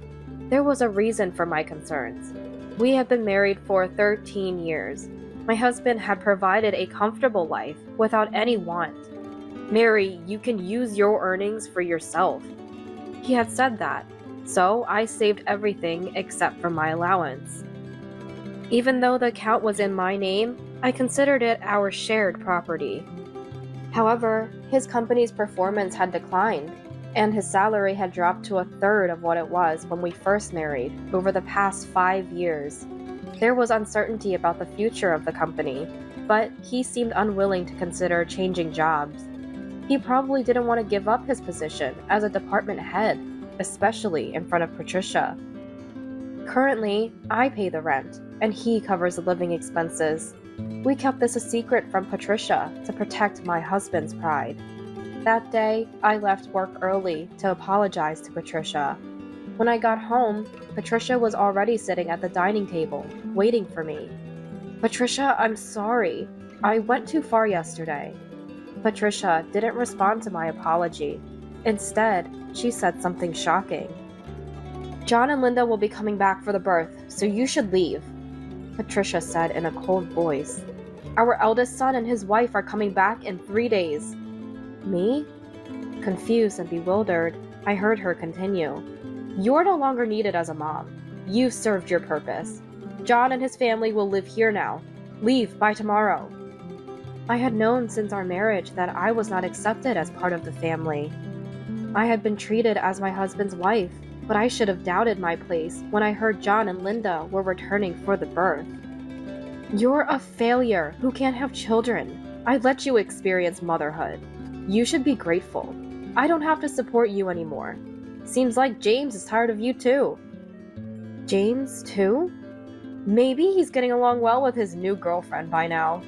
There was a reason for my concerns. We had been married for 13 years. My husband had provided a comfortable life without any want. Mary, you can use your earnings for yourself. He had said that, so I saved everything except for my allowance. Even though the account was in my name, I considered it our shared property. However, his company's performance had declined, and his salary had dropped to 1/3 of what it was when we first married over the past 5 years. There was uncertainty about the future of the company, but he seemed unwilling to consider changing jobs. He probably didn't want to give up his position as a department head, especially in front of Patricia. Currently, I pay the rent, and he covers the living expenses. We kept this a secret from Patricia to protect my husband's pride. That day, I left work early to apologize to Patricia. When I got home, Patricia was already sitting at the dining table, waiting for me. Patricia, I'm sorry. I went too far yesterday. Patricia didn't respond to my apology. Instead, she said something shocking. John and Linda will be coming back for the birth, so you should leave, Patricia said in a cold voice. Our eldest son and his wife are coming back in 3 days. Me? Confused and bewildered, I heard her continue. You're no longer needed as a mom. You've served your purpose. John and his family will live here now. Leave by tomorrow. I had known since our marriage that I was not accepted as part of the family. I had been treated as my husband's wife, but I should have doubted my place when I heard John and Linda were returning for the birth. You're a failure who can't have children. I let you experience motherhood. You should be grateful. I don't have to support you anymore. Seems like James is tired of you too. James too? Maybe he's getting along well with his new girlfriend by now.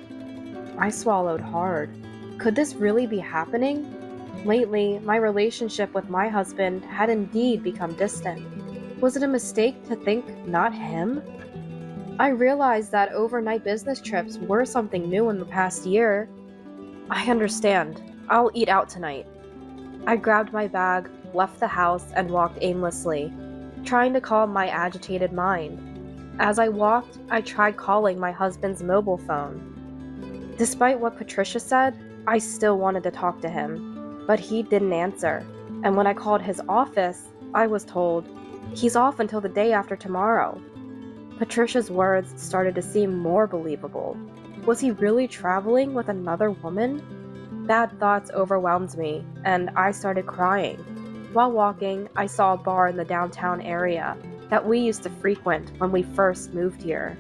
I swallowed hard. Could this really be happening? Lately, my relationship with my husband had indeed become distant. Was it a mistake to think not him? I realized that overnight business trips were something new in the past year. I understand. I'll eat out tonight. I grabbed my bag, left the house, and walked aimlessly, trying to calm my agitated mind. As I walked, I tried calling my husband's mobile phone. Despite what Patricia said, I still wanted to talk to him. But he didn't answer, and when I called his office, I was told, he's off until the day after tomorrow. Patricia's words started to seem more believable. Was he really traveling with another woman? Bad thoughts overwhelmed me, and I started crying. While walking, I saw a bar in the downtown area that we used to frequent when we first moved here.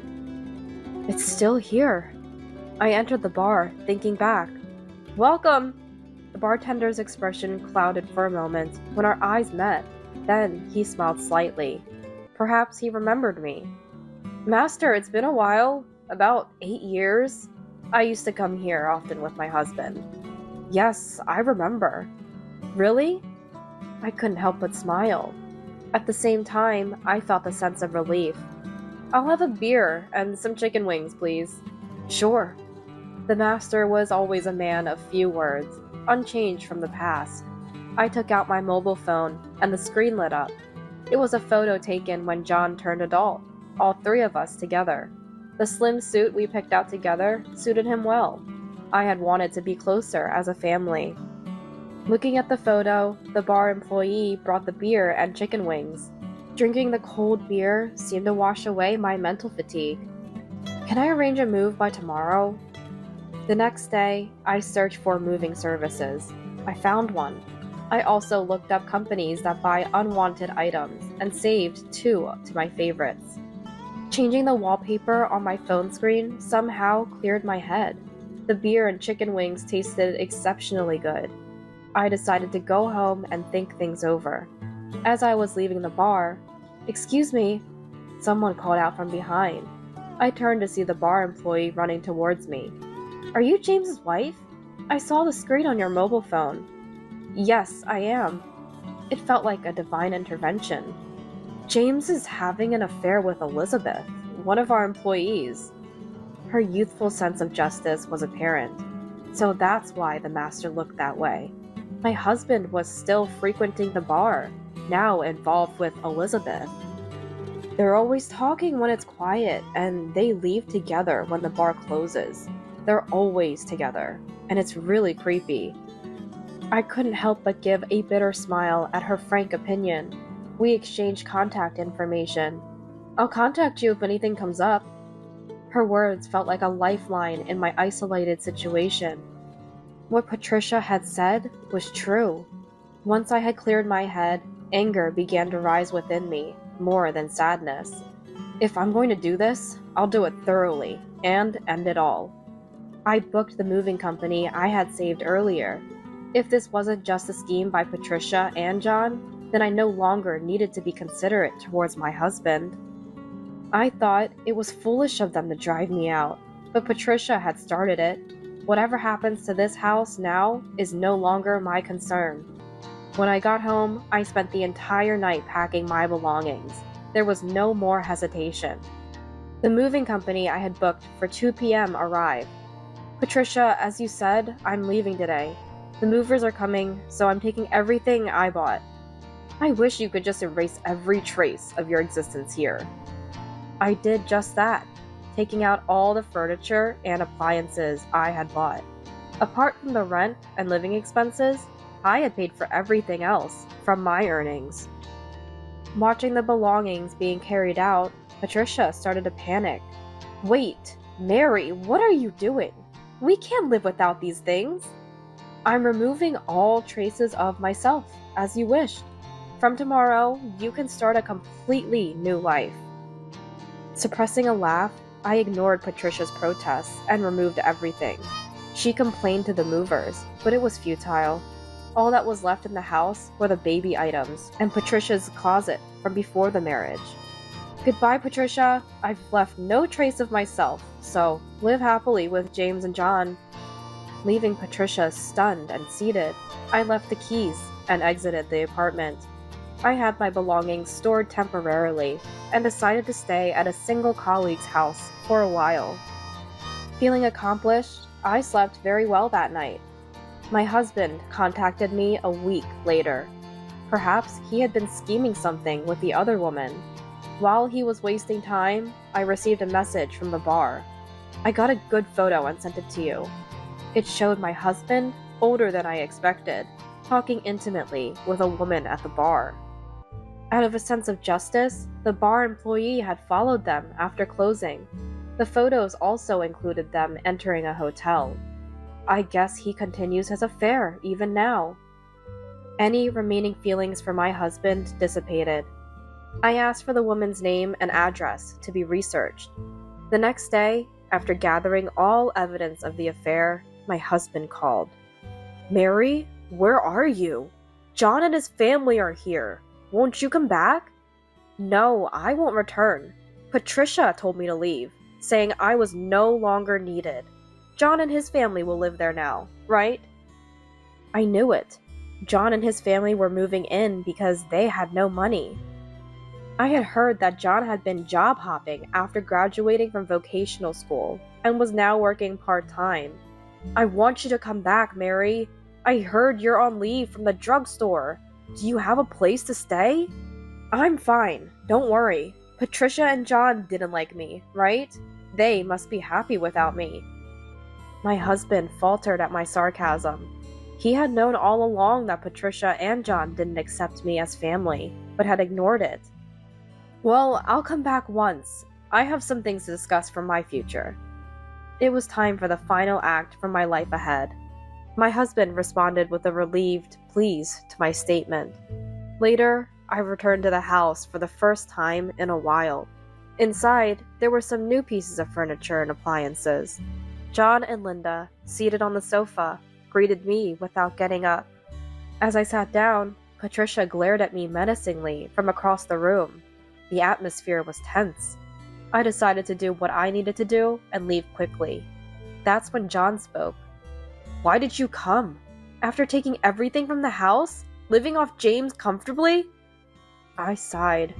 It's still here. I entered the bar, thinking back. Welcome! The bartender's expression clouded for a moment when our eyes met. Then he smiled slightly. Perhaps he remembered me. Master, it's been a while. About 8 years. I used to come here often with my husband. Yes, I remember. Really? I couldn't help but smile. At the same time, I felt a sense of relief. I'll have a beer and some chicken wings, please. Sure. The master was always a man of few words, unchanged from the past. I took out my mobile phone, and the screen lit up. It was a photo taken when John turned adult, all 3 of us together. The slim suit we picked out together suited him well. I had wanted to be closer as a family. Looking at the photo, the bar employee brought the beer and chicken wings. Drinking the cold beer seemed to wash away my mental fatigue. Can I arrange a move by tomorrow? The next day, I searched for moving services. I found one. I also looked up companies that buy unwanted items and saved 2 to my favorites. Changing the wallpaper on my phone screen somehow cleared my head. The beer and chicken wings tasted exceptionally good. I decided to go home and think things over. As I was leaving the bar, "Excuse me," someone called out from behind. I turned to see the bar employee running towards me. "Are you James's wife? I saw the screen on your mobile phone." "Yes, I am." It felt like a divine intervention. James is having an affair with Elizabeth, one of our employees. Her youthful sense of justice was apparent, so that's why the master looked that way. My husband was still frequenting the bar, now involved with Elizabeth. They're always talking when it's quiet, and they leave together when the bar closes. They're always together, and it's really creepy. I couldn't help but give a bitter smile at her frank opinion. We exchanged contact information. "I'll contact you if anything comes up." Her words felt like a lifeline in my isolated situation. What Patricia had said was true. Once I had cleared my head, anger began to rise within me, more than sadness. If I'm going to do this, I'll do it thoroughly, and end it all. I booked the moving company I had saved earlier. If this wasn't just a scheme by Patricia and John, then I no longer needed to be considerate towards my husband. I thought it was foolish of them to drive me out, but Patricia had started it. Whatever happens to this house now is no longer my concern. When I got home, I spent the entire night packing my belongings. There was no more hesitation. The moving company I had booked for 2 p.m. arrived. "Patricia, as you said, I'm leaving today. The movers are coming, so I'm taking everything I bought. I wish you could just erase every trace of your existence here." I did just that, taking out all the furniture and appliances I had bought. Apart from the rent and living expenses, I had paid for everything else from my earnings. Watching the belongings being carried out, Patricia started to panic. "Wait, Mary, what are you doing? We can't live without these things." "I'm removing all traces of myself, as you wished. From tomorrow, you can start a completely new life." Suppressing a laugh, I ignored Patricia's protests and removed everything. She complained to the movers, but it was futile. All that was left in the house were the baby items and Patricia's closet from before the marriage. "Goodbye, Patricia. I've left no trace of myself, so live happily with James and John." Leaving Patricia stunned and seated, I left the keys and exited the apartment. I had my belongings stored temporarily and decided to stay at a single colleague's house for a while. Feeling accomplished, I slept very well that night. My husband contacted me a week later. Perhaps he had been scheming something with the other woman. While he was wasting time, I received a message from the bar. "I got a good photo and sent it to you." It showed my husband, older than I expected, talking intimately with a woman at the bar. Out of a sense of justice, the bar employee had followed them after closing. The photos also included them entering a hotel. I guess he continues his affair even now. Any remaining feelings for my husband dissipated. I asked for the woman's name and address to be researched. The next day, after gathering all evidence of the affair, my husband called. "Mary, where are you? John and his family are here. Won't you come back?" "No, I won't return. Patricia told me to leave, saying I was no longer needed. John and his family will live there now, right?" I knew it. John and his family were moving in because they had no money. I had heard that John had been job hopping after graduating from vocational school and was now working part-time. "I want you to come back, Mary. I heard you're on leave from the drugstore. Do you have a place to stay?" "I'm fine. Don't worry. Patricia and John didn't like me, right? They must be happy without me." My husband faltered at my sarcasm. He had known all along that Patricia and John didn't accept me as family, but had ignored it. "Well, I'll come back once. I have some things to discuss for my future." It was time for the final act for my life ahead. My husband responded with a relieved please to my statement. Later, I returned to the house for the first time in a while. Inside, there were some new pieces of furniture and appliances. John and Linda, seated on the sofa, greeted me without getting up. As I sat down, Patricia glared at me menacingly from across the room. The atmosphere was tense. I decided to do what I needed to do and leave quickly. That's when John spoke. "Why did you come? After taking everything from the house? Living off James comfortably?" I sighed.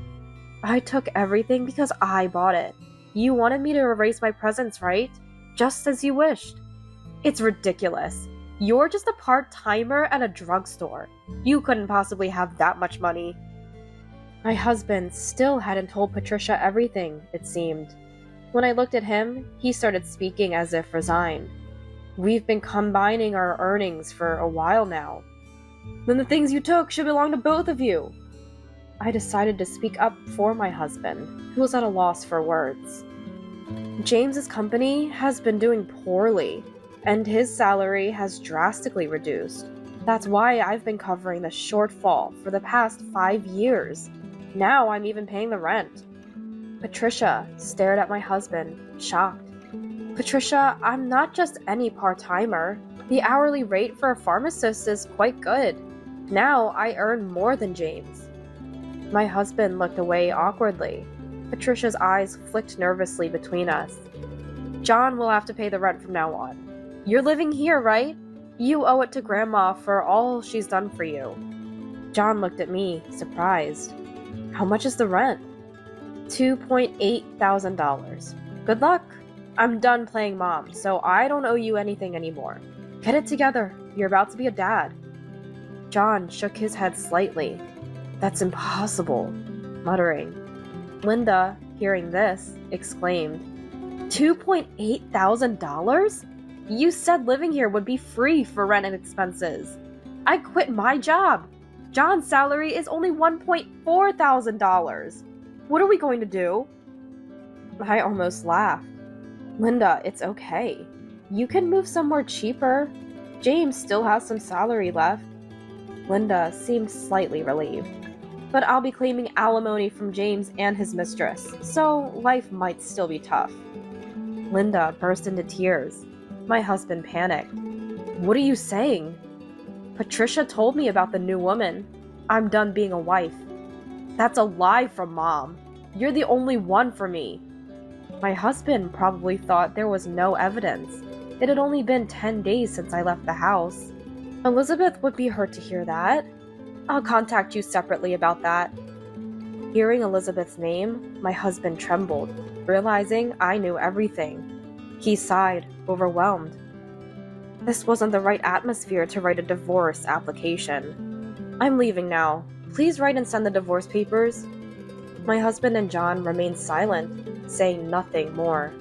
"I took everything because I bought it. You wanted me to erase my presence, right? Just as you wished." "It's ridiculous. You're just a part-timer at a drugstore. You couldn't possibly have that much money." My husband still hadn't told Patricia everything, it seemed. When I looked at him, he started speaking as if resigned. "We've been combining our earnings for a while now." "Then the things you took should belong to both of you." I decided to speak up for my husband, who was at a loss for words. "James's company has been doing poorly, and his salary has drastically reduced. That's why I've been covering the shortfall for the past 5 years. Now I'm even paying the rent." Patricia stared at my husband, shocked. "Patricia, I'm not just any part-timer. The hourly rate for a pharmacist is quite good. Now I earn more than James." My husband looked away awkwardly. Patricia's eyes flicked nervously between us. "John will have to pay the rent from now on. You're living here, right? You owe it to Grandma for all she's done for you." John looked at me, surprised. "How much is the rent?" $2,800. "Good luck. I'm done playing mom, so I don't owe you anything anymore. Get it together. You're about to be a dad." John shook his head slightly. "That's impossible," muttering. Linda, hearing this, exclaimed, $2,800? You said living here would be free for rent and expenses. I quit my job. John's salary is only $1,400. What are we going to do?" I almost laughed. "Linda, it's okay. You can move somewhere cheaper. James still has some salary left." Linda seemed slightly relieved. "But I'll be claiming alimony from James and his mistress, so life might still be tough." Linda burst into tears. My husband panicked. "What are you saying?" "Patricia told me about the new woman. I'm done being a wife." "That's a lie from Mom. You're the only one for me." My husband probably thought there was no evidence. It had only been 10 days since I left the house. "Elizabeth would be hurt to hear that. I'll contact you separately about that." Hearing Elizabeth's name, my husband trembled, realizing I knew everything. He sighed, overwhelmed. This wasn't the right atmosphere to write a divorce application. "I'm leaving now. Please write and send the divorce papers." My husband and John remained silent, saying nothing more.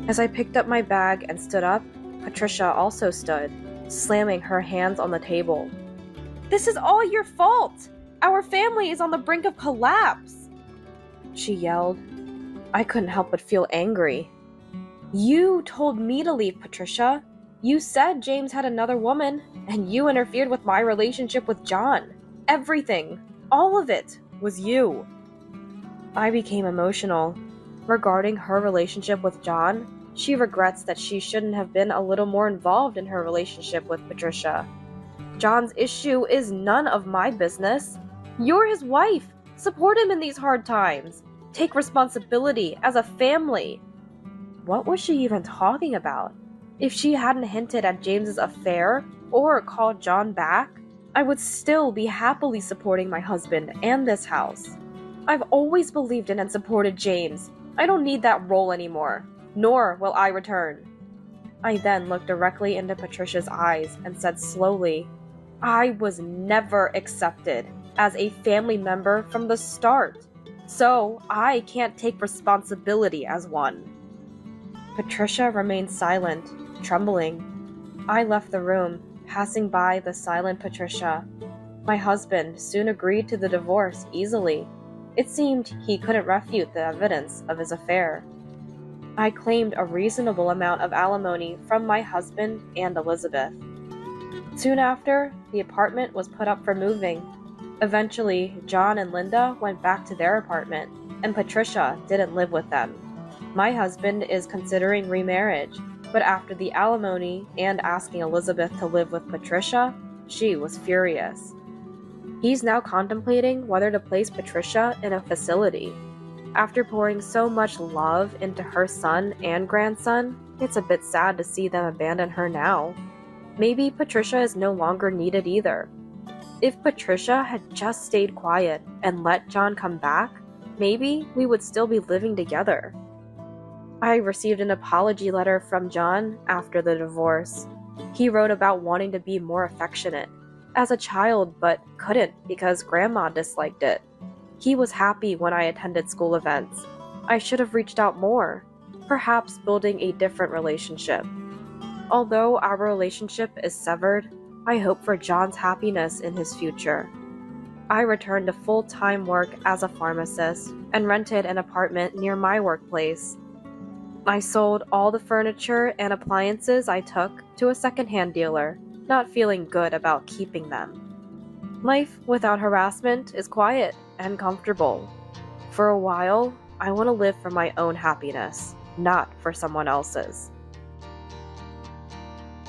As I picked up my bag and stood up, Patricia also stood, slamming her hands on the table. "This is all your fault! Our family is on the brink of collapse!" she yelled. I couldn't help but feel angry. "You told me to leave, Patricia. You said James had another woman, and you interfered with my relationship with John. Everything, all of it, was you. I became emotional. Regarding her relationship with John, she regrets that she shouldn't have been a little more involved in her relationship with Patricia. John's issue is none of my business. You're his wife. Support him in these hard times. Take responsibility as a family. What was she even talking about? If she hadn't hinted at James's affair or called John back, I would still be happily supporting my husband and this house. I've always believed in and supported James. I don't need that role anymore, nor will I return. I then looked directly into Patricia's eyes and said slowly, I was never accepted as a family member from the start, so I can't take responsibility as one. Patricia remained silent, trembling. I left the room, passing by the silent Patricia. My husband soon agreed to the divorce easily. It seemed he couldn't refute the evidence of his affair. I claimed a reasonable amount of alimony from my husband and Elizabeth. Soon after, the apartment was put up for moving. Eventually, John and Linda went back to their apartment, and Patricia didn't live with them. My husband is considering remarriage, but after the alimony and asking Elizabeth to live with Patricia, she was furious. He's now contemplating whether to place Patricia in a facility. After pouring so much love into her son and grandson, it's a bit sad to see them abandon her now. Maybe Patricia is no longer needed either. If Patricia had just stayed quiet and let John come back, maybe we would still be living together. I received an apology letter from John after the divorce. He wrote about wanting to be more affectionate as a child, but couldn't because Grandma disliked it. He was happy when I attended school events. I should have reached out more, perhaps building a different relationship. Although our relationship is severed, I hope for John's happiness in his future. I returned to full-time work as a pharmacist and rented an apartment near my workplace. I sold all the furniture and appliances I took to a secondhand dealer, not feeling good about keeping them. Life without harassment is quiet and comfortable. For a while, I want to live for my own happiness, not for someone else's.